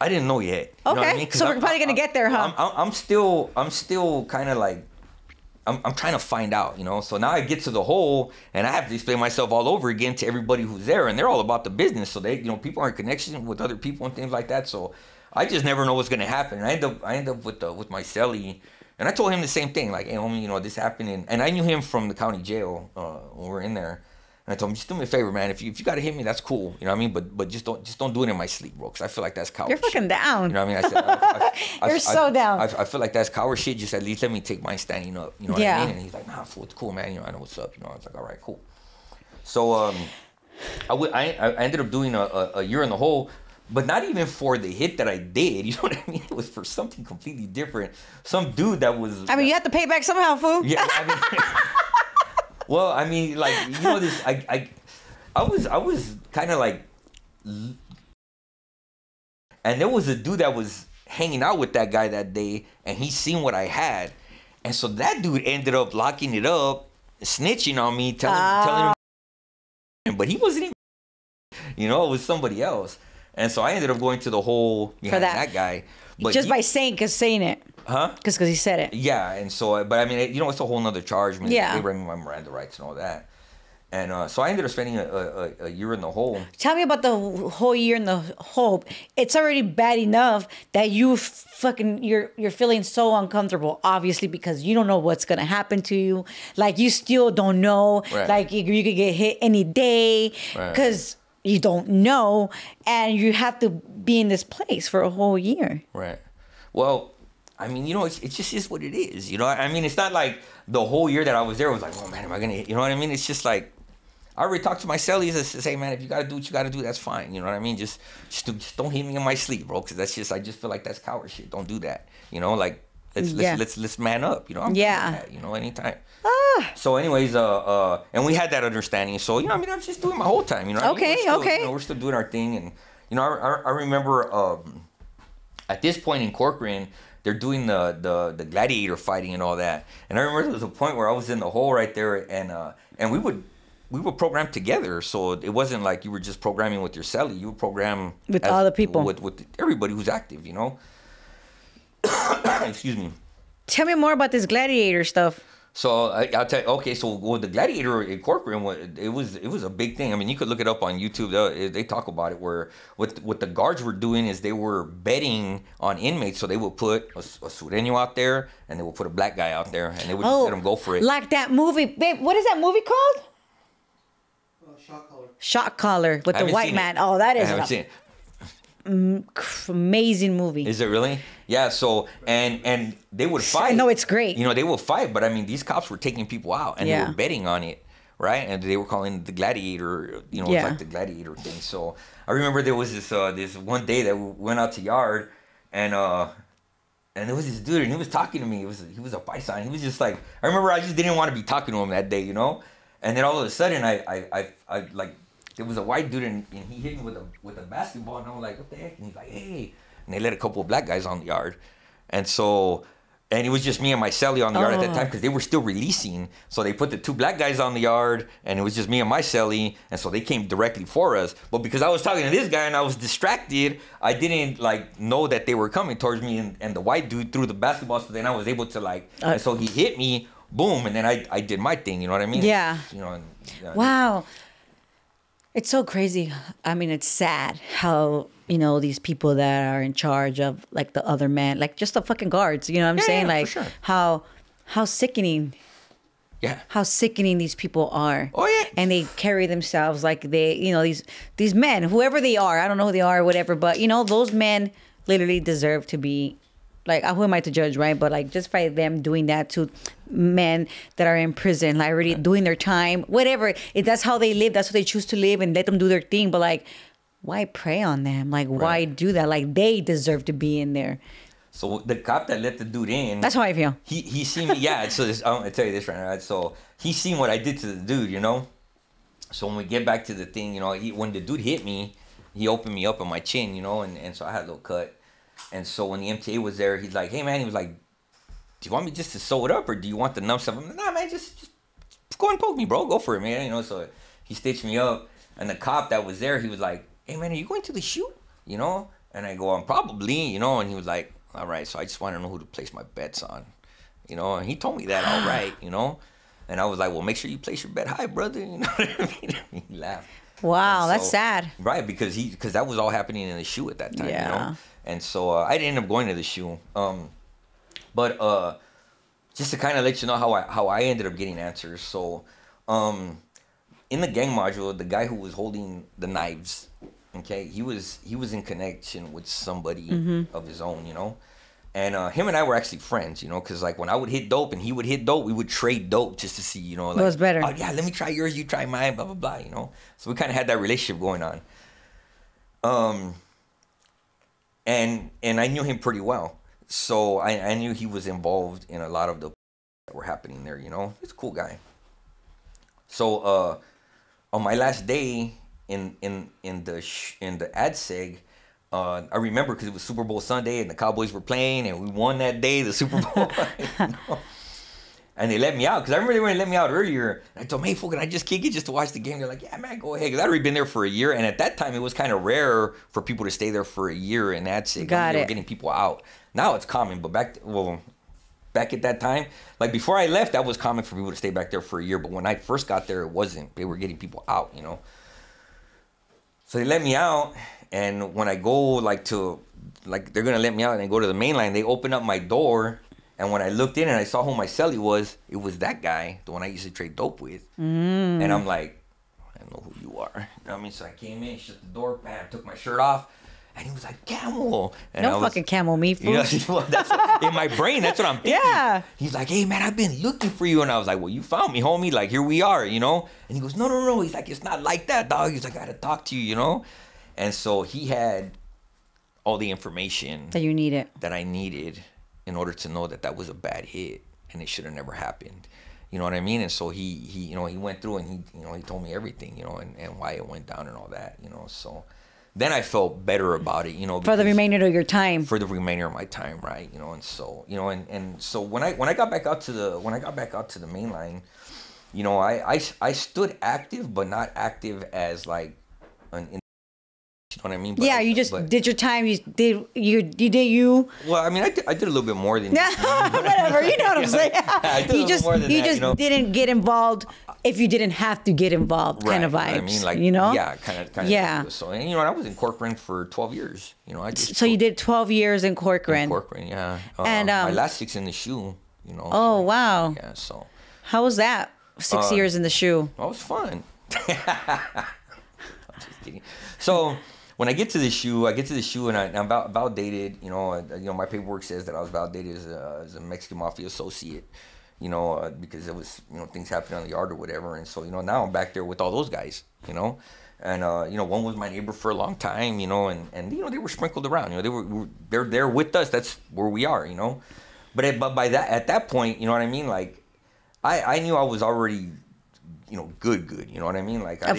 I didn't know yet. Okay, You know what I mean? so we're probably gonna get there, huh? I'm still kind of like, I'm trying to find out. You know. So now I get to the hole, and I have to explain myself all over again to everybody who's there, and they're all about the business. So they, you know, people are in connection with other people and things like that. So I just never know what's gonna happen. And I end up with my celly. And I told him the same thing, like, hey, homie, you know, this happened. And I knew him from the county jail when we were in there. And I told him, just do me a favor, man. If you got to hit me, that's cool. You know what I mean? But just don't do it in my sleep, bro. Because I feel like that's coward You're fucking shit. down. You know what I mean? I said, You're so down. I feel like that's coward shit. Just at least let me take mine standing up. You know what I mean? And he's like, nah, fool, it's cool, man. You know, I know what's up. You know, I was like, all right, cool. So I ended up doing a year in the hole. But not even for the hit that I did, you know what I mean? It was for something completely different. Some dude that was... I mean, you have to pay back somehow, fool. Yeah, I mean... well, I mean, like, you know, this... I was kind of like... And there was a dude that was hanging out with that guy that day, and he seen what I had. And so that dude ended up locking it up, snitching on me, telling him... But he wasn't even... You know, it was somebody else. And so I ended up going to the hole behind that guy. But just by saying it. Huh? Because he said it. Yeah, and so, but I mean, you know, it's a whole nother charge. I mean, yeah. They ran me my Miranda rights and all that. And so I ended up spending a year in the hole. Tell me about the whole year in the hole. It's already bad enough that you're feeling so uncomfortable, obviously, because you don't know what's going to happen to you. Like, you still don't know. Right. Like, you could get hit any day. Because... you don't know, and you have to be in this place for a whole year. Right. Well, I mean, you know, it just is what it is. You know, I mean, it's not like the whole year that I was there was like, oh man, am I gonna hit? You know what I mean? It's just like, I already talked to my cellies and say, man, if you gotta do what you gotta do, that's fine. You know what I mean? Just don't hit me in my sleep, bro, because I just feel like that's coward shit. Don't do that. You know, like let's man up. You know, I'm that, you know, anytime. So anyways, and we had that understanding. So, you know, I mean, I'm just doing my whole time, you know. Okay, You know, we're still doing our thing. And, you know, I remember at this point in Corcoran, they're doing the gladiator fighting and all that. And I remember there was a point where I was in the hole right there, and we would program together. So it wasn't like you were just programming with your celly. You would program with all the people. With everybody who's active, you know. Excuse me. Tell me more about this gladiator stuff. So I'll tell you. Okay, so the gladiator in Corcoran, it was a big thing. I mean, you could look it up on YouTube. They talk about it. Where what the guards were doing is they were betting on inmates. So they would put a Sureño out there, and they would put a black guy out there, and they would let them go for it. Like that movie, babe. What is that movie called? Shot Caller. Shot Caller with the white man. Oh, that is. I haven't seen it. Amazing movie. Is it really? Yeah. So and they would fight. No, it's great. You know, they would fight, but I mean, these cops were taking people out, and they were betting on it, right? And they were calling it the gladiator. You know, it's like the gladiator thing. So I remember there was this one day that we went out to yard, and there was this dude, and he was talking to me. He was a paisan. He was just like, I remember I just didn't want to be talking to him that day, you know. And then all of a sudden, I like. There was a white dude, and he hit me with a basketball, and I was like, what the heck? And he's like, hey. And they let a couple of black guys on the yard. And it was just me and my celly on the yard at that time, because they were still releasing. So they put the two black guys on the yard, and it was just me and my celly. And so they came directly for us. But because I was talking to this guy and I was distracted, I didn't know that they were coming towards me. And the white dude threw the basketball, so then I was able to and so he hit me, boom, and then I did my thing. You know what I mean? Yeah. You know. Wow. It's so crazy. I mean, it's sad how, you know, these people that are in charge of, like, the other man, like, just the fucking guards, you know what I'm saying? Like, for sure. how sickening. Yeah. How sickening these people are. Oh, yeah. And they carry themselves like they, you know, these men, whoever they are, I don't know who they are or whatever, but, you know, those men literally deserve to be, like, who am I to judge, right? But, like, just by them doing that to men that are in prison, like, already doing their time, whatever. If that's how they live, that's how they choose to live, and let them do their thing. But, like, why prey on them? Like, why Right. do that? Like, they deserve to be in there. So the cop that let the dude in, That's how I feel. he seen me. Yeah. So this, I'm gonna tell you this right now. So he seen what I did to the dude, you know. So when we get back to the thing, you know, when the dude hit me, he opened me up on my chin, you know, and so I had a little cut. And so when the MTA was there, he's like, hey man, he was like, do you want me just to sew it up or do you want the numb stuff? I'm like, nah man, just go and poke me, bro. Go for it, man. You know, so he stitched me up. And the cop that was there, he was like, hey man, are you going to the shoot? You know? And I go, probably, you know, and he was like, all right, so I just want to know who to place my bets on. You know, and he told me that, all right, you know. And I was like, well, make sure you place your bet high, brother. You know what I mean? He laughed. Wow, And that's sad. Right, because that was all happening in the shoe at that time, you Yeah. know. And so I didn't end up going to the shoe. But just to kind of let you know how I ended up getting answers. So in the gang module, the guy who was holding the knives, okay, he was in connection with somebody of his own, you know. And him and I were actually friends, you know, because like when I would hit dope and he would hit dope, we would trade dope just to see, you know, like, What's better? oh yeah, let me try yours, you try mine, blah blah blah, you know. So we kind of had that relationship going on. And I knew him pretty well, so I knew he was involved in a lot of the that were happening there, you know. He's a cool guy. So on my last day in the ad seg. I remember because it was Super Bowl Sunday and the Cowboys were playing and we won that day, the Super Bowl. You know? And they let me out because I remember they were going to let me out earlier. And I told them, hey, fool, can I just kick it just to watch the game? They're like, yeah, man, go ahead. Because I'd already been there for a year. And at that time, it was kind of rare for people to stay there for a year in ad seg. Got They it. were getting people out. Now it's common, but back at that time, like before I left, that was common for people to stay back there for a year. But when I first got there, it wasn't. They were getting people out, you know. So they let me out. And when I go they're going to let me out and I go to the main line, they open up my door. And when I looked in and I saw who my cellie was, it was that guy, the one I used to trade dope with. And I'm like, I know who you are. You know what I mean? So I came in, shut the door, bam, took my shirt off. And he was like, Camel. And No fucking camel meat food. You know, in my brain, that's what I'm thinking. Yeah. He's like, hey, man, I've been looking for you. And I was like, well, you found me, homie. Like, here we are, you know? And he goes, no. He's like, it's not like that, dog. He's like, I got to talk to you, you know? And so he had all the information That you need it. that I needed in order to know that was a bad hit and it should have never happened. You know what I mean? And so he you know, he went through and he told me everything, you know, and why it went down and all that, you know. So then I felt better about it, you know, For the because- remainder of your time. for the remainder of my time, right? You know, and so, you know, and so when I got back out to the main line, you know, I stood active but not active as like you know what I mean? But, Yeah, you just but- did your time. You did you. Well, I mean, I did a little bit more than Whatever, you know what I'm saying. I did a You little just more than you that, just you know? didn't get involved if you didn't have to get involved, kind of vibes. I mean, like, you know. yeah, kind of. Yeah. So, and you know, I was in Corcoran for 12 years. You know, I just So you did 12 years in Corcoran. Corcoran, yeah. And, my last 6 in the shoe. You know. Oh so, wow. Yeah. So. How was that? 6 years in the shoe. Well, it was fun. I'm just kidding. So when I get to the shoe, and I'm validated. You know, my paperwork says that I was validated as a Mexican mafia associate. You know, because it was, you know, things happening on the yard or whatever. And so, you know, now I'm back there with all those guys. You know, and you know, one was my neighbor for a long time. You know, and you know, they were sprinkled around. You know, they're there with us. That's where we are. You know, but at that point, you know what I mean, like. I knew I was already, you know, good. You know what I mean? Like, I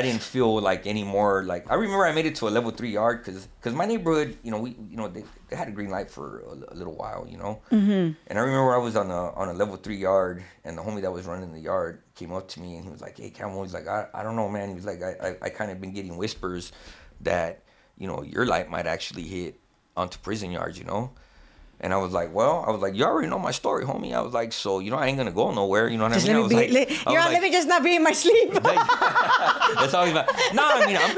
didn't feel like any more, like, I remember I made it to a level 3 yard because my neighborhood, you know, they had a green light for a little while, you know? Mm-hmm. And I remember I was on a level 3 yard and the homie that was running the yard came up to me and he was like, hey, Camel, he's like, I don't know, man. He was like, I kind of been getting whispers that, you know, your light might actually hit onto prison yards, you know? And I was like, you already know my story, homie. I was like, so, you know, I ain't going to go nowhere. You know what I mean? Let me just not be in my sleep. That's all he's like. No, I mean, I'm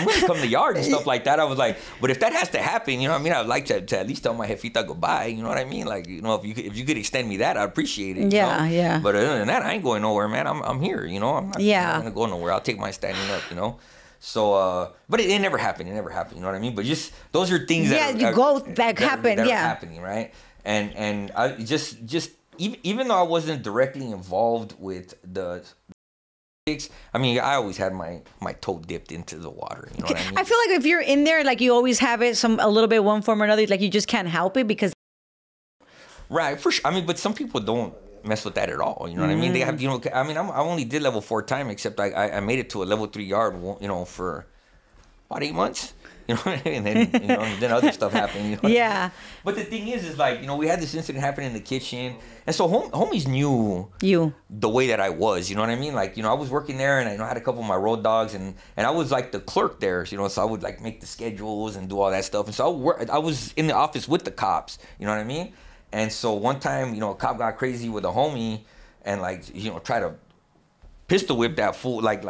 going to come to the yard and stuff like that. I was like, but if that has to happen, you know what I mean? I'd like to at least tell my jefita goodbye. You know what I mean? Like, you know, if you could extend me that, I'd appreciate it. Yeah, you know? yeah. But other than that, I ain't going nowhere, man. I'm here, you know? I'm not going to go nowhere. I'll take my standing up, you know? So, but it never happened. It never happened. You know what I mean? But just, those are things that happen. That Yeah. are happening, right? And I just even though I wasn't directly involved with the I mean, I always had my toe dipped into the water. You know what I mean? I feel like if you're in there, like you always have it a little bit one form or another. Like you just can't help it because. Right, for sure. I mean, but some people don't mess with that at all. You know what I mean? They have, I mean, I only did level 4 time, except I made it to a level 3 yard, for about 8 months. You know what I mean? And then, then other stuff happened. You know Yeah. But the thing is like, we had this incident happen in the kitchen. And so homies knew the way that I was, you know what I mean? Like, I was working there and I had a couple of my road dogs and I was like the clerk there, so I would like make the schedules and do all that stuff. And so I was in the office with the cops, you know what I mean? And so one time, a cop got crazy with a homie and like, try to pistol whip that fool, like,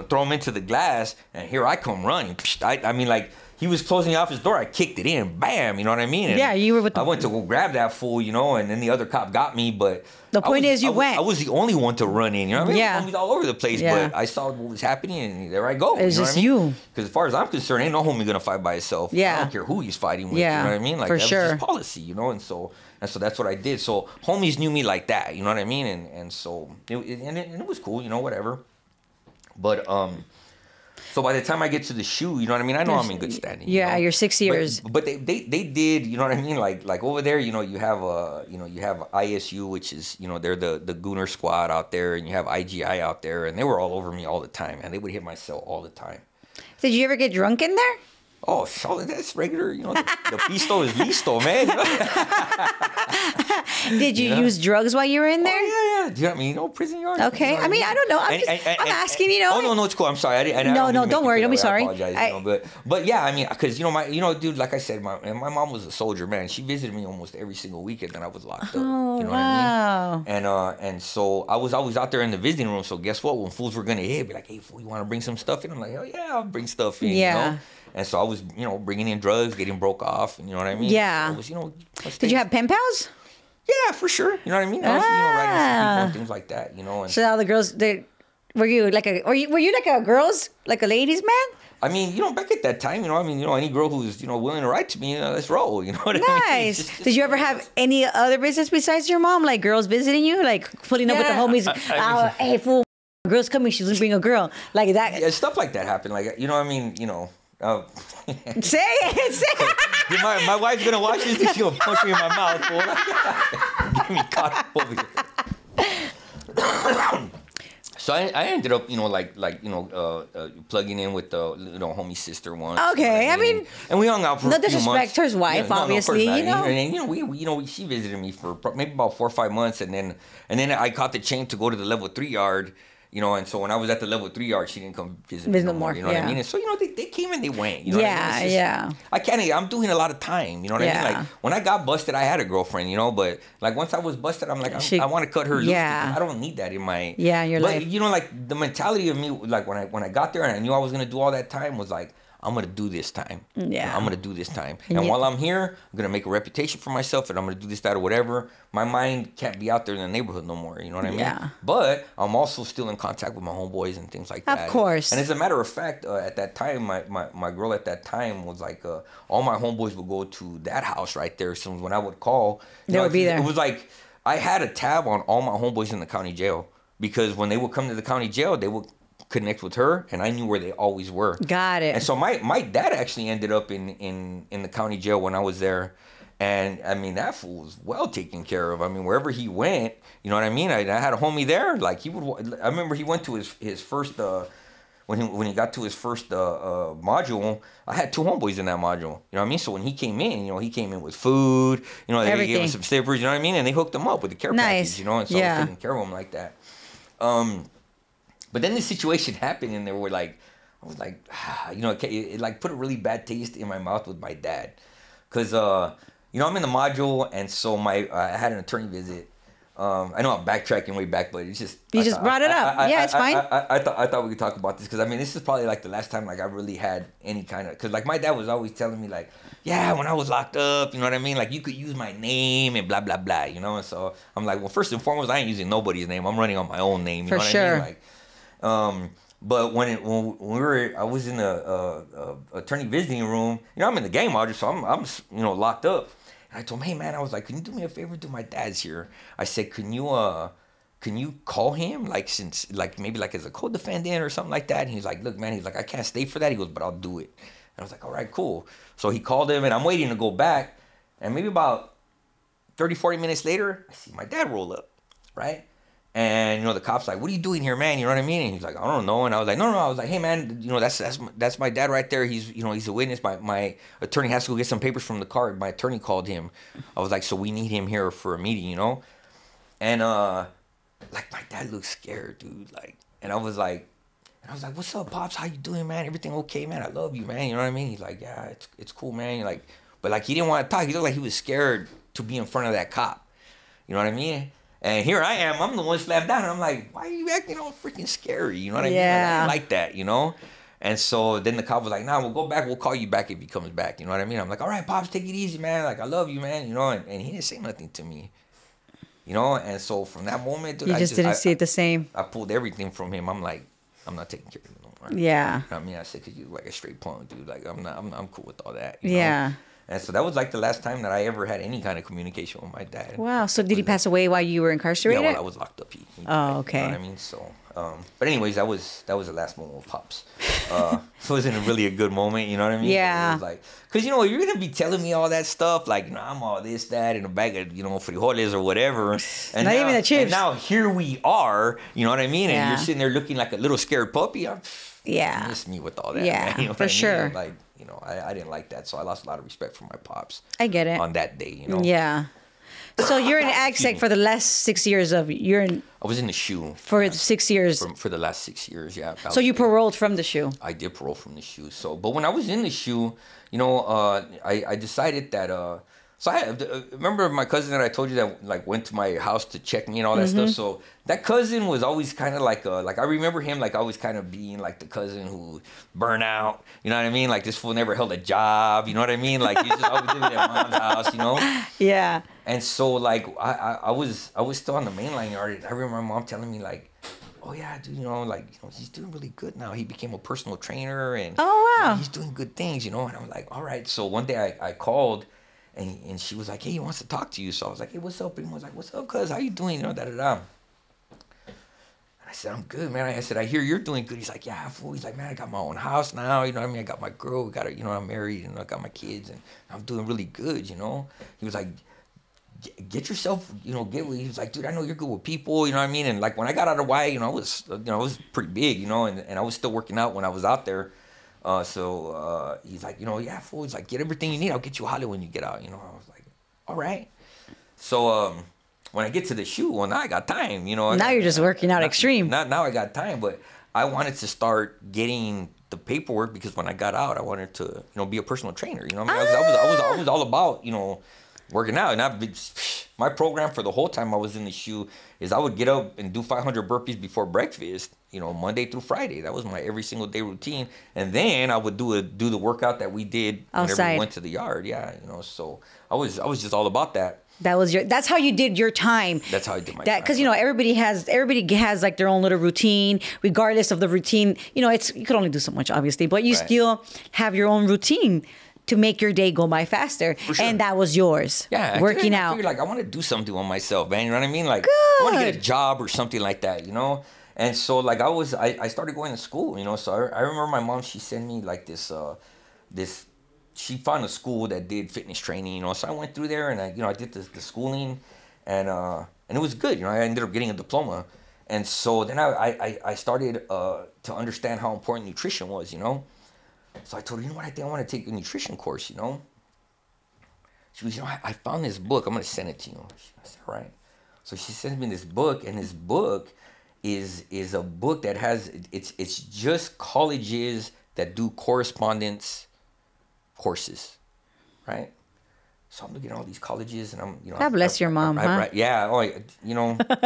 throw him into the glass, and here I come running. I mean, like, he was closing the office door, I kicked it in, bam, you know what I mean? And yeah, you were with I went to go grab that fool, and then the other cop got me, but... The point is you went. I was the only one to run in, you know what I mean? Yeah. Homies all over the place, but I saw what was happening, and there I go. It's just you. Because as far as I'm concerned, ain't no homie gonna fight by himself. Yeah. I don't care who he's fighting with, Yeah, you know what I mean? Like, for that sure. was just policy, and so that's what I did. So homies knew me like that, you know what I mean? And so, it was cool, whatever. But, so by the time I get to the shoe, you know what I mean? I know I'm in good standing. Yeah, you're 6 years. But they did, you know what I mean? Like over there, you have you have ISU, which is, they're the Gooner squad out there, and you have IGI out there, and they were all over me all the time, and they would hit my cell all the time. Did you ever get drunk in there? Oh, solid. That's regular. The pisto is listo, man. Did you use drugs while you were in there? Oh, yeah. Do you know what I mean? Prison yard. Okay. I mean, I don't know. I'm asking, Oh, no, it's cool. I'm sorry. I didn't don't worry. Don't be sorry. I apologize. But yeah, I mean, because, dude, like I said, my mom was a soldier, man. She visited me almost every single weekend that I was locked up. Oh, you know wow. what I mean? And so I was always out there in the visiting room. So guess what? When fools were going to hit, be like, hey, fool, you want to bring some stuff in? I'm like, hell yeah, I'll bring stuff in, Yeah. And so I was, bringing in drugs, getting broke off, you know what I mean? Yeah. So I was, Did you have pen pals? Yeah, for sure. You know what I mean? I was, writing some people and things like that, And So all the girls, were you like a girls, like a ladies man? I mean, back at that time, any girl who's, willing to write to me, let's roll, you know what I mean? Nice. Did you ever have any other business besides your mom, like girls visiting you, like putting up with the homies? Hey, fool, girls coming, she's bring a girl, like that. Yeah, stuff like that happened, like, say it. My wife's gonna watch this, she's gonna punch me in my mouth. Get me caught up over here. So I ended up, plugging in with the homie sister once. Okay, I mean, and we hung out for a few months. No disrespect to his wife, obviously, And she visited me for maybe about 4 or 5 months, and then I caught the chain to go to the level 3 yard. And so when I was at the level 3 yard, she didn't come visit me no more. You know what I mean? And so, they came and they went. You know what I mean? Yeah. I can't, I'm doing a lot of time. You know what I mean? Like, when I got busted, I had a girlfriend, but like once I was busted, I'm like, I want to cut her loose because I don't need that in my... Yeah, your life. Like the mentality of me, like when I got there and I knew I was going to do all that time was like, I'm going to do this time. Yeah. I'm going to do this time. And while I'm here, I'm going to make a reputation for myself and I'm going to do this, that, or whatever. My mind can't be out there in the neighborhood no more. You know what I mean? Yeah. But I'm also still in contact with my homeboys and things like that. Of course. And as a matter of fact, at that time, my girl at that time was like, all my homeboys would go to that house right there. So when I would call, they would be there. It was like, I had a tab on all my homeboys in the county jail. Because when they would come to the county jail, they would connect with her, and I knew where they always were. Got it. And so my dad actually ended up in the county jail when I was there, and I mean that fool was well taken care of. I mean wherever he went, you know what I mean. I had a homie there. Like he would. I remember he went to his first when he got to his first module. I had 2 homeboys in that module. You know what I mean. So when he came in, he came in with food. They gave him some slippers. You know what I mean. And they hooked him up with the care package. And so I was taking care of him like that. But then the situation happened, and I was like, it like put a really bad taste in my mouth with my dad, cause I'm in the module, and so I had an attorney visit. I know I'm backtracking way back, but it's just you just brought it up. It's fine. I thought we could talk about this because I mean this is probably like the last time like I really had any kind of because like my dad was always telling me like when I was locked up, you know what I mean, like you could use my name and blah blah blah, and so I'm like, well, first and foremost, I ain't using nobody's name. I'm running on my own name. You know what I mean? Like, but when I was in the attorney visiting room, I'm in the game module, so I'm locked up. And I told him, hey man, I was like, can you do me a favor? Do my dad's here. I said, can you can you call him maybe as a co-defendant or something like that? And he's like, look, man, he's like, I can't stay for that. He goes, but I'll do it. And I was like, all right, cool. So he called him, and I'm waiting to go back. And maybe about 30, 40 minutes later, I see my dad roll up, right? And, the cop's like, what are you doing here, man? You know what I mean? And he's like, I don't know. And I was like, no. I was like, hey, man, that's my dad right there. He's a witness. My attorney has to go get some papers from the car. My attorney called him. I was like, so we need him here for a meeting, And, my dad looked scared, dude. And I was like, what's up, Pops? How you doing, man? Everything okay, man? I love you, man. You know what I mean? He's like, yeah, it's cool, man. But he didn't want to talk. He looked like he was scared to be in front of that cop. You know what I mean? And here I am. I'm the one slapped down. And I'm like, why are you acting all freaking scary? You know what I mean? I like that, And so then the cop was like, nah, we'll go back. We'll call you back if he comes back. You know what I mean? I'm like, all right, Pops, take it easy, man. I love you, man. And he didn't say nothing to me. And so from that moment, dude, you just didn't see it the same. I pulled everything from him. I'm like, I'm not taking care of you no more. Yeah. You know what I mean? I said, cause you like a straight punk, dude. I'm cool with all that. Yeah. And so that was the last time that I ever had any kind of communication with my dad. Wow. So did he pass away while you were incarcerated? Yeah, while I was locked up. He okay. You know what I mean? So, but anyways, that was the last moment with Pops. So it wasn't really a good moment, you know what I mean? Yeah. It was cause you're going to be telling me all that stuff, I'm all this, that, in a bag of, frijoles or whatever. And not even the chips. And now here we are, you know what I mean? And you're sitting there looking like a little scared puppy. Yeah. Miss me with all that. Yeah, man. for sure. I didn't like that, so I lost a lot of respect for my pops. I get it. On that day, Yeah. So you're in AgSec for the last 6 years I was in the SHU. For 6 years. For the last 6 years, yeah. So you paroled from the SHU. I did parole from the SHU. So, but when I was in the SHU, I decided that. So I remember my cousin that I told you that went to my house to check me and all that stuff. So that cousin was always kind of I remember him always kind of being the cousin who burned out. You know what I mean? This fool never held a job. You know what I mean? He's just always living at mom's house. Yeah. And so I was still on the mainline yard. I remember my mom telling me oh yeah, dude, he's doing really good now. He became a personal trainer and he's doing good things. And I'm like, all right. So one day I called. And she was like, hey, he wants to talk to you. So I was like, hey, what's up? And I was like, what's up, cuz? How you doing? And I said, I'm good, man. I said, I hear you're doing good. He's like, yeah, fool. He's like, man, I got my own house now. You know what I mean? I got my girl. We got her, I'm married and I got my kids and I'm doing really good, He was like, get yourself, get with. He was like, dude, I know you're good with people, you know what I mean? And when I got out of Y, I was pretty big, and I was still working out when I was out there. So he's like, yeah, fool. He's like, get everything you need. I'll get you a Holly when you get out. I was like, all right. So when I get to the SHU, well, now I got time. Now you're just working out extreme. Now I got time, but I wanted to start getting the paperwork because when I got out, I wanted to, be a personal trainer. I mean, I was all about, working out. And my program for the whole time I was in the SHU is I would get up and do 500 burpees before breakfast, Monday through Friday. That was my every single day routine. And then I would do the workout that we did whenever we went to the yard. Yeah, so I was just all about that. That's how you did your time. That's how I did my time. Because everybody has their own little routine, regardless of the routine. You could only do so much, obviously, but you still have your own routine to make your day go by faster. Sure. And that was yours. Yeah. Working out. I figured, I want to do something on myself, man. You know what I mean? Good. I want to get a job or something like that, And so I started going to school, So I remember my mom, she sent me this, she found a school that did fitness training, So I went through there and I did the schooling and it was good. I ended up getting a diploma. And so then I started to understand how important nutrition was, So I told her, what, I think I want to take a nutrition course, She goes, I found this book. I'm going to send it to you. I said, all right. So she sends me this book, and this book is a book that has, it's just colleges that do correspondence courses, right? So I'm looking at all these colleges, and I'm, God bless your mom, huh? Yeah,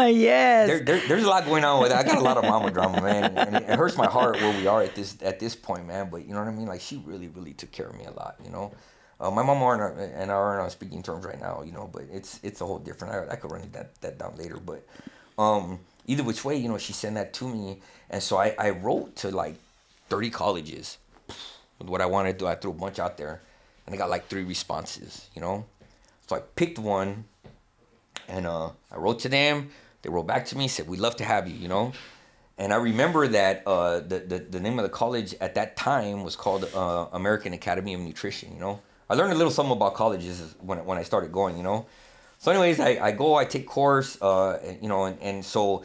yes. There's a lot going on with it. I got a lot of mama drama, man, and it hurts my heart where we are at this point, man. But you know what I mean? She really, really took care of me a lot, My mom and I are on speaking terms right now, but it's a whole different. I could run that down later, but either which way, she sent that to me, and so I wrote to 30 colleges with what I wanted to do. I threw a bunch out there. And I got 3 responses, So I picked one, and I wrote to them. They wrote back to me, said, we'd love to have you, you know. And I remember that the name of the college at that time was called American Academy of Nutrition, you know. I learned a little something about colleges when I started going, you know. So anyways, I take course, you know, and so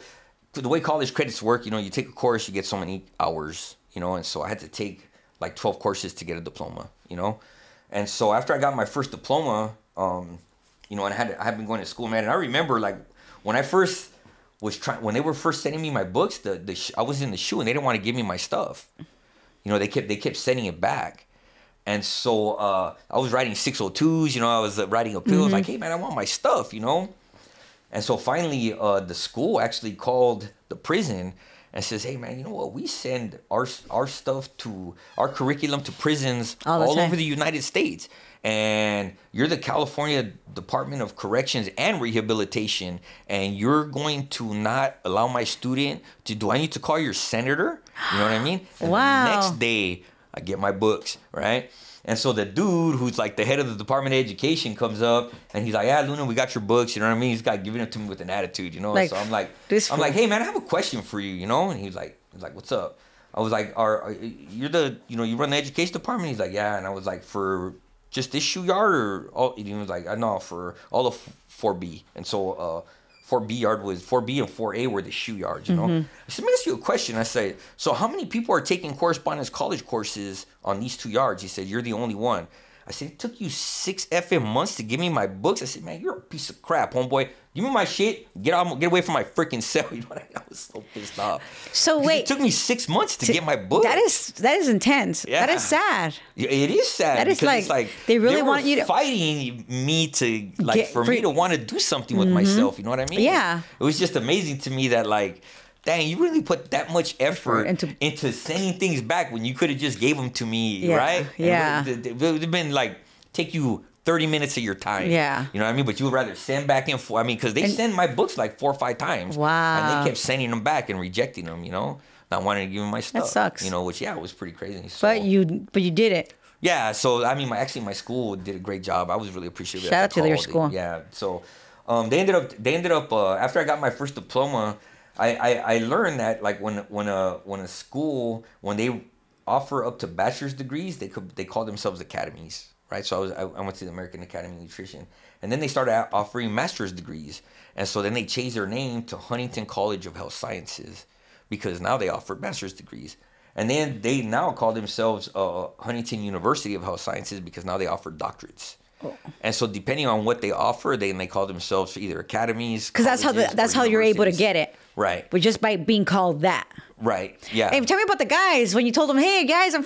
the way college credits work, you know, you take a course, you get so many hours, you know, and so I had to take like 12 courses to get a diploma, you know. And so after I got my first diploma, you know, and I had been going to school, man, and I remember like when I first when they were first sending me my books, I was in the shoe and they didn't want to give me my stuff. You know, they kept sending it back. And so I was writing 602s, you know, I was writing appeals like, hey, man, I want my stuff, you know. And so finally the school actually called the prison and says, hey, man, you know what? We send our stuff to our curriculum to prisons all over the United States. And you're the California Department of Corrections and Rehabilitation, and you're going to not allow my student to, do I need to call your senator? You know what I mean? And wow. The next day, I get my books, right? And so the dude who's like the head of the Department of Education comes up and he's like, yeah, Luna, we got your books. You know what I mean? He's got giving it to me with an attitude, you know? Like, so I'm like, hey, man, I have a question for you, you know? And he's like, what's up? I was like, you're the, you know, you run the education department? He's like, yeah. And I was like, for just this shoe yard or all? He was like, no, for all of 4B. And so 4B yard was 4B and 4A were the shoe yards, you know. I said, let me ask you a question. I said, so how many people are taking correspondence college courses on these 2 yards? He said, you're the only one. I said, it took you 6 effing months to give me my books. I said, man, you're a piece of crap, homeboy. Give me my shit. Get away from my freaking cell. You know what I mean? I was so pissed off. So wait, it took me 6 months to get my book. That is intense. Yeah. That is sad. It is sad. That is like, it's like they really want you to fighting me to like me to want to do something with myself. You know what I mean? Yeah. It was just amazing to me that like, dang, you really put that much effort into sending things back when you could have just gave them to me, right? Yeah. It would have been like take you 30 minutes of your time. Yeah. You know what I mean? But you would rather send back and forth. I mean, because they send my books like 4 or 5 times. Wow. And they kept sending them back and rejecting them, you know? Not wanting to give them my stuff. That sucks. You know, which, yeah, was pretty crazy. So, but you did it. Yeah. So, I mean, my school did a great job. I was really appreciative. Shout out to your school. Yeah. So, they ended up after I got my first diploma, I learned that like when a school, when they offer up to bachelor's degrees, they call themselves academies, right? So I went to the American Academy of Nutrition, and then they started offering master's degrees, and so then they changed their name to Huntington College of Health Sciences, because now they offer master's degrees, and then they now call themselves Huntington University of Health Sciences because now they offer doctorates. Oh. And so depending on what they offer, they call themselves either academies. Because that's how you're able to get it. Right. But just by being called that. Right. Yeah. Hey, tell me about the guys when you told them, hey guys, I'm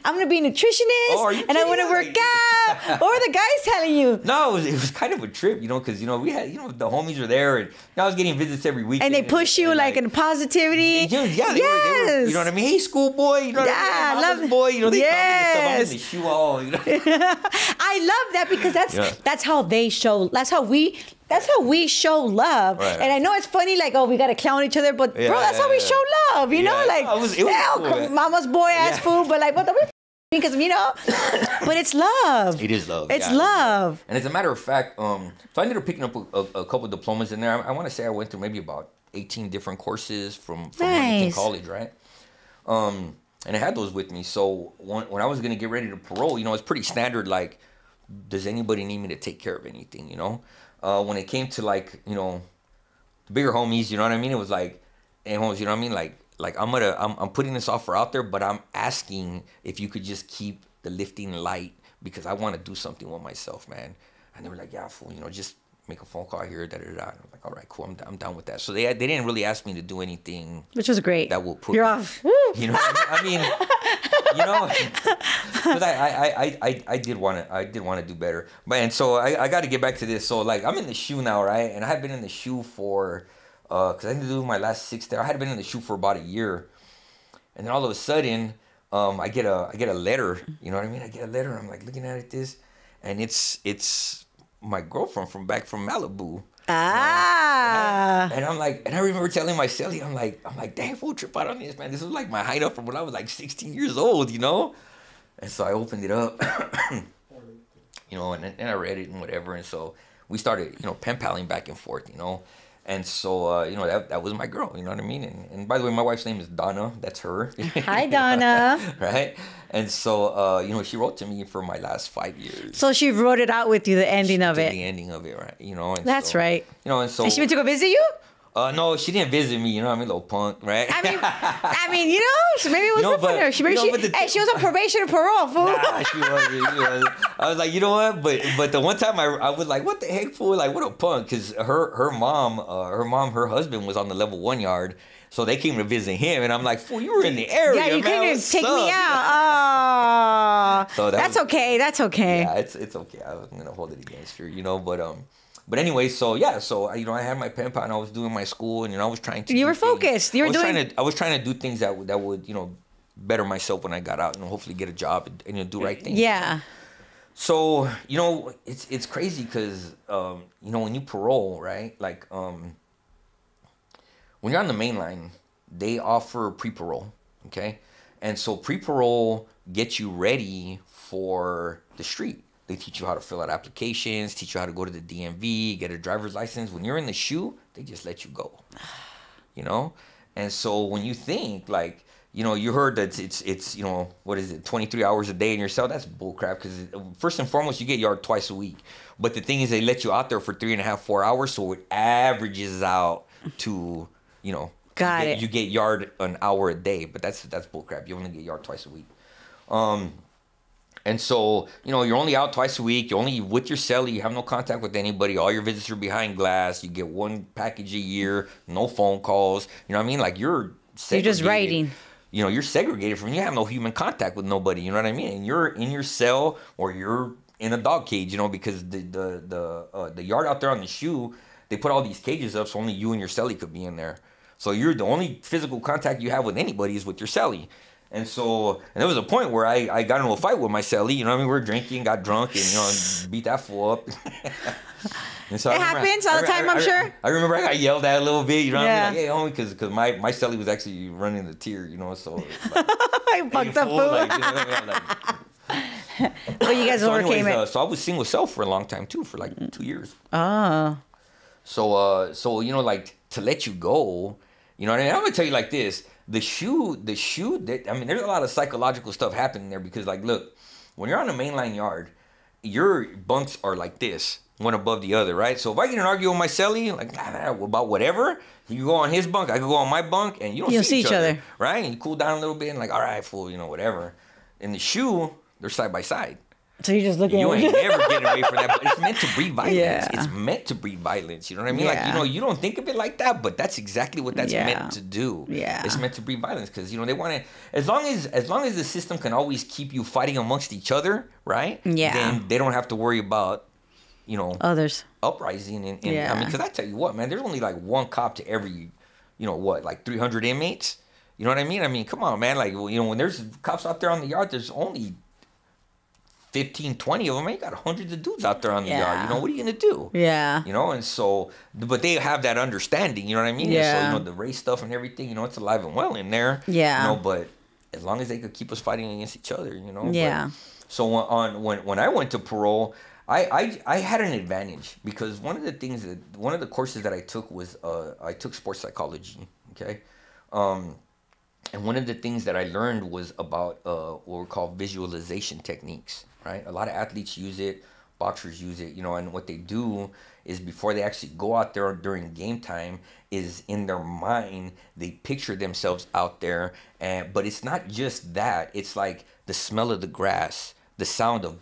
gonna be a nutritionist and I want to work out. Or the guys telling you? No, it was kind of a trip, you know, because you know we had the homies were there, and I was getting visits every week. And they push you like in positivity. Yeah, they were, you know what I mean. Hey, schoolboy, you know what I mean. I love boy, you know they call me and stuff. I'm in the shoe all, you know. I love that because that's how they show. That's how we show love. Right. And I know it's funny, like, oh, we got to clown each other, but bro, that's how we show love, you know? Like, it was cool, mama's boy ass food, but like, what the because, you know, but it's love. It is love. It's love. And as a matter of fact, so I ended up picking up a couple diplomas in there. I want to say I went through maybe about 18 different courses from Huntington College, right? And I had those with me. So when I was going to get ready to parole, you know, it's pretty standard, like, does anybody need me to take care of anything, you know? When it came to like, you know, the bigger homies, you know what I mean? It was like, hey, homies, you know what I mean? Like I'm putting this offer out there, but I'm asking if you could just keep the lifting light because I want to do something with myself, man. And they were like, yeah, fool, you know, just make a phone call here, da da da. And I'm like, all right, cool, I'm down with that. So they didn't really ask me to do anything, which was great. That will put you're off. You know what I mean? You know, because I did want to do better, but and so I got to get back to this. So like I'm in the shoe now, right? And I had been in the shoe for because I didn't do my last 6 there. I had been in the shoe for about a year, and then all of a sudden I get a letter. You know what I mean? I get a letter. I'm like looking at this, and it's my girlfriend from Malibu. And I'm like, and I remember telling my celly, I'm like, dang, full trip out on this, man. This was like my hideout from when I was like 16 years old, you know? And so I opened it up, you know, and I read it and whatever. And so we started, you know, pen paling back and forth, you know? And so, you know, that was my girl, you know what I mean? And by the way, my wife's name is Donna. That's her. Hi, Donna. Right? And so, you know, she wrote to me for my last 5 years. So she wrote it out with you, the ending of it. The ending of it, right? You know, and That's so, right. You know, and so. And she went to go visit you? No, she didn't visit me. You know what I mean? Little punk, right? I mean, you know, so maybe it was You know, good for her. She was on probation or parole, fool. Nah, she wasn't. I was like, you know what? But the one time I was like, what the heck, fool? Like, what a punk? Because her husband was on the level 1 yard. So they came to visit him, and I'm like, fool, you were in the area, yeah, you man. couldn't take me out. Oh, so that's okay. That's okay. Yeah, it's okay. I wasn't gonna hold it against her, you know. But anyway, so yeah, so you know, I had my pen pal and I was doing my school, and you know, I was trying to. You were focused. I was trying to do things that would you know better myself when I got out, and hopefully get a job and you know do right things. Yeah. So you know, it's crazy because you know, when you parole, right? Like when you're on the main line, they offer pre-parole, okay, and so pre-parole gets you ready for the street. They teach you how to fill out applications, teach you how to go to the DMV, get a driver's license. When you're in the shoe, they just let you go, you know? And so when you think, like, you know, you heard that it's you know, what is it, 23 hours a day in your cell? That's bullcrap because first and foremost, you get yard twice a week. But the thing is, they let you out there for 3.5, 4 hours, so it averages out to, you know, you get yard an hour a day. But that's bullcrap. You only get yard twice a week. And so, you know, you're only out twice a week. You're only with your cellie. You have no contact with anybody. All your visits are behind glass. You get one package a year. No phone calls. You know what I mean? Like, you're just writing. You know, you're segregated from. You have no human contact with nobody. You know what I mean? And you're in your cell or you're in a dog cage. You know, because the yard out there on the shoe, they put all these cages up so only you and your cellie could be in there. So you're the only physical contact you have with anybody is with your cellie. And so, and there was a point where I got into a fight with my cellie, you know what I mean? We were drinking, got drunk, and, you know, beat that fool up. And so it happens all the time, I'm sure. I remember I got yelled at a little bit, you know what I mean? Like, hey, homie, because my cellie was actually running the tier, you know, so. Like, I fucked up, fool. Like, you know what I mean? Like, but you guys overcame it. So I was single cell for a long time, too, for like 2 years. Oh. So, you know, like, to let you go, you know what I mean? I'm going to tell you like this. The shoe, I mean, there's a lot of psychological stuff happening there because, like, look, when you're on a mainline yard, your bunks are like this, one above the other, right? So if I get in an argument with my cellie, like, about whatever, you go on his bunk, I could go on my bunk, and you don't see each other, right? And you cool down a little bit and like, all right, fool, you know, whatever. In the shoe, they're side by side. So you're just looking at it. You ain't never getting away from that. But it's meant to breed violence. Yeah. It's meant to breed violence. You know what I mean? Yeah. Like, you know, you don't think of it like that, but that's exactly what that's meant to do. Yeah. It's meant to breed violence because, you know, they want to, as long as the system can always keep you fighting amongst each other, right? Yeah. Then they don't have to worry about, you know, others uprising. And I mean, because I tell you what, man, there's only like one cop to every, you know, what, like 300 inmates? You know what I mean? I mean, come on, man. Like, you know, when there's cops out there on the yard, there's only 15, 20 of them. You got hundreds of dudes out there on the yard. You know, what are you going to do? Yeah. You know, and so, but they have that understanding, you know what I mean? Yeah. And so, you know, the race stuff and everything, you know, it's alive and well in there. Yeah. You know, but as long as they could keep us fighting against each other, you know? Yeah. But, so when I went to parole, I had an advantage because one of the courses that I took was, I took sports psychology, okay? And one of the things that I learned was about what we call visualization techniques, right? A lot of athletes use it, boxers use it, you know, and what they do is before they actually go out there during game time is in their mind, they picture themselves out there. But it's not just that. It's like the smell of the grass, the sound of,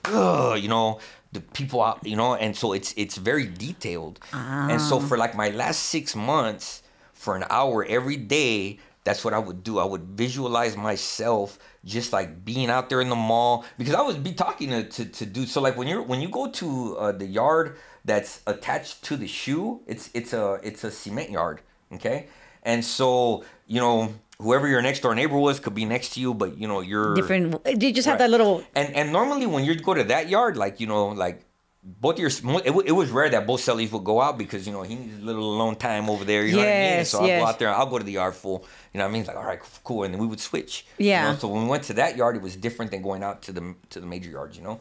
you know, the people out, you know, and so it's very detailed. And so for like my last 6 months, for an hour every day, that's what I would do. I would visualize myself just like being out there in the mall because I would be talking to dudes. So like when you go to the yard that's attached to the shoe, it's a cement yard, okay? And so, you know, whoever your next door neighbor was could be next to you, but you know you're different. You just have that little. And normally when you go to that yard, like, you know, like. Both your it was rare that both cellies would go out because, you know, he needs a little alone time over there, you know what I mean? So I'll go out there, I'll go to the yard full, you know what I mean? It's like, all right, cool, and then we would switch. Yeah. You know? So when we went to that yard, it was different than going out to the major yards, you know?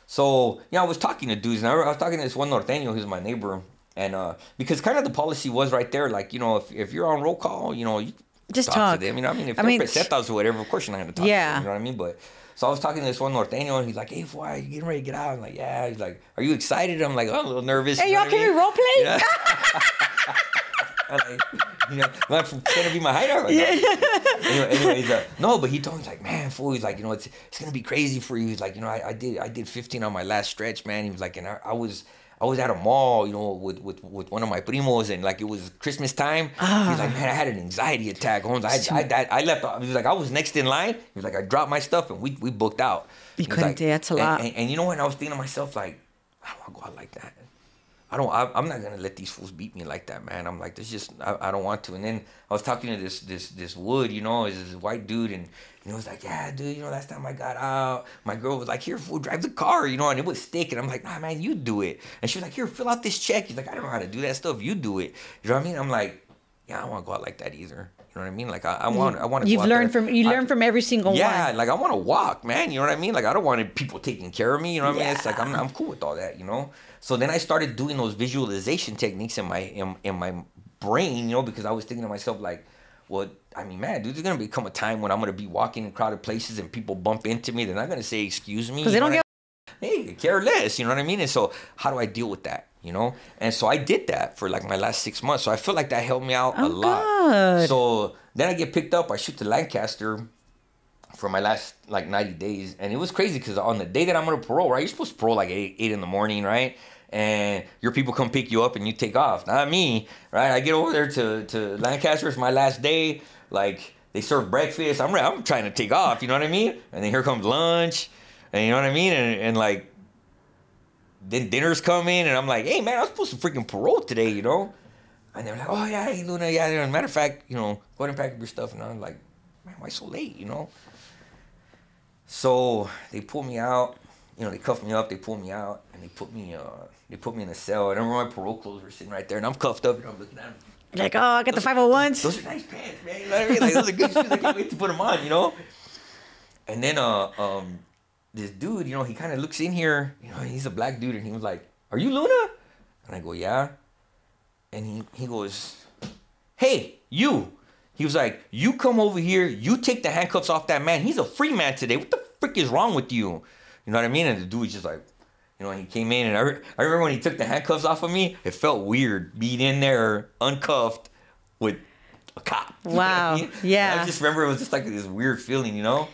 So, yeah, I was talking to dudes, and I was talking to this one norteño who's my neighbor, And because kind of the policy was right there, like, you know, if you're on roll call, you know, you Just talk to them. You know what I mean? If they're pesetas or whatever, of course you're not going to talk to them. You know what I mean? But so I was talking to this one norteño, and he's like, hey, why are you getting ready to get out? I'm like, yeah. He's like, are you excited? I'm like, oh, I'm a little nervous. Hey, y'all, can we role play? Yeah. I'm like, you know, that's going to be my hideout right now. Anyways, no, but he told me, he's like, man, fool, he's like, you know, it's going to be crazy for you. He's like, you know, I did 15 on my last stretch, man. He was like, and I was at a mall, you know, with one of my primos, and like it was Christmas time. He's like, man, I had an anxiety attack. I left. He was like, I was next in line. He was like, I dropped my stuff and we booked out. You couldn't like, do that's a lot. And you know what? I was thinking to myself, like, I don't want to go out like that. I'm not gonna let these fools beat me like that, man. I'm like, I don't want to. And then I was talking to this Wood, you know, is this white dude, and he was like, yeah, dude, you know, last time I got out, my girl was like, here, fool, drive the car, you know, and it was stick, and I'm like, nah, man, you do it. And she was like, here, fill out this check. He's like, I don't know how to do that stuff. You do it. You know what I mean? I'm like, yeah, I don't want to go out like that either. You know what I mean? Like I want to. You've learned from every single one. Yeah, like I want to walk, man. You know what I mean? Like I don't want people taking care of me. You know what I mean? It's like I'm cool with all that. You know. So then I started doing those visualization techniques in my brain. You know, because I was thinking to myself like, well, I mean, man, dude, there's gonna become a time when I'm gonna be walking in crowded places and people bump into me. They're not gonna say excuse me because they don't get. Hey, care less. You know what I mean? And so how do I deal with that? You know? And so I did that for like my last 6 months. So I feel like that helped me out a lot. Good. So then I get picked up. I shoot to Lancaster for my last like 90 days. And it was crazy because on the day that I'm going to parole, right? You're supposed to parole like 8 in the morning, right? And your people come pick you up and you take off. Not me, right? I get over there to Lancaster. It's my last day. Like they serve breakfast. I'm trying to take off. You know what I mean? And then here comes lunch. And you know what I mean? And like, then dinner's coming, and I'm like, hey, man, I was supposed to freaking parole today, you know? And they're like, oh, yeah, hey, Luna, yeah. And matter of fact, you know, go ahead and pack up your stuff. And I'm like, man, why so late, you know? So they pull me out. You know, they cuff me up. They pull me out, and they put me in a cell. And I remember my parole clothes were sitting right there, and I'm cuffed up, and I'm looking at them. Like, oh, I got the 501s. Those are nice pants, man. You know what I mean? Like, those are good shoes. I can't wait to put them on, you know? And then, this dude, you know, he kind of looks in here, you know, he's a black dude, and he was like, are you Luna? And I go, yeah. And he goes, hey, you. He was like, you come over here, you take the handcuffs off that man. He's a free man today. What the frick is wrong with you? You know what I mean? And the dude was just like, you know, he came in, and I remember when he took the handcuffs off of me, it felt weird being in there uncuffed with a cop. Wow. You know what I mean? Yeah. And I just remember it was just like this weird feeling, you know?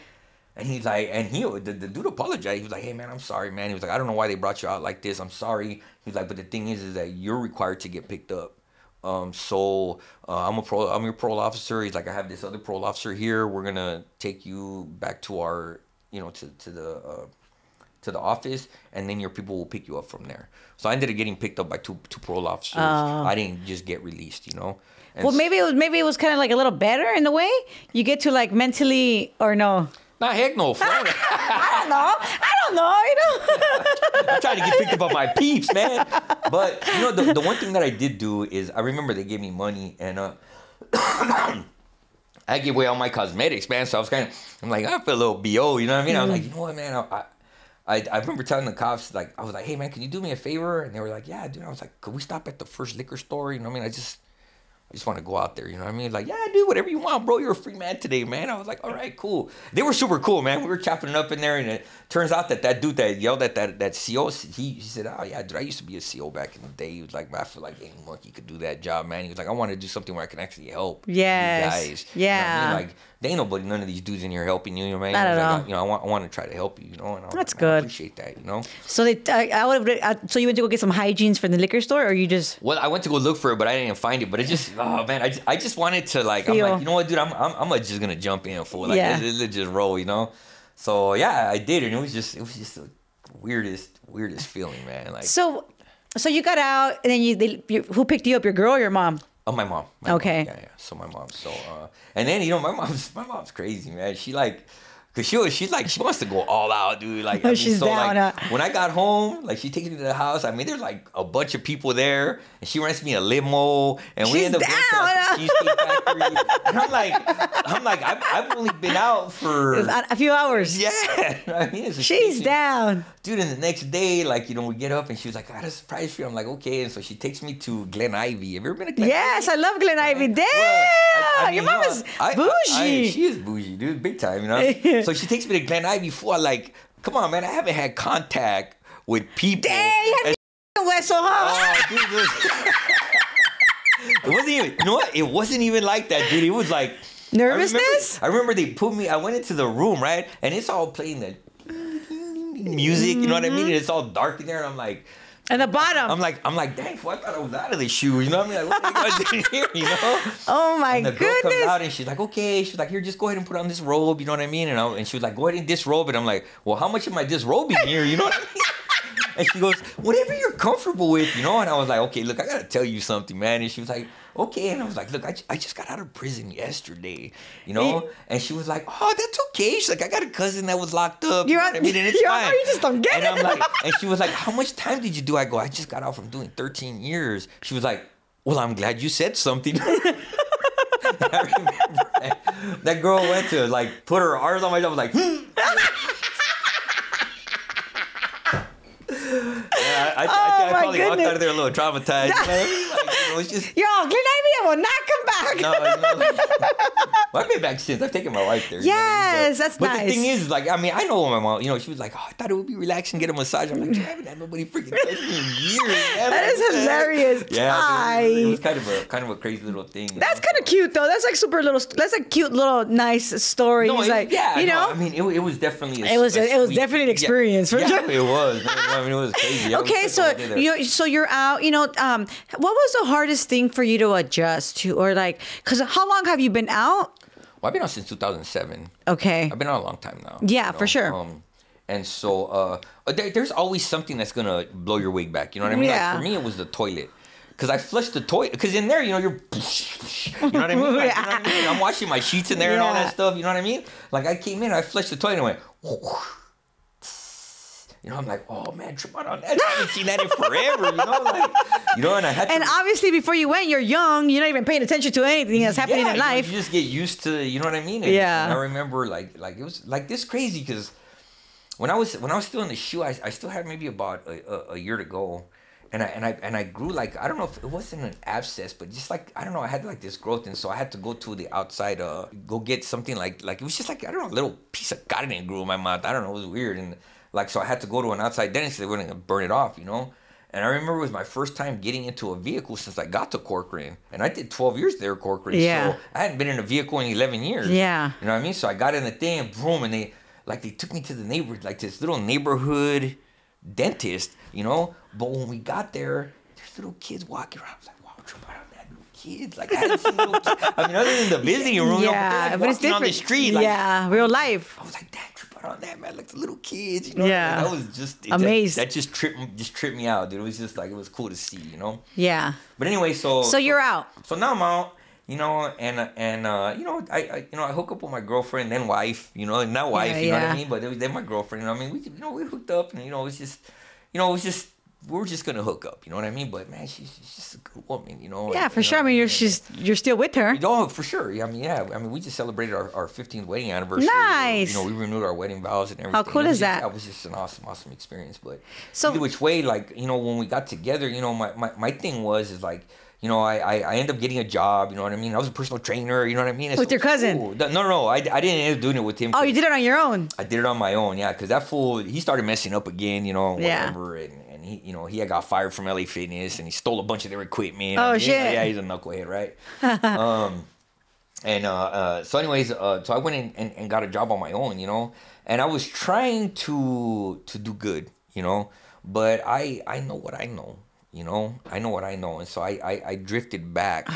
And he's like, the dude apologized. He was like, hey, man, I'm sorry, man. He was like, I don't know why they brought you out like this. I'm sorry. He was like, but the thing is that you're required to get picked up. I'm your parole officer. He's like, I have this other parole officer here. We're going to take you back to our, you know, to the office, and then your people will pick you up from there. So I ended up getting picked up by two parole officers. I didn't just get released, you know. And well, maybe it was kind of like a little better in the way you get to like mentally or no. Nah, heck no. I don't know, you know. I'm trying to get picked up by my peeps, man. But, you know, the one thing that I did do is I remember they gave me money, and I gave away all my cosmetics, man. So I'm like, I feel a little BO, you know what I mean? I was like, you know what, man? I remember telling the cops, like, I was like, hey, man, can you do me a favor? And they were like, yeah, dude. I was like, could we stop at the first liquor store? You know what I mean? I just want to go out there, you know what I mean? Like, yeah, dude, whatever you want, bro. You're a free man today, man. I was like, all right, cool. They were super cool, man. We were chopping it up in there, and it turns out that dude that yelled at that CO, he said, oh, yeah, dude, I used to be a CO back in the day. He was like, I feel like any monkey could do that job, man. He was like, I want to do something where I can actually help you guys. Yeah. You know what I mean? Like, there ain't none of these dudes in here helping you, you know what I mean? Not at all. Like, you know, I want to try to help you, you know? And That's like, good. I appreciate that, you know? So so you went to go get some hygienes from the liquor store, or you just? Well, I went to go look for it, but I didn't find it. But it just, oh man, I just wanted to like, I'm like, you know what, dude, I'm just gonna jump in for like, let's just roll, you know. So yeah, I did, and it was just the weirdest feeling, man. Like, so you got out, and then who picked you up, your girl or your mom? Oh, my mom. Okay. Yeah. So my mom. So and then, you know, my mom's crazy, man. She like, Cause she wants to go all out, dude. Like, She's down, like, when I got home, like she takes me to the house. I mean, there's like a bunch of people there, and she rents me a limo, and we end up going to like, the Cheesecake Factory. And I'm like, I've only been out for a few hours. Yeah, I mean, she's down, dude. And the next day, like, you know, we get up, and she was like, I got a surprise for you. I'm like, okay, and so she takes me to Glen Ivy. Have you ever been to Glen Ivy? Yes, I love Glen Ivy. Damn, well, your mom is bougie. She is bougie, dude, big time, you know. So she takes me to Glen Ivy for like, come on, man, I haven't had contact with people. Dang, you had Wessel, huh? Dude, it wasn't even, you know what? It wasn't even like that, dude. It was like nervousness. I remember they put me. I went into the room, right, and it's all playing the music. You know what I mean? And it's all dark in there, and I'm like. At the bottom. I'm like, dang, fool, I thought I was out of the shoes. You know what I mean? Like, what are you guys doing here? You know? Oh my and the girl goodness. comes out and she's like, okay. She's like, here, just go ahead and put on this robe. You know what I mean? And she was like, go ahead and disrobe it. I'm like, well, how much am I disrobing here? You know what I mean? And she goes, whatever you're comfortable with, you know? And I was like, okay, look, I got to tell you something, man. And she was like, okay. And I was like, look, I just got out of prison yesterday, you know? And she was like, oh, that's okay. She's like, I got a cousin that was locked up. You know what I mean? And it's fine. You just don't get and it. I'm like, and she was like, how much time did you do? I go, I just got out from doing 13 years. She was like, well, I'm glad you said something. I remember that girl went to like put her arms on my shoulder. I was like, yeah, I probably walked out of there a little traumatized. You know what I mean? Like, it was just. Yo, Glen Ivy, I will not come back. No, you know, well, I've been back since. I've taken my wife there. Yes, that's nice. But the thing is, like, I mean, I know my mom. You know, she was like, "Oh, I thought it would be relaxing, get a massage." I'm like, I haven't had nobody freaking touch me in years. Man. That is hilarious. Yeah, it was kind of a crazy little thing. That's kind of cute though. That's like super little. That's a cute little nice story. No, like, yeah, you know. I mean, it was definitely. It was definitely an experience for sure. It was. Man. I mean, it was crazy. Okay, so you're out. You know, what was the hardest thing for you to adjust to, or like, because how long have you been out? Well, I've been out since 2007. Okay. I've been out a long time now. Yeah, you know? for sure. And so there's always something that's gonna blow your wig back. You know what I mean? Yeah. Like for me, it was the toilet. Because I flushed the toilet. Because in there, you know, you know what I mean? Like, you know what I mean? I'm washing my sheets in there and all that stuff. You know what I mean? Like I came in, I flushed the toilet and went. You know, I'm like, oh man, trip out on that. I haven't seen that in forever. You know, and I had to. And obviously, before you went, you're young. You're not even paying attention to anything that's happening in life. You just get used to, you know what I mean? And, yeah. And I remember, like it was like this crazy because when I was still in the shoe, I still had maybe about a year to go. And I grew like, I don't know if it wasn't an abscess, but just like, I don't know, I had like this growth. And so I had to go to the outside, go get something like it was just like, I don't know, a little piece of cotton grew in my mouth. I don't know, it was weird. And like, so I had to go to an outside dentist. They were going to burn it off, you know? And I remember it was my first time getting into a vehicle since I got to Corcoran. And I did 12 years there at Corcoran. Yeah. So I hadn't been in a vehicle in 11 years. Yeah. You know what I mean? So I got in the thing and boom, and they took me to the this little neighborhood dentist, you know? But when we got there, there's little kids walking around. I was like, wow, trip out on that little kids. Like, I hadn't seen little kids. I mean, other than the visiting room, yeah, but it's different. On the street. Like, yeah, real life. I was like, dang, trip out on that, man. Like the little kids, you know? Yeah. That was just amazed. That just tripped me out, dude. It was just like, it was cool to see, you know? Yeah. But anyway, so you're out. So now I'm out. You know, and you know, I hook up with my girlfriend, then wife, you know, and not wife, you know what I mean? But then my girlfriend, you know what I mean? We hooked up, and you know, we were just gonna hook up, you know what I mean? But man, she's just a good woman, you know. Yeah, for sure. I mean, you're still with her. Oh, for sure. I mean, we just celebrated our 15th wedding anniversary. Nice. You know, we renewed our wedding vows and everything. How cool is that? That was just an awesome experience. But either which way, like, you know, when we got together, you know, my thing is like, you know, I ended up getting a job, you know what I mean? I was a personal trainer, you know what I mean? With your cousin? Cool. No, I didn't end up doing it with him. Oh, you did it on your own? I did it on my own, yeah, because that fool, he started messing up again, you know, whatever, and he, you know, he got fired from LA Fitness, and he stole a bunch of their equipment. Oh, shit. Yeah, he's a knucklehead, right? So anyways, so I went in and got a job on my own, you know, and I was trying to do good, you know, but I know what I know. You know, I know what I know. And so I drifted back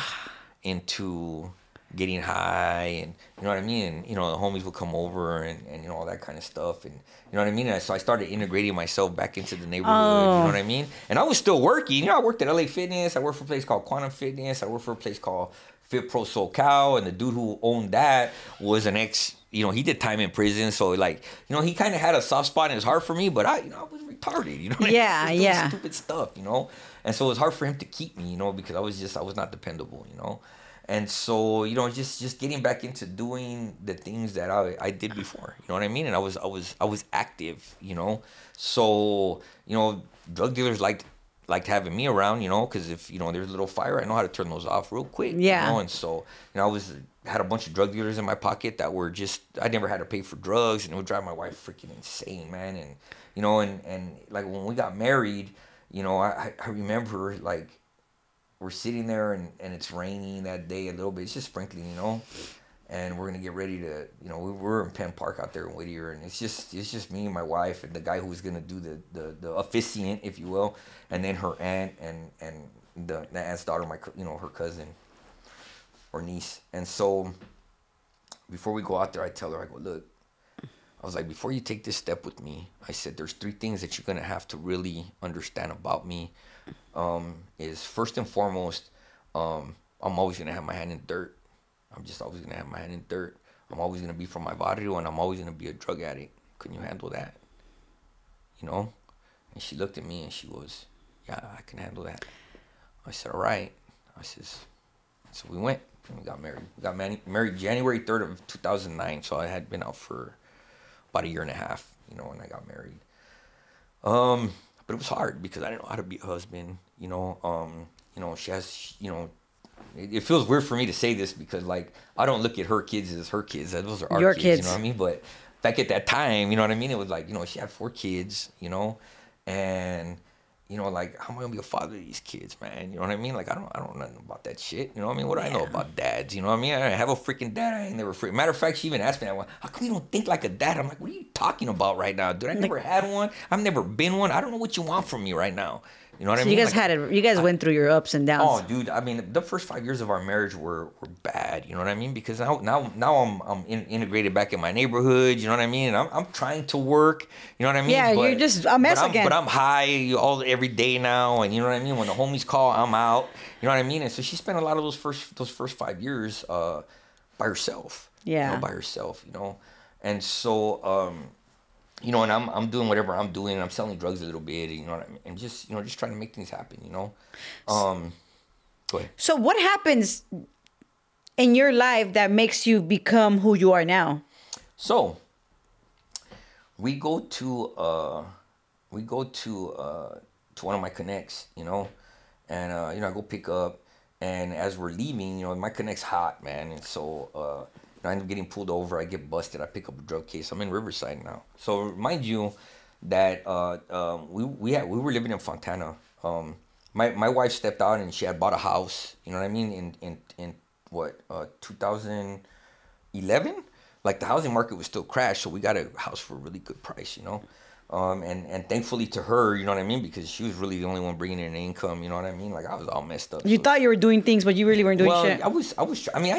into getting high, and you know what I mean. And you know, the homies would come over, and you know, all that kind of stuff, and you know what I mean. And so I started integrating myself back into the neighborhood. You know what I mean. And I was still working. You know, I worked at LA Fitness. I worked for a place called Quantum Fitness. I worked for a place called Fit Pro SoCal, and the dude who owned that was an ex. You know, he did time in prison, so like, you know, he kind of had a soft spot in his heart for me. But I was retarded. You know, yeah, I was doing stupid stuff. You know, and so it was hard for him to keep me. You know, because I was not dependable. You know, and so you know, just getting back into doing the things that I did before. You know what I mean? And I was active. You know, so you know, drug dealers liked having me around, you know, because if, you know, there's a little fire, I know how to turn those off real quick. Yeah. You know, and so, you know, had a bunch of drug dealers in my pocket that were just, I never had to pay for drugs, and it would drive my wife freaking insane, man. And, you know, and like when we got married, you know, I remember like we're sitting there and it's raining that day a little bit. It's just sprinkling, you know. And we're going to get ready to, you know, we're in Penn Park out there in Whittier, and it's just me and my wife and the guy who was going to do the officiant, if you will, and then her aunt and the aunt's daughter, you know, her cousin or niece. And so before we go out there, I tell her, I go, look, I was like, before you take this step with me, I said, there's 3 things that you're going to have to really understand about me. Is first and foremost, I'm always going to have my hand in dirt. I'm just always going to have my hand in dirt. I'm always going to be from my barrio, and I'm always going to be a drug addict. Can you handle that? You know? And she looked at me, and she was, yeah, I can handle that. I said, all right. So we went, and we got married. We got married January 3rd of 2009, so I had been out for about a year and a half, you know, when I got married. But it was hard because I didn't know how to be a husband, you know. You know, she has, you know, it feels weird for me to say this because, like, I don't look at her kids as her kids. Those are our kids, you know what I mean? But back at that time, you know what I mean? It was like, you know, she had 4 kids, you know, and, you know, like, how am I going to be a father to these kids, man? You know what I mean? Like, I don't know nothing about that shit. You know what I mean? What do I know about dads? You know what I mean? I have a freaking dad. I ain't never freaking. Matter of fact, she even asked me that one. How come you don't think like a dad? I'm like, what are you talking about right now, dude? I never had one. I've never been one. I don't know what you want from me right now. You know what I mean? You guys you guys went through your ups and downs. Oh, dude. I mean, the first 5 years of our marriage were bad. You know what I mean? Because now I'm integrated back in my neighborhood. You know what I mean? And I'm trying to work. You know what I mean? Yeah, you're just a mess again. But I'm high every day now, and you know what I mean. When the homies call, I'm out. You know what I mean? And so she spent a lot of those first 5 years by herself. Yeah. You know, by herself. You know, and so. You know, and I'm doing whatever I'm doing, and I'm selling drugs a little bit, you know what I mean? And just, you know, just trying to make things happen, you know? Go ahead. So what happens in your life that makes you become who you are now? So we go to one of my connects, you know, and you know, I go pick up, and as we're leaving, you know, my connect's hot, man, and so I end up getting pulled over. I get busted. I pick up a drug case. I'm in Riverside now. So mind you that we were living in Fontana. My wife stepped out and she had bought a house. You know what I mean? In what 2011? Like the housing market was still crashed, so we got a house for a really good price. You know. And thankfully to her, you know what I mean, because she was really the only one bringing in an income. You know what I mean? Like I was all messed up. You thought you were doing things, but you really weren't doing shit. I was. I mean,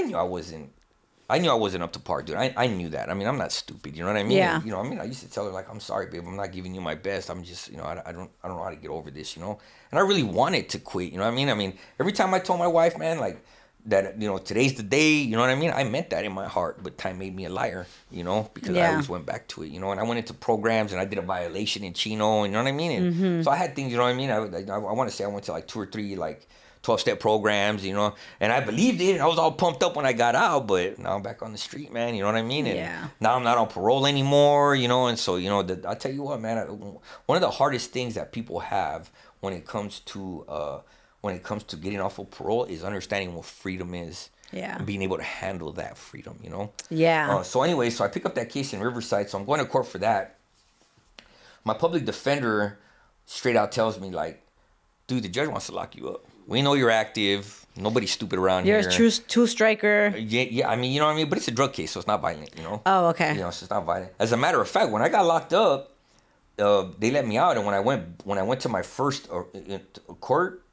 I knew I wasn't up to par, dude. I knew that. I mean, I'm not stupid. You know what I mean? Yeah. And, you know, I mean, I used to tell her like, I'm sorry, babe. I'm not giving you my best. I'm just, you know, I don't know how to get over this. You know. And I really wanted to quit. You know what I mean? I mean, every time I told my wife, man, like that, you know, today's the day. You know what I mean? I meant that in my heart, but time made me a liar. You know, because I always went back to it. You know, and I went into programs and I did a violation in Chino. You know what I mean? And so I had things. You know what I mean? I want to say I went to like 2 or 3 like 12-step programs, you know, and I believed it. I was all pumped up when I got out, but now I'm back on the street, man. You know what I mean? And now I'm not on parole anymore, you know. And so, you know, I tell you what, man, one of the hardest things that people have when it comes to getting off of parole is understanding what freedom is. Yeah. And being able to handle that freedom, you know. Yeah. So anyway, so I pick up that case in Riverside, so I'm going to court for that. My public defender straight out tells me like, dude, the judge wants to lock you up. We know you're active. Nobody's stupid around here. You're a two striker. Yeah. I mean, you know what I mean? But it's a drug case, so it's not violent, you know? Oh, okay. You know, so it's not violent. As a matter of fact, when I got locked up, they let me out. And when I went to my first court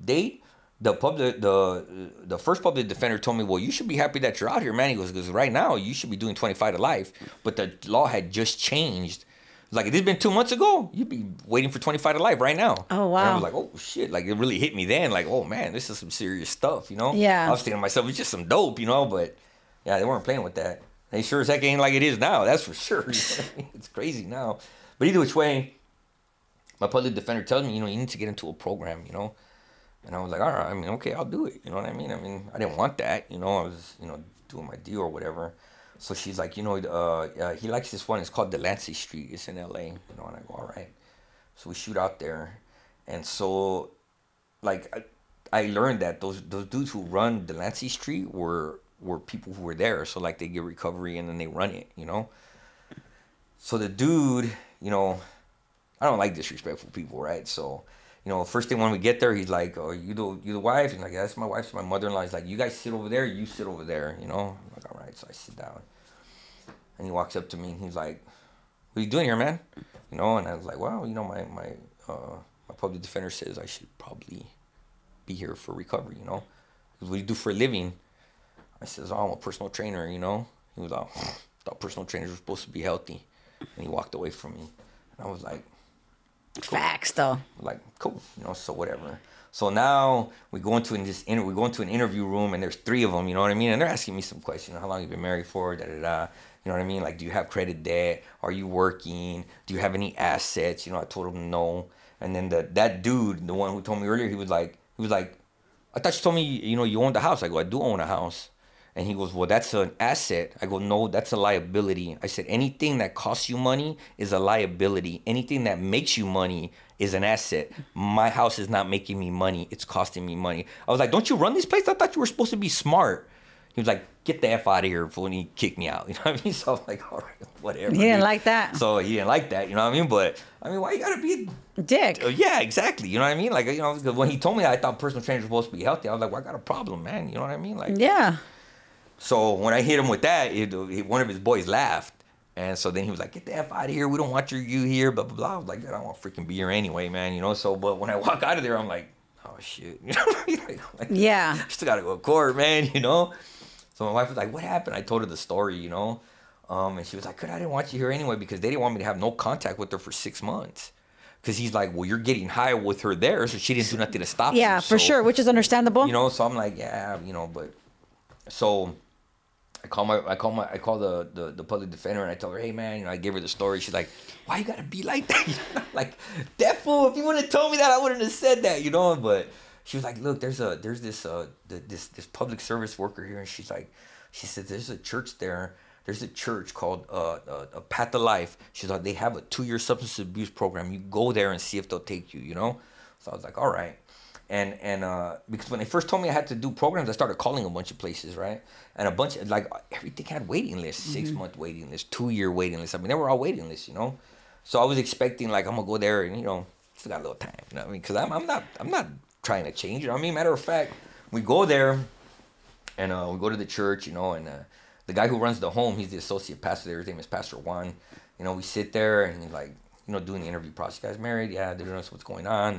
date, the first public defender told me, well, you should be happy that you're out here, man. He goes, because right now you should be doing 25 to life, but the law had just changed. Like, if this had been 2 months ago, you'd be waiting for 25 to life right now. Oh, wow. And I was like, oh, shit. Like, it really hit me then. Like, oh, man, this is some serious stuff, you know? Yeah. I was thinking to myself, it's just some dope, you know? But, yeah, they weren't playing with that. They sure as heck ain't like it is now. That's for sure. It's crazy now. But either which way, my public defender tells me, you know, you need to get into a program, you know? And I was like, all right, I mean, okay, I'll do it. You know what I mean? I mean, I didn't want that, you know? I was, you know, doing my deal or whatever. So she's like, you know, he likes this one. It's called Delancey Street. It's in L.A., you know, and I go, all right. So we shoot out there. And so, like, I learned that those dudes who run Delancey Street were people who were there. So, like, they get recovery and then they run it, you know? So the dude, you know, I don't like disrespectful people, right? So, you know, first thing when we get there, he's like, oh, you the wife? He's like, yeah, that's my wife. So my mother-in-law. He's like, you guys sit over there, you sit over there, you know? I'm like, all right. So I sit down. And he walks up to me and he's like, what are you doing here, man? You know, and I was like, well, you know, my public defender says I should probably be here for recovery, you know? Because what do you do for a living? I says, oh, I'm a personal trainer, you know? He was like, thought personal trainers were supposed to be healthy. And he walked away from me. And I was like, cool. Facts, though. Like, cool, you know, so whatever. So now we go into an interview room and there's 3 of them, you know what I mean? And they're asking me some questions. How long you been married for? Da-da-da. You know what I mean? Like, do you have credit debt? Are you working? Do you have any assets? You know, I told him no. And then that dude, the one who told me earlier, he was like, I thought you told me, you know, you owned a house. I go, I do own a house. And he goes, well, that's an asset. I go, no, that's a liability. I said, anything that costs you money is a liability. Anything that makes you money is an asset. My house is not making me money. It's costing me money. I was like, don't you run this place? I thought you were supposed to be smart. He was like, get the F out of here, fool, and he kicked me out. You know what I mean? So I was like, all right, whatever. He didn't like that. So he didn't like that, you know what I mean? But, I mean, why you gotta be a dick? Yeah, exactly. You know what I mean? Like, you know, when he told me that I thought personal trainers were supposed to be healthy, I was like, well, I got a problem, man. You know what I mean? Like, yeah. So when I hit him with that, one of his boys laughed. And so then he was like, get the F out of here. We don't want you here, blah, blah, blah. I was like, I don't want to freaking be here anyway, man. You know? So, but when I walk out of there, I'm like, oh, shit. You know what I mean? Like, yeah. I still got to go to court, man, you know? So my wife was like, what happened? I told her the story, you know? And she was like, good, I didn't want you here anyway because they didn't want me to have no contact with her for 6 months. Because he's like, well, you're getting high with her there, so she didn't do nothing to stop you. Yeah, for sure, which is understandable. You know, so I'm like, yeah, you know, but... So... I call the public defender and I tell her, hey man, you know, I give her the story. She's like, why you gotta be like that? Like, that fool, if you wouldn't have told me that, I wouldn't have said that, you know. But she was like, look, there's this public service worker here, and she said there's a church there. There's a church called a Path to Life. She's like, they have a 2-year substance abuse program. You go there and see if they'll take you, you know. So I was like, all right. And because when they first told me I had to do programs, I started calling a bunch of places, right? And a bunch of, like, everything had waiting lists, 6-month waiting list, 2-year waiting list. I mean, they were all waiting lists, you know? So I was expecting, like, I'm going to go there and, you know, still got a little time, you know what I mean? Because I'm not trying to change, you know what I mean? Matter of fact, we go there and we go to the church, you know, and the guy who runs the home, he's the associate pastor there. His name is Pastor Juan. You know, we sit there and he's like, you know, doing the interview process. You guys married? Yeah. They don't know what's going on.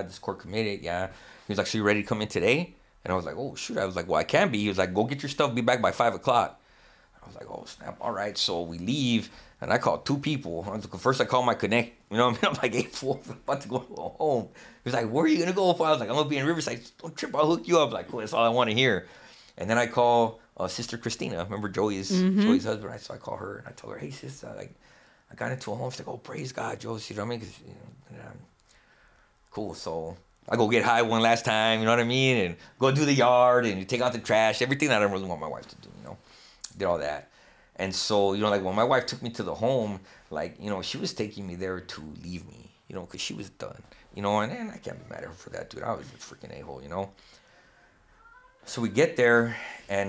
This court committed. Yeah. He was like, so you ready to come in today? And I was like, oh, shoot. I was like, well, I can be. He was like, go get your stuff. Be back by 5 o'clock. I was like, oh, snap. All right. So we leave. And I called 2 people. First, I called my connect. You know what I mean? I'm like, hey, fool, I'm about to go home. He was like, where are you going to go? I was like, I'm going to be in Riverside. Don't trip. I'll hook you up. Like, cool. That's all I want to hear. And then I call Sister Christina. Remember Joey's husband? Right? So I call her and I told her, hey, sis, I got into a home. She's like, oh, praise God, Josie. You know what I mean? 'Cause, you know, cool. So I go get high one last time, you know what I mean? And go do the yard and take out the trash, everything that I don't really want my wife to do, you know? Did all that. And so, you know, like when my wife took me to the home, like, you know, she was taking me there to leave me, you know, because she was done, you know? And I can't be mad at her for that, dude. I was a freaking a-hole, you know? So we get there and,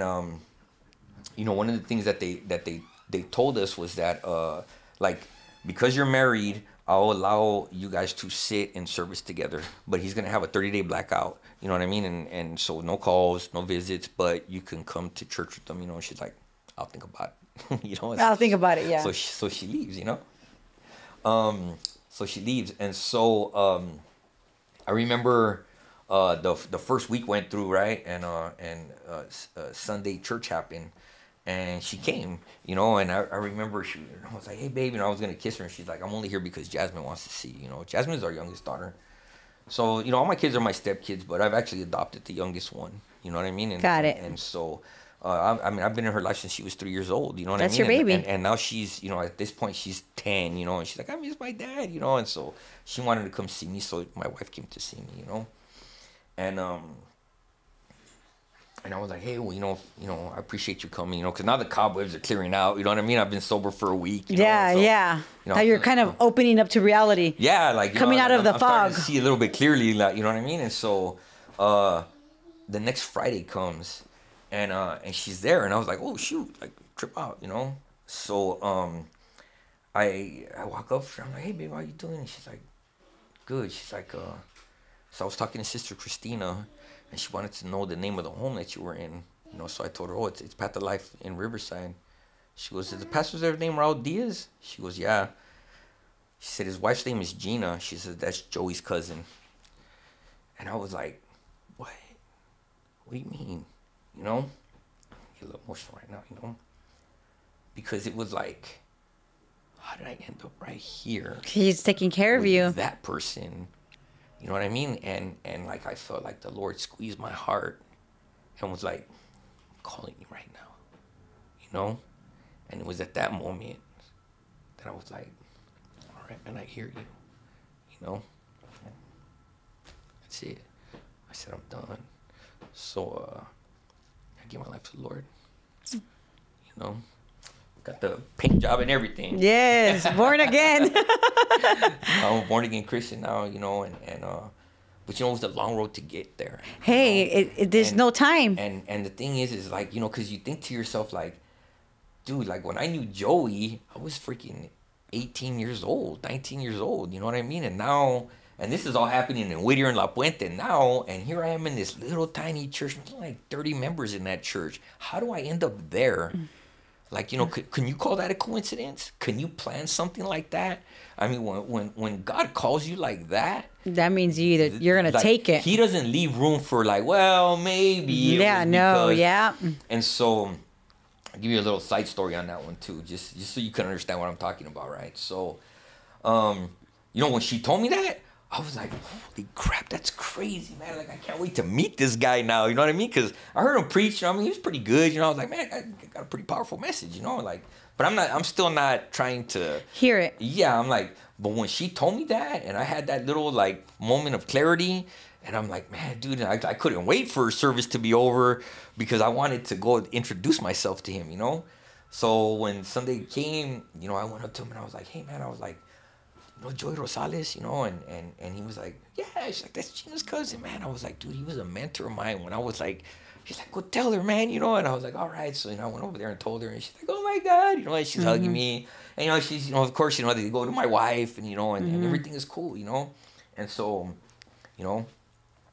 you know, one of the things that they told us was that, like, because you're married, I'll allow you guys to sit in service together, but he's going to have a 30-day blackout, you know what I mean? And so no calls, no visits, but you can come to church with them, you know? And she's like, I'll think about it, you know? I'll think about it, yeah. So she leaves, you know? So she leaves. And so I remember the first week went through, right, and Sunday church happened, and she came, you know, and I remember I was like, hey babe, you know, I was gonna kiss her, and she's like, I'm only here because Jasmine wants to see you. You know, Jasmine's our youngest daughter, so you know, all my kids are my stepkids, but I've actually adopted the youngest one. You know what I mean? And, Got it. And so. I mean, I've been in her life since she was 3 years old. You know what I mean? That's your baby. And now she's, you know, at this point she's 10. You know, and she's like, I miss my dad. You know, and so she wanted to come see me. So my wife came to see me. You know, and I was like, hey, well, you know, I appreciate you coming. You know, because now the cobwebs are clearing out. You know what I mean? I've been sober for a week. You know, Yeah, so, yeah. You know, Now you're kind of opening up to reality. Yeah, like coming out of the I'm starting fog. to see a little bit clearly. Like, you know what I mean? And so, the next Friday comes. And she's there, and I was like, oh shoot, like trip out, you know. So I walk up to her, I'm like, hey babe, how you doing? And she's like, good. She's like, so I was talking to Sister Christina, and she wanted to know the name of the home that you were in, you know. So I told her, oh, it's Path of Life in Riverside. She goes, is the pastor's ever name Raul Diaz? She goes, yeah. She said his wife's name is Gina. She said that's Joey's cousin. And I was like, what? What do you mean? You know, I get a little emotional right now, you know, because it was like, how did I end up right here? He's taking care of you. That person, you know what I mean? And like, I felt like the Lord squeezed my heart and was like, I'm calling you right now, you know? And it was at that moment that I was like, all right, man, I hear you, you know? That's it. I said, I'm done. So, I gave my life to the Lord. You know, got the paint job and everything. Yes, born again. I'm a born again Christian now, you know, but you know, it was a long road to get there. Hey, there's no time. And the thing is like, you know, because you think to yourself like, dude, like when I knew Joey, I was freaking 18 years old, 19 years old, you know what I mean? And now, and this is all happening in Whittier and La Puente now, and here I am in this little tiny church, there's like 30 members in that church. How do I end up there? Like, you know, can you call that a coincidence? Can you plan something like that? I mean, when God calls you like that, that means you're gonna like, take it. He doesn't leave room for like, well, maybe. Yeah, no, yeah. And so, I'll give you a little side story on that one too, just so you can understand what I'm talking about, right? So, you know, when she told me that, I was like, holy crap, that's crazy, man. Like, I can't wait to meet this guy now, you know what I mean? Because I heard him preach, you know, I mean, he was pretty good, you know. I was like, man, I got a pretty powerful message, you know, like, but I'm still not trying to hear it. Yeah, I'm like, but when she told me that, and I had that little, like, moment of clarity, and I'm like, man, dude, I couldn't wait for service to be over because I wanted to go introduce myself to him, you know? So when Sunday came, you know, I went up to him and I was like, hey, man, I was like, you know, Joey Rosales, you know, and he was like, yeah, she's like, that's Gina's cousin, man. I was like, dude, he was a mentor of mine when I was like, he's like, go tell her, man, you know, and I was like, all right. So, you know, I went over there and told her, and she's like, oh my God, you know, and she's hugging me, and, you know, she's, you know, of course, you know, they go to my wife, and, you know, and everything is cool, you know, and so, you know,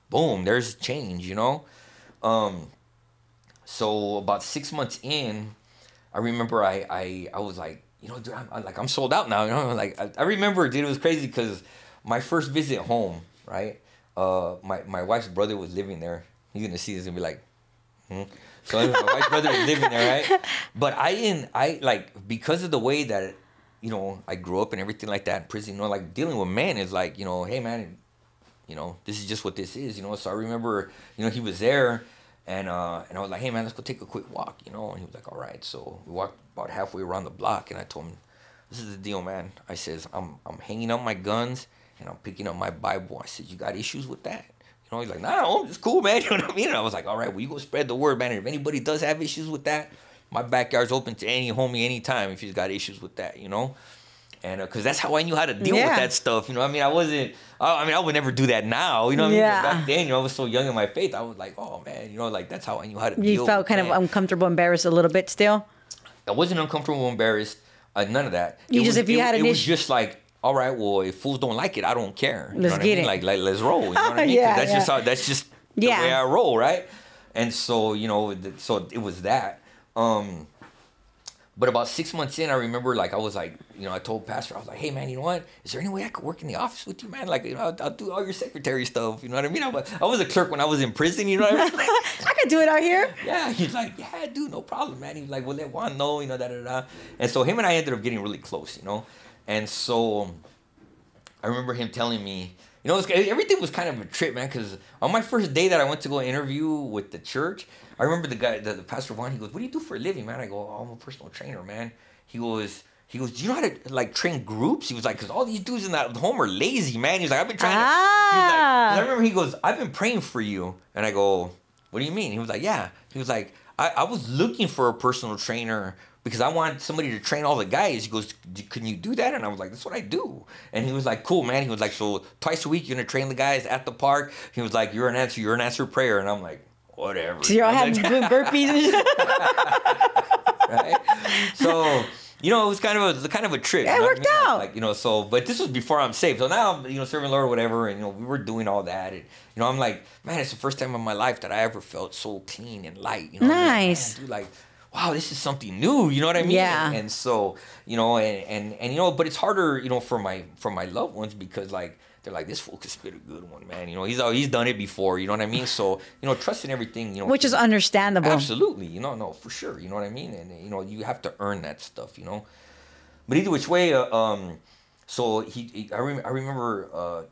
boom, there's change, you know. So about 6 months in, I remember I was like, you know, dude, I'm sold out now. You know, like I remember, dude, it was crazy because my first visit home, right? My wife's brother was living there. He's gonna see this and be like, So my wife's brother was living there, right? But I like because of the way that, you know, I grew up and everything like that in prison. You know, like dealing with men is like, you know, hey man, you know, this is just what this is. You know, so I remember, you know, he was there. And I was like, hey, man, let's go take a quick walk, you know? And he was like, all right. So we walked about halfway around the block, and I told him, this is the deal, man. I says, I'm hanging up my guns, and I'm picking up my Bible. I said, you got issues with that? You know, he's like, no, it's cool, man. You know what I mean? And I was like, all right, well, you go spread the word, man. And if anybody does have issues with that, my backyard's open to any homie anytime if he's got issues with that, you know? And because that's how I knew how to deal with that stuff. You know, I mean, I would never do that now. You know what I mean? But back then, you know, I was so young in my faith. I was like, oh, man, you know, like that's how I knew how to deal with it. You felt kind of uncomfortable, embarrassed a little bit still? I wasn't uncomfortable, embarrassed. None of that. It was just like, all right, well, if fools don't like it, I don't care. You let's know what get I mean? it. Like, let's roll. You know what I mean? That's just the way I roll, right? And so, you know, so it was that. But about 6 months in, I remember, like, I was like, I told Pastor, I was like, hey, man, you know what? Is there any way I could work in the office with you, man? Like, I'll do all your secretary stuff. You know what I mean? I was a clerk when I was in prison. You know what I mean? Like, I could do it out here. yeah. He's like, yeah, dude, no problem, man. He's like, well, let Juan know, da, da, da. And so him and I ended up getting really close, And so I remember him telling me, everything was kind of a trip, man, because on my first day that I went to go interview with the church, I remember the guy, the pastor Juan, he goes, what do you do for a living, man? I go, oh, I'm a personal trainer, man. He goes, do you know how to, like, train groups? He was like, because all these dudes in that home are lazy, man. He's like, I've been trying to, he was like, 'cause I remember he goes, I've been praying for you. And I go, what do you mean? He was like, yeah. He was like, I was looking for a personal trainer because I want somebody to train all the guys. He goes, can you do that? And I was like, that's what I do. And he was like, cool, man. He was like, so twice a week you're going to train the guys at the park? He was like, you're an answered prayer. And I'm like, whatever. So you're all having good burpees and shit. Right? So, it was kind of a trip. Yeah, it worked out. Like, so, but this was before I'm saved. So now I'm, serving the Lord or whatever. And, we were doing all that. And, I'm like, man, it's the first time in my life that I ever felt so clean and light. Nice. Dude, like, wow, this is something new. You know what I mean? Yeah. And so, and but it's harder, for my loved ones because, like, they're like, this fool could spit a good one, man. He's done it before. You know what I mean? So, trusting everything, which is understandable. Absolutely. No, for sure. You know what I mean? And, you have to earn that stuff, But either which way, so I remember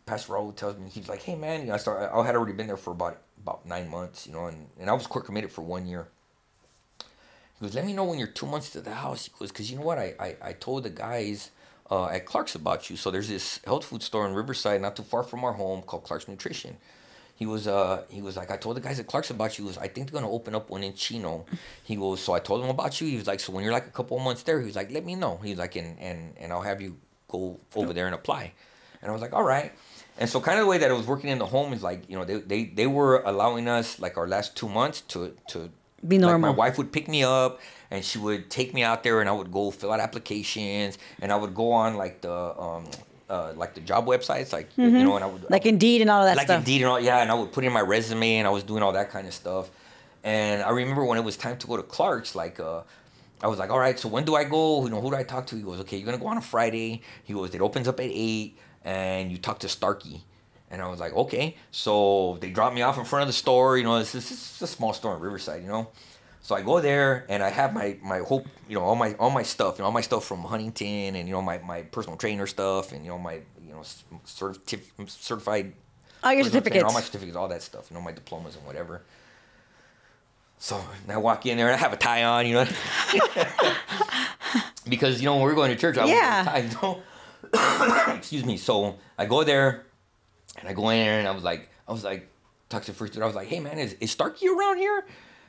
Pastor Raul tells me, he's like, hey, man, I had already been there for about 9 months, and I was court committed for 1 year. He goes, let me know when you're 2 months to the house. He goes, because you know what? I told the guys at Clark's about you. So there's this health food store in Riverside, not too far from our home, called Clark's Nutrition. He was like, I told the guys at Clark's about you. He goes, I think they're going to open up one in Chino. He goes, so I told them about you. He was like, so when you're like a couple of months there, he was like, let me know. He's like, and I'll have you go over there and apply. And I was like, all right. And so kind of the way that it was working in the home is like, they were allowing us like our last 2 months to be normal. Like my wife would pick me up and she would take me out there and I would go fill out applications and I would go on like the job websites, like, and I would like Indeed and all of that stuff. Like Indeed and all, yeah. And I would put in my resume and I was doing all that kind of stuff. And I remember when it was time to go to Clark's, like, I was like, all right, so when do I go? Who do I talk to? He goes, okay, you're going to go on a Friday. He goes, it opens up at 8 and you talk to Starkey. And I was like, okay. So they dropped me off in front of the store. This is a small store in Riverside, So I go there and I have my whole, all my stuff, all my stuff from Huntington and, my personal trainer stuff and, my, certified. All your certificates. All my certificates, all that stuff, my diplomas and whatever. So I walk in there and I have a tie on, because, when we're going to church, I wear a tie, Excuse me. So I go there and I go in there and I was like, talk to the first dude. I was like, hey, man, is Starkey around here?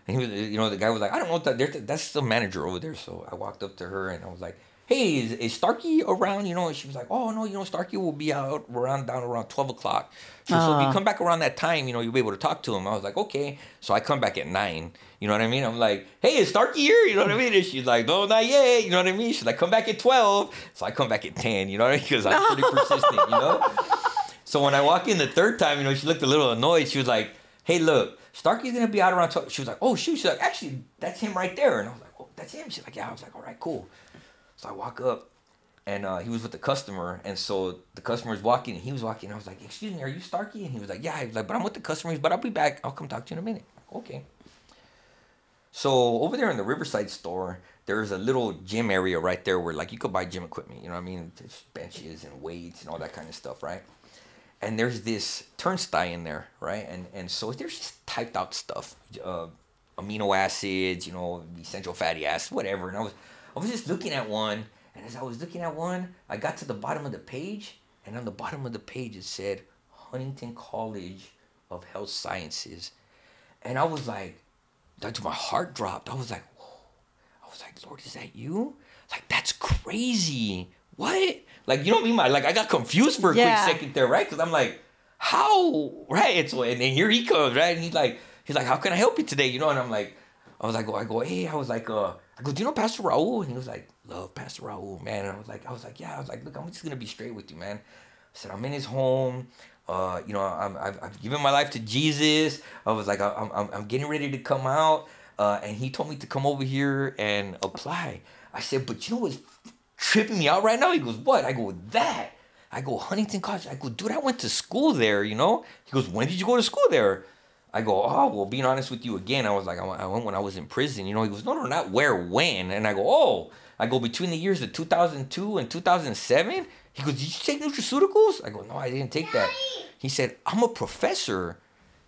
And he was, the guy was like, I don't know, that's the manager over there. So I walked up to her and I was like, hey, is Starkey around? And she was like, oh, no, Starkey will be out down around 12 o'clock. So if you come back around that time, you'll be able to talk to him. I was like, okay. So I come back at 9. You know what I mean? I'm like, hey, is Starkey here? You know what I mean? And she's like, no, not yet. You know what I mean? She's like, come back at 12. So I come back at 10, you know what I mean? Because I'm pretty persistent, So when I walk in the third time, she looked a little annoyed. She was like, hey, look, Starkey's going to be out around 12. She was like, oh, shoot. She's like, actually, that's him right there. And I was like, oh, that's him? She's like, yeah. I was like, all right, cool. So I walk up, and he was with the customer. And so the customer's walking, and he was walking. And I was like, excuse me, are you Starkey? And he was like, yeah. He was like, but I'm with the customers, but I'll be back. I'll come talk to you in a minute. Okay. So over there in the Riverside store, there's a little gym area right there where, like, you could buy gym equipment. You know what I mean? There's benches and weights and all that kind of stuff, right? And there's this turnstile in there, right? And so there's just typed out stuff, amino acids, essential fatty acids, whatever. And I was just looking at one, and as I was looking at one, I got to the bottom of the page, and on the bottom of the page it said Huntington College of Health Sciences, and I was like, my heart dropped. I was like, whoa. I was like, Lord, is that you? Like, that's crazy. What? Like, you know what I mean? Like, I got confused for a quick second there, right? Because I'm like, how? Right? And so, and then here he comes, right? And he's like, how can I help you today? And I'm like, I go, hey, I go, do you know Pastor Raul? And he was like, love Pastor Raul, man. And I was like, yeah. I was like, look, I'm just gonna be straight with you, man. I said, I'm in his home. I've given my life to Jesus. I was like, I'm getting ready to come out. And he told me to come over here and apply. I said, but you know what's tripping me out right now? He goes, what? I go, that. I go, Huntington College. I go, dude, I went to school there, you know? He goes, when did you go to school there? I go, oh, well, being honest with you again, I was like, I went when I was in prison, you know? He goes, no, not where, when? And I go, oh. I go, between the years of 2002 and 2007? He goes, did you take nutraceuticals? I go, no, I didn't take that. He said, I'm a professor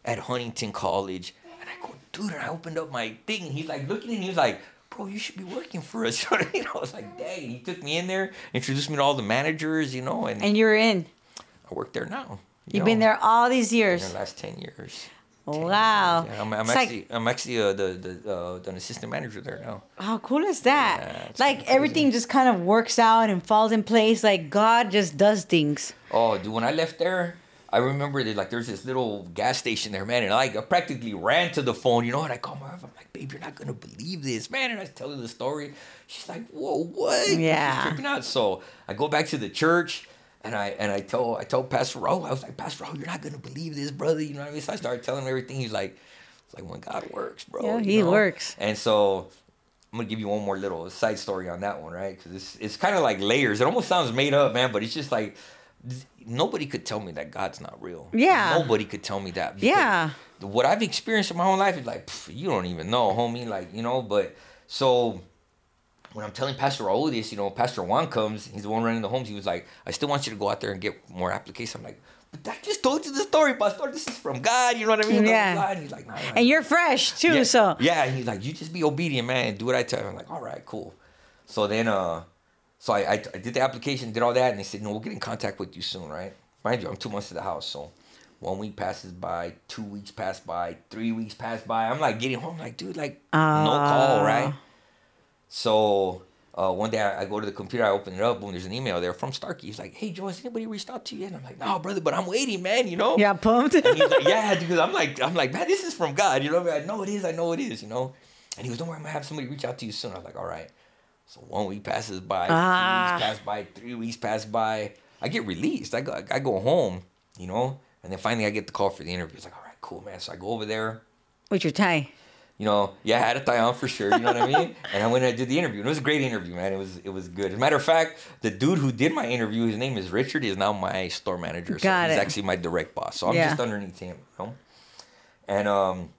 at Huntington College. And I go, dude, and I opened up my thing. And he's like looking at me, he's like, bro, you should be working for us. You know, I was like, dang. He took me in there, introduced me to all the managers, you know. And you're in. I work there now. You've been there all these years. In the last 10 years. Wow. Yeah, I'm actually an assistant manager there now. How cool is that? Yeah, like everything just kind of works out and falls in place. Like God just does things. Oh, dude, when I left there, I remember that there's this little gas station there, man, and I practically ran to the phone, you know, and I called my wife. I'm like, babe, you're not gonna believe this, man. And I tell her the story. She's like, whoa, what? Yeah. She's tripping out. So I go back to the church. And I told Pastor Raul, I was like, Pastor Raul, you're not gonna believe this, brother. You know what I mean? So I started telling him everything. He's like, it's like when God works, bro. Yeah, he works. And so I'm gonna give you one more little side story on that one, right? Because it's kind of like layers. It almost sounds made up, man, but it's just like nobody could tell me that God's not real. Yeah. Nobody could tell me that. Yeah. What I've experienced in my whole life is like, you don't even know, homie. Like, you know, but so. When I'm telling Pastor Raul this, you know, Pastor Juan comes, he's the one running the homes. He was like, I still want you to go out there and get more applications. I'm like, but I just told you the story, Pastor. This is from God. You know what I mean? Yeah. And he's like, nah. And you're fresh too, yeah, so. Yeah, and he's like, you just be obedient, man, and do what I tell you. I'm like, all right, cool. So then, so I did the application, did all that, and they said, no, we'll get in contact with you soon, right? Mind you, I'm 2 months to the house, so 1 week passes by, 2 weeks pass by, 3 weeks pass by. I'm like getting home, like, dude, like, no call, right? So... one day I go to the computer, I open it up, boom, there's an email there from Starkey. He's like, hey, Joe, has anybody reached out to you yet? And I'm like, no, brother, but I'm waiting, man, you know? Yeah, pumped. And he's like, yeah, because I'm like, man, this is from God, you know? I know it is, you know? And he goes, don't worry, I'm going to have somebody reach out to you soon. I was like, all right. So 1 week passes by, 2 weeks pass by, 3 weeks pass by. I get released. I go home, you know? And then finally I get the call for the interview. It's like, all right, cool, man. So I go over there. With your tie. You know, yeah, I had a tie on for sure, you know what I mean? And I went and I did the interview. And it was a great interview, man. It was good. As a matter of fact, the dude who did my interview, his name is Richard, is now my store manager. So he's actually my direct boss. So I'm just underneath him, you know? And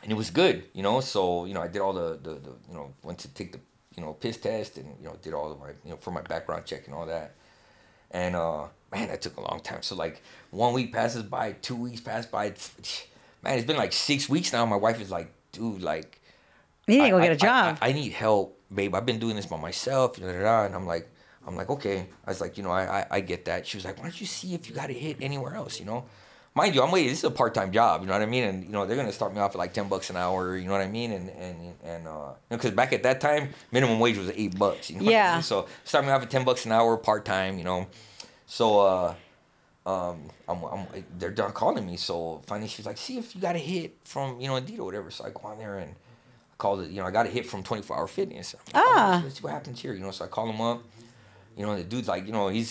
it was good, you know? So, you know, I did all the you know, went to take the, you know, piss test and, you know, did all of my, you know, for my background check and all that. And, man, that took a long time. So, like, 1 week passes by, 2 weeks pass by. Man, it's been like 6 weeks now. My wife is like, dude, like, you need to go get a job. I need help, babe. I've been doing this by myself, and I'm like, okay. I was like, you know, I get that. She was like, why don't you see if you got a hit anywhere else, you know? Mind you, I'm waiting. This is a part-time job, you know what I mean? And, you know, they're going to start me off at like $10 an hour, you know what I mean? And because back at that time, minimum wage was $8, you know what I mean? So start me off at $10 an hour, part-time, you know? So, they're done calling me. So finally she's like, see if you got a hit from, you know, Indeed or whatever. So I go on there and I called it, you know, I got a hit from 24 Hour Fitness. Like, let's see what happens here, you know? So I call him up, you know, the dude's like, you know, you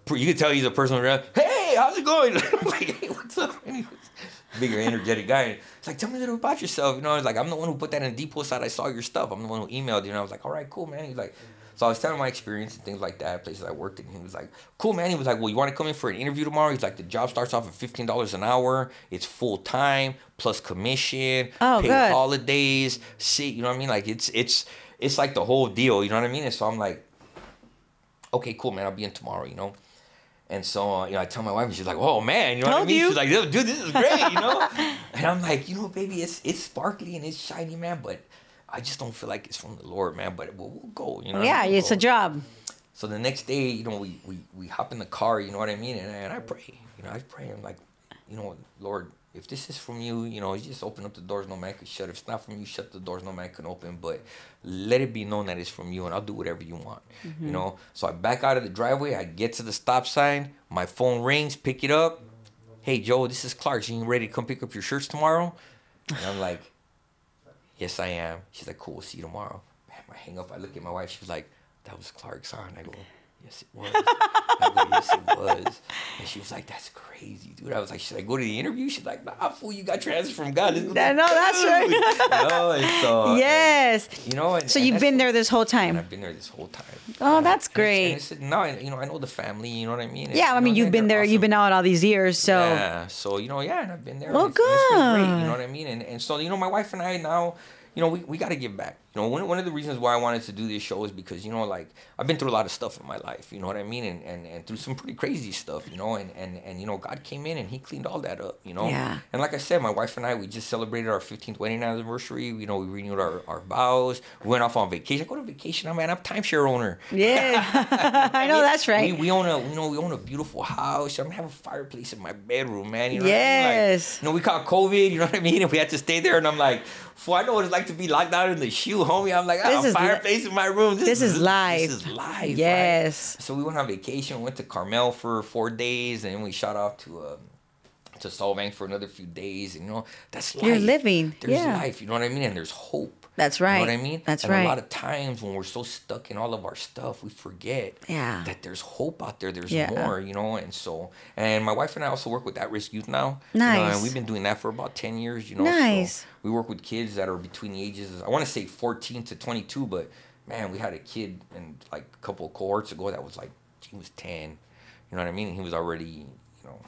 can tell he's a person around, hey, how's it going? I'm like, hey, what's up? And he was a bigger, energetic guy. He's like, tell me a little about yourself. You know, I was like, I'm the one who put that in Depot side. I saw your stuff. I'm the one who emailed you. And I was like, all right, cool, man. He's like, so I was telling my experience and things like that, places I worked in. He was like, cool, man. He was like, well, you want to come in for an interview tomorrow? He's like, the job starts off at $15 an hour. It's full time plus commission, paid holidays. See, you know what I mean? Like it's like the whole deal. You know what I mean? And so I'm like, okay, cool, man. I'll be in tomorrow. You know. And so, you know, I tell my wife, and she's like, oh, man, you know what I mean? She's like, dude, this is great, you know? And I'm like, you know, baby, it's sparkly and it's shiny, man, but I just don't feel like it's from the Lord, man, but we'll go, you know? Yeah, it's a job. So the next day, you know, we hop in the car, you know what I mean? And I pray, you know, I'm like, you know, Lord, if this is from you, you know, you just open up the doors no man can shut. If it's not from you, shut the doors no man can open. But let it be known that it's from you, and I'll do whatever you want, you know? So I back out of the driveway. I get to the stop sign. My phone rings. Pick it up. Hey, Joe, this is Clark. You ready to come pick up your shirts tomorrow? And I'm like, yes, I am. She's like, cool, we'll see you tomorrow. Man, I hang up. I look at my wife. She's like, that was Clark's son. I go, Yes, it was. I go, yes, it was. And she was like, that's crazy, dude. I was like, should I go to the interview? She's like, nah, fool, you got transferred from God. No, that's right. You know, and so, yes. and, you know, and, so and you've been there this whole time. And I've been there this whole time. Oh, that's great. No, you know, I know the family. You know what I mean? Yeah, I mean, you've been there. Awesome. You've been out all these years, so. Yeah. So you know, yeah, and I've been there. Well, good. It's been great. You know what I mean? And so you know, my wife and I now. You know, we got to give back. You know, one of the reasons why I wanted to do this show is because, you know, like, I've been through a lot of stuff in my life, you know what I mean? And through some pretty crazy stuff, you know, and you know, God came in and he cleaned all that up, you know? Yeah. And like I said, my wife and I, we just celebrated our 15th wedding anniversary. You know, we renewed our vows. We went off on vacation. I go to vacation. I'm a timeshare owner. Yeah. I know, that's right. We own a beautiful house. I'm going to have a fireplace in my bedroom, man. You know yes. what I mean? Like, you know, we caught COVID, you know what I mean? And we had to stay there. And I'm like, fool, I know what it's like to be locked out in the shoe, homie. I'm like, I have a fireplace in my room. This is life. This is life. Yes. Right? So we went on vacation. We went to Carmel for 4 days, and then we shot off to Solvang for another few days. And, you know, that's life. You're living. There's life. You know what I mean? And there's hope. That's right. You know what I mean? That's and right. a lot of times when we're so stuck in all of our stuff, we forget that there's hope out there. There's more, you know? And my wife and I also work with at-risk youth now. Nice. You know, and we've been doing that for about 10 years, you know? Nice. So we work with kids that are between the ages, I want to say 14 to 22, but man, we had a kid in like a couple of cohorts ago that was like, he was 10. You know what I mean? He was already, you know,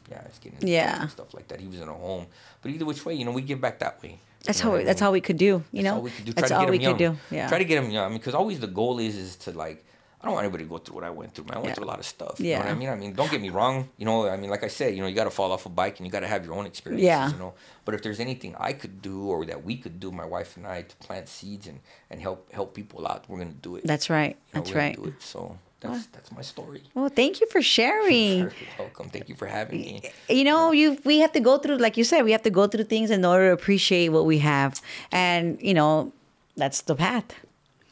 it's getting and stuff like that. He was in a home. But either which way, you know, we give back that way. That's how we could do, you know? That's all we could do. Yeah. Try to get them young. I mean, because always the goal is to, like, I don't want anybody to go through what I went through, man. I went through a lot of stuff. You know what I mean? I mean, don't get me wrong. You know, I mean, like I said, you know, you got to fall off a bike and you got to have your own experiences, you know? But if there's anything I could do or that we could do, my wife and I, to plant seeds and help people out, we're going to do it. That's right. You know, That's right. Do it. So that's my story. Well, thank you for sharing. You're welcome. Thank you for having me. You know, we have to go through, like you said, we have to go through things in order to appreciate what we have. And, you know, that's the path.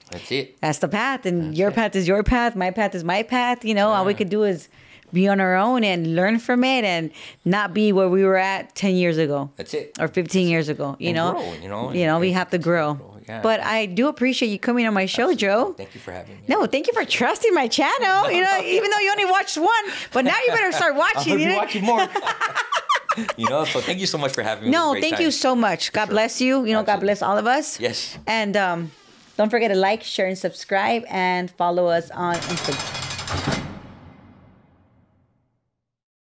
That's it. That's the path. And your path is your path. My path is my path. You know, all we could do is be on our own and learn from it and not be where we were at 10 years ago. That's it. Or 15 years ago. You know, grow, we have to grow. Yeah. But I do appreciate you coming on my show, Joe. Thank you for having me. No, thank you for trusting my channel. You know, even though you only watched one, but now you better start watching. I'll be watching more. You know, so thank you so much for having me. No, thank you so much. God bless you. You know, God bless all of us. Yes. And don't forget to like, share, and subscribe, and follow us on Instagram.